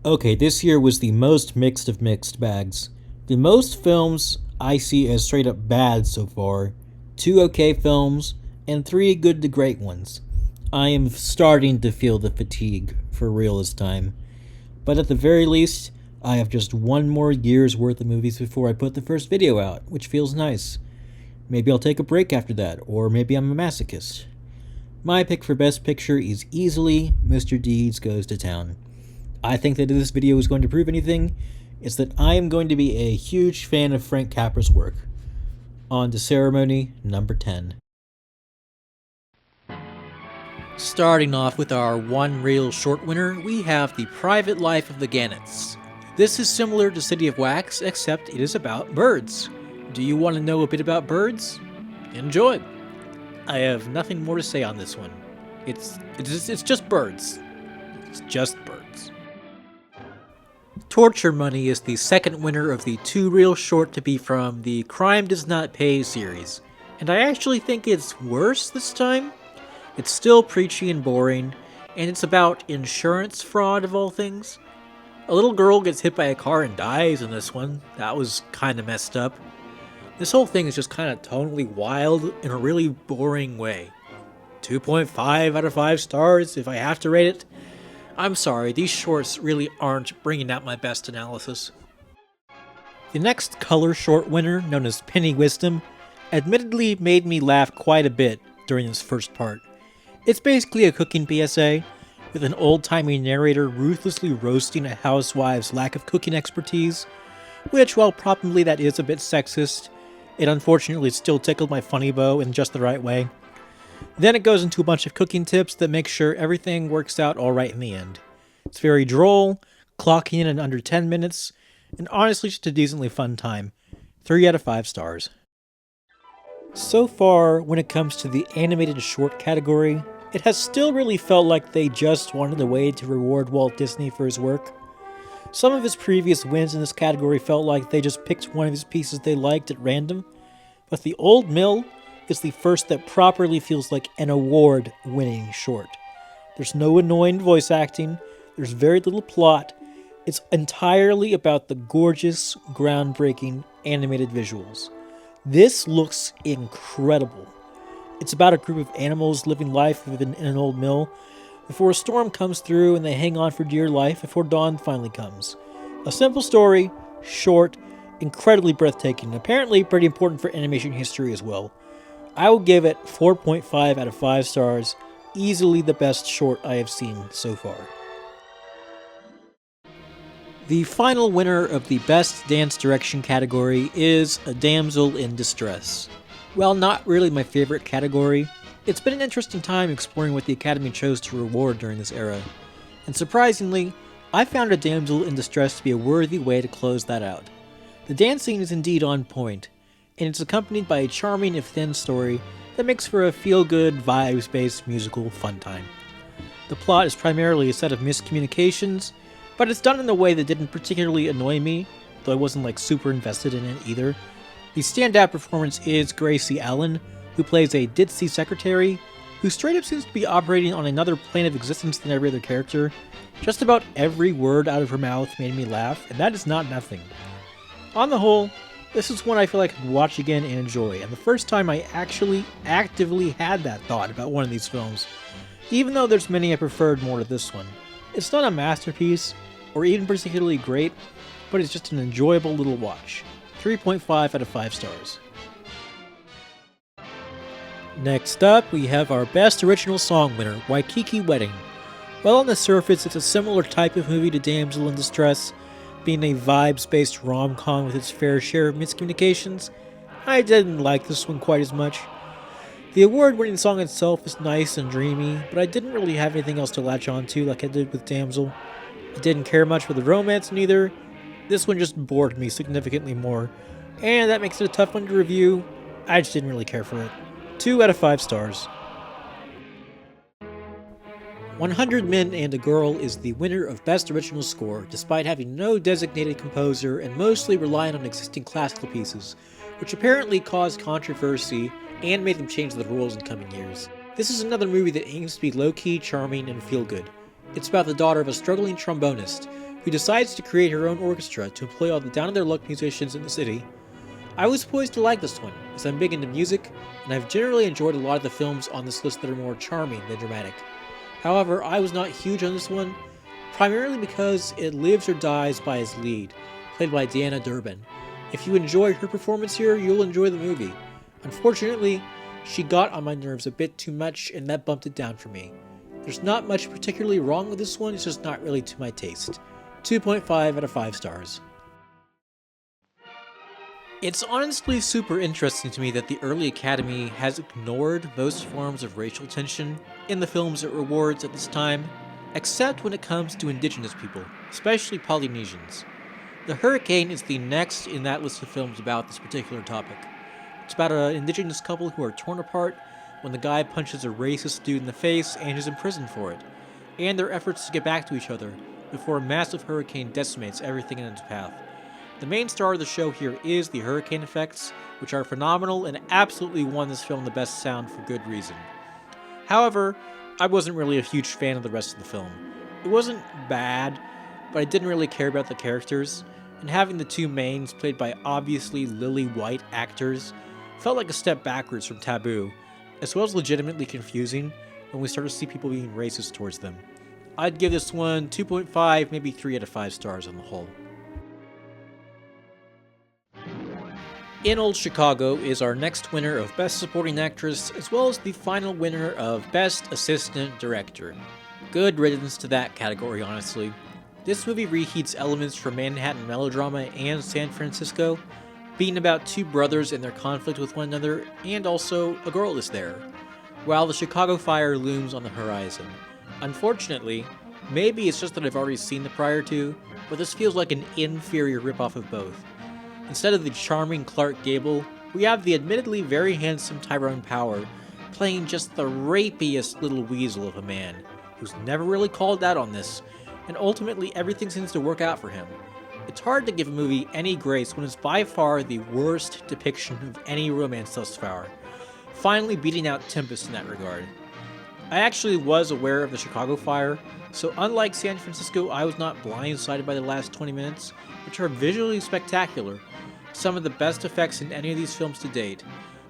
Okay, this year was the most mixed of mixed bags. The most films I see as straight up bad so far, 2 okay films, and 3 good to great ones. I am starting to feel the fatigue for real this time. But at the very least, I have just 1 more year's worth of movies before I put the first video out, which feels nice. Maybe I'll take a break after that, or maybe I'm a masochist. My pick for Best Picture is easily Mr. Deeds Goes to Town. I think that if this video is going to prove anything, it's that I am going to be a huge fan of Frank Capra's work. On to Ceremony number 10. Starting off with our one real short winner, we have The Private Life of the Gannets. This is similar to City of Wax, except it is about birds. Do you want to know a bit about birds? Enjoy! I have nothing more to say on this one. It's just birds. It's just birds. Torture Money is the second winner of the 2 real short to be from the Crime Does Not Pay series, and I actually think it's worse this time. It's still preachy and boring, and it's about insurance fraud of all things. A little girl gets hit by a car and dies in this one. That was kind of messed up. This whole thing is just kind of tonally wild in a really boring way. 2.5 out of 5 stars if I have to rate it. I'm sorry, these shorts really aren't bringing out my best analysis. The next color short winner, known as Penny Wisdom, admittedly made me laugh quite a bit during this first part. It's basically a cooking PSA, with an old-timey narrator ruthlessly roasting a housewife's lack of cooking expertise, which, while probably that is a bit sexist, it unfortunately still tickled my funny bone in just the right way. Then it goes into a bunch of cooking tips that make sure everything works out alright in the end. It's very droll, clocking in under 10 minutes, and honestly just a decently fun time. 3 out of 5 stars. So far, when it comes to the animated short category, it has still really felt like they just wanted a way to reward Walt Disney for his work. Some of his previous wins in this category felt like they just picked one of his pieces they liked at random, but The Old Mill is the first that properly feels like an award-winning short. There's no annoying voice acting, there's very little plot, it's entirely about the gorgeous, groundbreaking animated visuals. This looks incredible. It's about a group of animals living life within an old mill, before a storm comes through and they hang on for dear life before dawn finally comes. A simple story, short, incredibly breathtaking, and apparently pretty important for animation history as well. I will give it 4.5 out of 5 stars, easily the best short I have seen so far. The final winner of the Best Dance Direction category is A Damsel in Distress. While not really my favorite category, it's been an interesting time exploring what the Academy chose to reward during this era. And surprisingly, I found A Damsel in Distress to be a worthy way to close that out. The dancing is indeed on point, and it's accompanied by a charming if thin story that makes for a feel-good, vibes-based musical fun time. The plot is primarily a set of miscommunications, but it's done in a way that didn't particularly annoy me, though I wasn't super invested in it either. The standout performance is Gracie Allen, who plays a ditzy secretary, who straight up seems to be operating on another plane of existence than every other character. Just about every word out of her mouth made me laugh, and that is not nothing. On the whole, this is one I feel like I could watch again and enjoy, and the first time I actually actively had that thought about one of these films, even though there's many I preferred more to this one. It's not a masterpiece, or even particularly great, but it's just an enjoyable little watch. 3.5 out of 5 stars. Next up, we have our Best Original Song winner, Waikiki Wedding. Well, on the surface, it's a similar type of movie to Damsel in Distress, being a vibes-based rom-com with its fair share of miscommunications. I didn't like this one quite as much. The award-winning song itself is nice and dreamy, but I didn't really have anything else to latch onto like I did with Damsel. I didn't care much for the romance neither. This one just bored me significantly more, and that makes it a tough one to review. I just didn't really care for it. 2 out of 5 stars. 100 Men and a Girl is the winner of Best Original Score, despite having no designated composer and mostly relying on existing classical pieces, which apparently caused controversy and made them change the rules in coming years. This is another movie that aims to be low-key, charming, and feel-good. It's about the daughter of a struggling trombonist who decides to create her own orchestra to employ all the down-on-their-luck musicians in the city. I was poised to like this one, as I'm big into music, and I've generally enjoyed a lot of the films on this list that are more charming than dramatic. However, I was not huge on this one, primarily because it lives or dies by its lead, played by Deanna Durbin. If you enjoy her performance here, you'll enjoy the movie. Unfortunately, she got on my nerves a bit too much, and that bumped it down for me. There's not much particularly wrong with this one, it's just not really to my taste. 2.5 out of 5 stars. It's honestly super interesting to me that the early Academy has ignored most forms of racial tension in the films it rewards at this time, except when it comes to indigenous people, especially Polynesians. The Hurricane is the next in that list of films about this particular topic. It's about an indigenous couple who are torn apart when the guy punches a racist dude in the face and is imprisoned for it, and their efforts to get back to each other before a massive hurricane decimates everything in its path. The main star of the show here is the hurricane effects, which are phenomenal and absolutely won this film the best sound for good reason. However, I wasn't really a huge fan of the rest of the film. It wasn't bad, but I didn't really care about the characters, and having the two mains played by obviously lily white actors felt like a step backwards from Tabu, as well as legitimately confusing when we start to see people being racist towards them. I'd give this one 2.5, maybe 3 out of 5 stars on the whole. In Old Chicago is our next winner of Best Supporting Actress, as well as the final winner of Best Assistant Director. Good riddance to that category, honestly. This movie reheats elements from Manhattan melodrama and San Francisco, being about two brothers and their conflict with one another, and also a girl is there, while the Chicago fire looms on the horizon. Unfortunately, maybe it's just that I've already seen the prior two, but this feels like an inferior ripoff of both. Instead of the charming Clark Gable, we have the admittedly very handsome Tyrone Power playing just the rapiest little weasel of a man, who's never really called out on this, and ultimately everything seems to work out for him. It's hard to give a movie any grace when it's by far the worst depiction of any romance thus far, finally beating out Tempest in that regard. I actually was aware of the Chicago fire, so unlike San Francisco, I was not blindsided by the last 20 minutes, which are visually spectacular, some of the best effects in any of these films to date,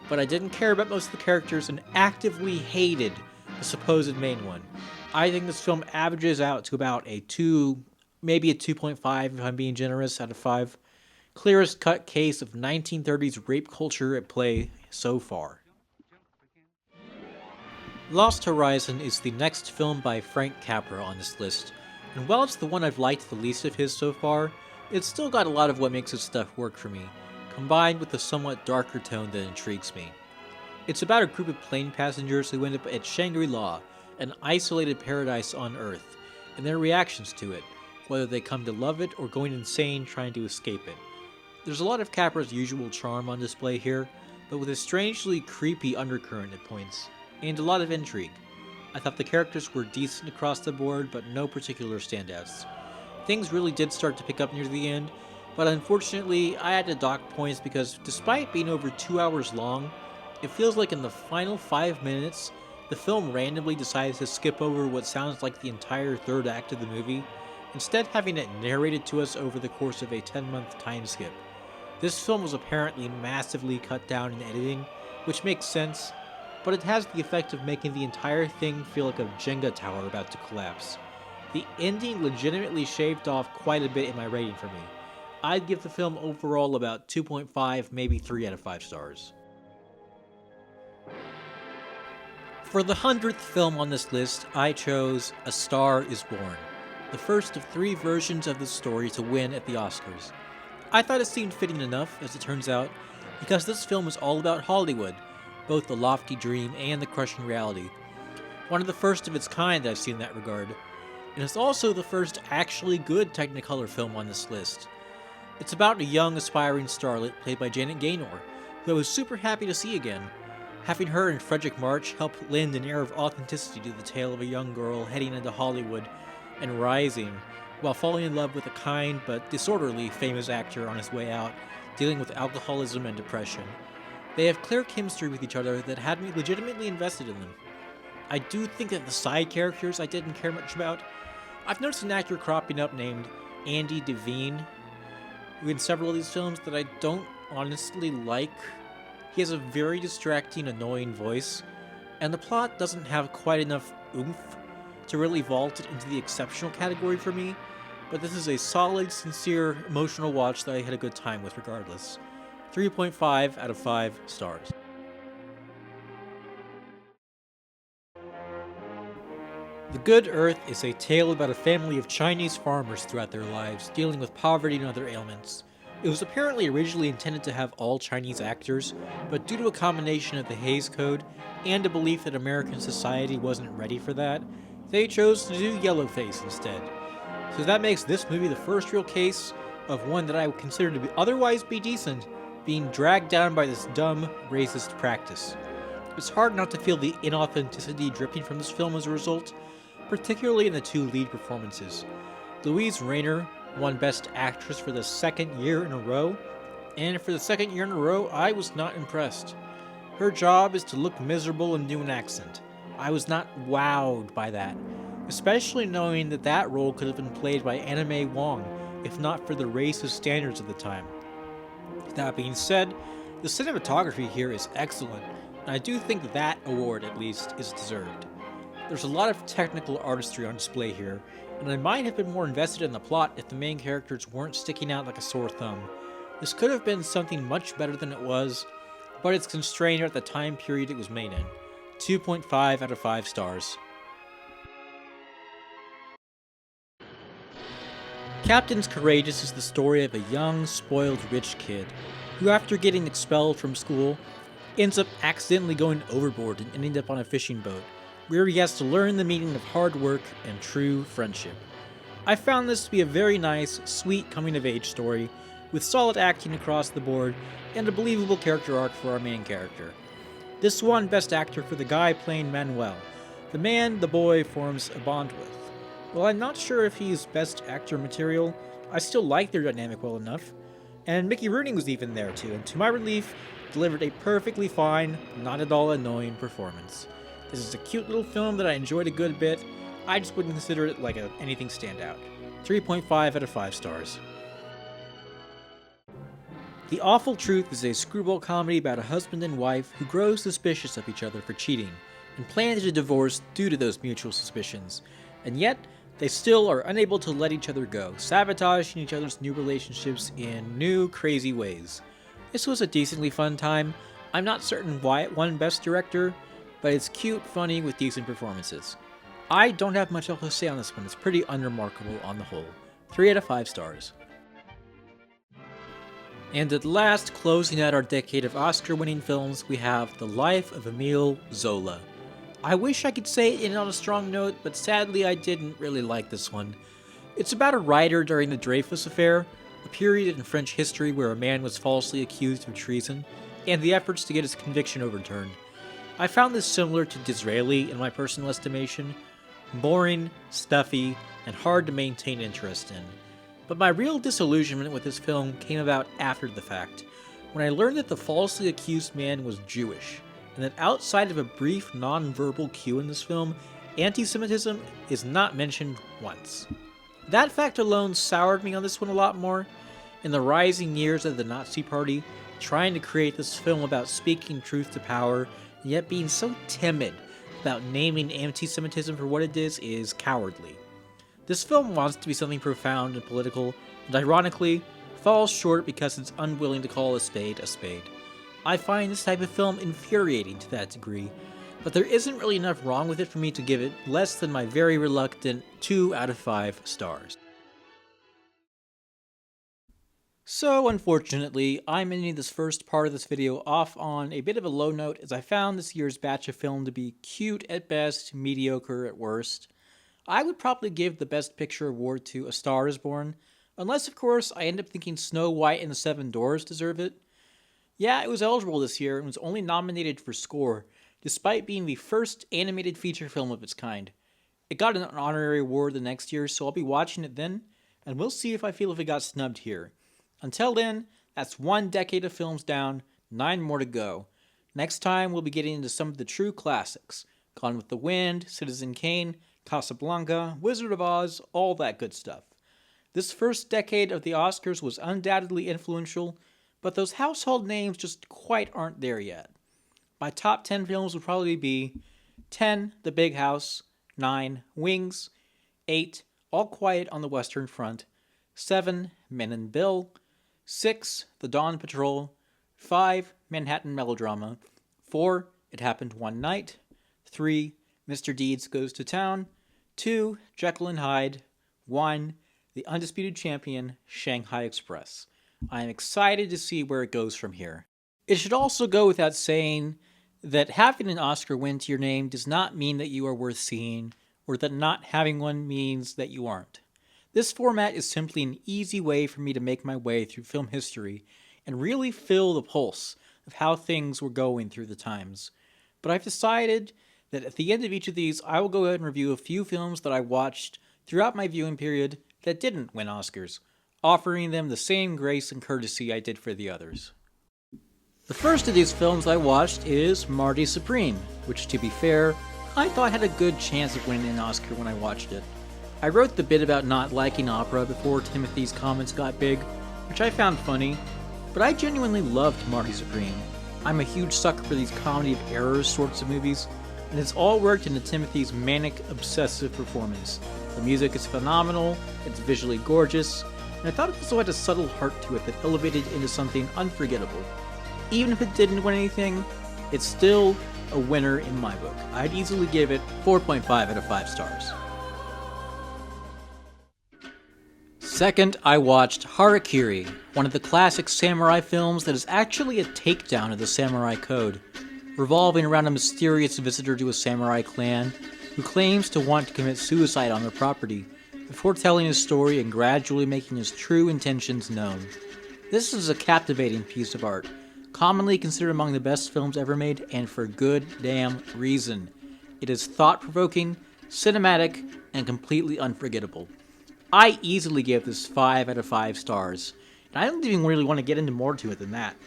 but I didn't care about most of the characters and actively hated the supposed main one. I think this film averages out to about a 2, maybe a 2.5 if I'm being generous, out of 5. Clearest cut case of 1930s rape culture at play so far. Lost Horizon is the next film by Frank Capra on this list, and while it's the one I've liked the least of his so far, it's still got a lot of what makes his stuff work for me, combined with a somewhat darker tone that intrigues me. It's about a group of plane passengers who end up at Shangri-La, an isolated paradise on Earth, and their reactions to it, whether they come to love it or going insane trying to escape it. There's a lot of Capra's usual charm on display here, but with a strangely creepy undercurrent at points, and a lot of intrigue. I thought the characters were decent across the board, but no particular standouts. Things really did start to pick up near the end, but unfortunately I had to dock points because despite being over 2 hours long, it feels like in the final 5 minutes, the film randomly decides to skip over what sounds like the entire third act of the movie, instead having it narrated to us over the course of a 10-month time skip. This film was apparently massively cut down in editing, which makes sense, but it has the effect of making the entire thing feel like a Jenga tower about to collapse. The ending legitimately shaved off quite a bit in my rating for me. I'd give the film overall about 2.5, maybe 3 out of 5 stars. For the 100th film on this list, I chose A Star is Born, the first of 3 versions of the story to win at the Oscars. I thought it seemed fitting enough, as it turns out, because this film is all about Hollywood, both the lofty dream and the crushing reality. One of the first of its kind that I've seen in that regard, and it's also the first actually good Technicolor film on this list. It's about a young aspiring starlet played by Janet Gaynor, who I was super happy to see again. Having her and Frederick March help lend an air of authenticity to the tale of a young girl heading into Hollywood and rising, while falling in love with a kind but disorderly famous actor on his way out, dealing with alcoholism and depression. They have clear chemistry with each other that had me legitimately invested in them. I do think that the side characters I didn't care much about. I've noticed an actor cropping up named Andy Devine in several of these films that I don't honestly like. He has a very distracting, annoying voice, and the plot doesn't have quite enough oomph to really vault it into the exceptional category for me, but this is a solid, sincere, emotional watch that I had a good time with regardless. 3.5 out of 5 stars. The Good Earth is a tale about a family of Chinese farmers throughout their lives, dealing with poverty and other ailments. It was apparently originally intended to have all Chinese actors, but due to a combination of the Hays Code and a belief that American society wasn't ready for that, they chose to do yellowface instead. So that makes this movie the first real case of one that I would consider to otherwise be decent, being dragged down by this dumb, racist practice. It's hard not to feel the inauthenticity dripping from this film as a result, particularly in the 2 lead performances. Louise Rayner won Best Actress for the 2nd year in a row, and for the 2nd year in a row, I was not impressed. Her job is to look miserable and do an accent. I was not wowed by that, especially knowing that that role could have been played by Anna May Wong, if not for the racist standards of the time. That being said, the cinematography here is excellent, and I do think that award, at least, is deserved. There's a lot of technical artistry on display here, and I might have been more invested in the plot if the main characters weren't sticking out like a sore thumb. This could have been something much better than it was, but it's constrained at the time period it was made in. 2.5 out of 5 stars. Captain's Courageous is the story of a young, spoiled rich kid who, after getting expelled from school, ends up accidentally going overboard and ending up on a fishing boat, where he has to learn the meaning of hard work and true friendship. I found this to be a very nice, sweet coming-of-age story, with solid acting across the board and a believable character arc for our main character. This won Best Actor for the guy playing Manuel, the man the boy forms a bond with. While I'm not sure if he's Best Actor material, I still like their dynamic well enough, and Mickey Rooney was even there too, and to my relief, delivered a perfectly fine, not at all annoying performance. This is a cute little film that I enjoyed a good bit. I just wouldn't consider it like anything standout. 3.5 out of 5 stars. The Awful Truth is a screwball comedy about a husband and wife who grow suspicious of each other for cheating, and plan to divorce due to those mutual suspicions, and yet they still are unable to let each other go, sabotaging each other's new relationships in new, crazy ways. This was a decently fun time. I'm not certain why it won Best Director, but it's cute, funny, with decent performances. I don't have much else to say on this one. It's pretty unremarkable on the whole. 3 out of 5 stars. And at last, closing out our decade of Oscar-winning films, we have The Life of Emile Zola. I wish I could say it on a strong note, but sadly I didn't really like this one. It's about a writer during the Dreyfus Affair, a period in French history where a man was falsely accused of treason, and the efforts to get his conviction overturned. I found this similar to Disraeli in my personal estimation, boring, stuffy, and hard to maintain interest in. But my real disillusionment with this film came about after the fact, when I learned that the falsely accused man was Jewish, and that outside of a brief non-verbal cue in this film, anti-Semitism is not mentioned once. That fact alone soured me on this one a lot more. In the rising years of the Nazi Party, trying to create this film about speaking truth to power, and yet being so timid about naming anti-Semitism for what it is cowardly. This film wants to be something profound and political, and ironically, falls short because it's unwilling to call a spade a spade. I find this type of film infuriating to that degree, but there isn't really enough wrong with it for me to give it less than my very reluctant 2 out of 5 stars. So unfortunately, I'm ending this first part of this video off on a bit of a low note, as I found this year's batch of film to be cute at best, mediocre at worst. I would probably give the Best Picture award to A Star is Born, unless of course I end up thinking Snow White and the Seven Dwarfs deserve it. Yeah, it was eligible this year and was only nominated for score, despite being the first animated feature film of its kind. It got an honorary award the next year, so I'll be watching it then, and we'll see if I feel if it got snubbed here. Until then, that's 1 decade of films down, 9 more to go. Next time, we'll be getting into some of the true classics. Gone with the Wind, Citizen Kane, Casablanca, Wizard of Oz, all that good stuff. This first decade of the Oscars was undoubtedly influential, but those household names just quite aren't there yet. My top 10 films would probably be 10, The Big House, 9, Wings, 8, All Quiet on the Western Front, 7, Men in Bill, 6, The Dawn Patrol, 5, Manhattan Melodrama, 4, It Happened One Night, 3, Mr. Deeds Goes to Town, 2, Jekyll and Hyde, 1, The Undisputed Champion, Shanghai Express. I am excited to see where it goes from here. It should also go without saying that having an Oscar win to your name does not mean that you are worth seeing, or that not having one means that you aren't. This format is simply an easy way for me to make my way through film history and really feel the pulse of how things were going through the times. But I've decided that at the end of each of these, I will go ahead and review a few films that I watched throughout my viewing period that didn't win Oscars, offering them the same grace and courtesy I did for the others. The first of these films I watched is Marty Supreme, which, to be fair, I thought had a good chance of winning an Oscar when I watched it. I wrote the bit about not liking opera before Timothy's comments got big, which I found funny, but I genuinely loved Marty Supreme. I'm a huge sucker for these comedy of errors sorts of movies, and it's all worked into Timothy's manic, obsessive performance. The music is phenomenal, it's visually gorgeous, and I thought it also had a subtle heart to it that elevated into something unforgettable. Even if it didn't win anything, it's still a winner in my book. I'd easily give it 4.5 out of 5 stars. Second, I watched Harakiri, one of the classic samurai films that is actually a takedown of the samurai code, revolving around a mysterious visitor to a samurai clan who claims to want to commit suicide on their property, before telling his story and gradually making his true intentions known. This is a captivating piece of art, commonly considered among the best films ever made, and for good damn reason. It is thought-provoking, cinematic, and completely unforgettable. I easily give this 5 out of 5 stars, and I don't even really want to get into more to it than that.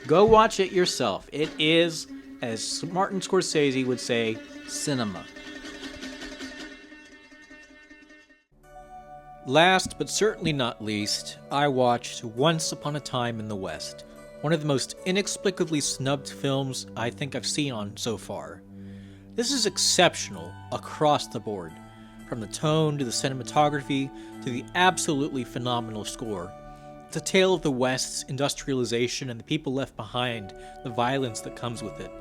Go watch it yourself. It is, as Martin Scorsese would say, cinema. Last, but certainly not least, I watched Once Upon a Time in the West, one of the most inexplicably snubbed films I think I've seen on so far. This is exceptional across the board, from the tone to the cinematography to the absolutely phenomenal score. It's a tale of the West's industrialization and the people left behind, the violence that comes with it.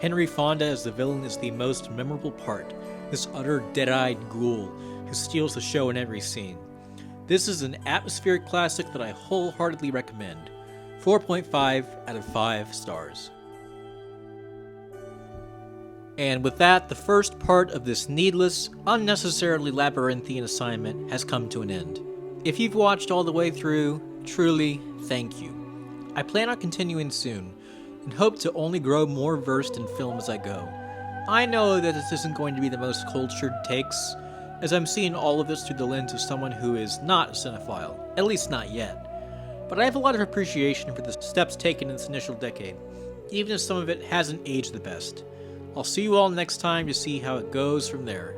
Henry Fonda as the villain is the most memorable part, this utter dead-eyed ghoul who steals the show in every scene. This is an atmospheric classic that I wholeheartedly recommend. 4.5 out of 5 stars. And with that, the first part of this needless, unnecessarily labyrinthian assignment has come to an end. If you've watched all the way through, truly, thank you. I plan on continuing soon, and hope to only grow more versed in film as I go. I know that this isn't going to be the most cultured takes, as I'm seeing all of this through the lens of someone who is not a cinephile, at least not yet. But I have a lot of appreciation for the steps taken in this initial decade, even if some of it hasn't aged the best. I'll see you all next time to see how it goes from there.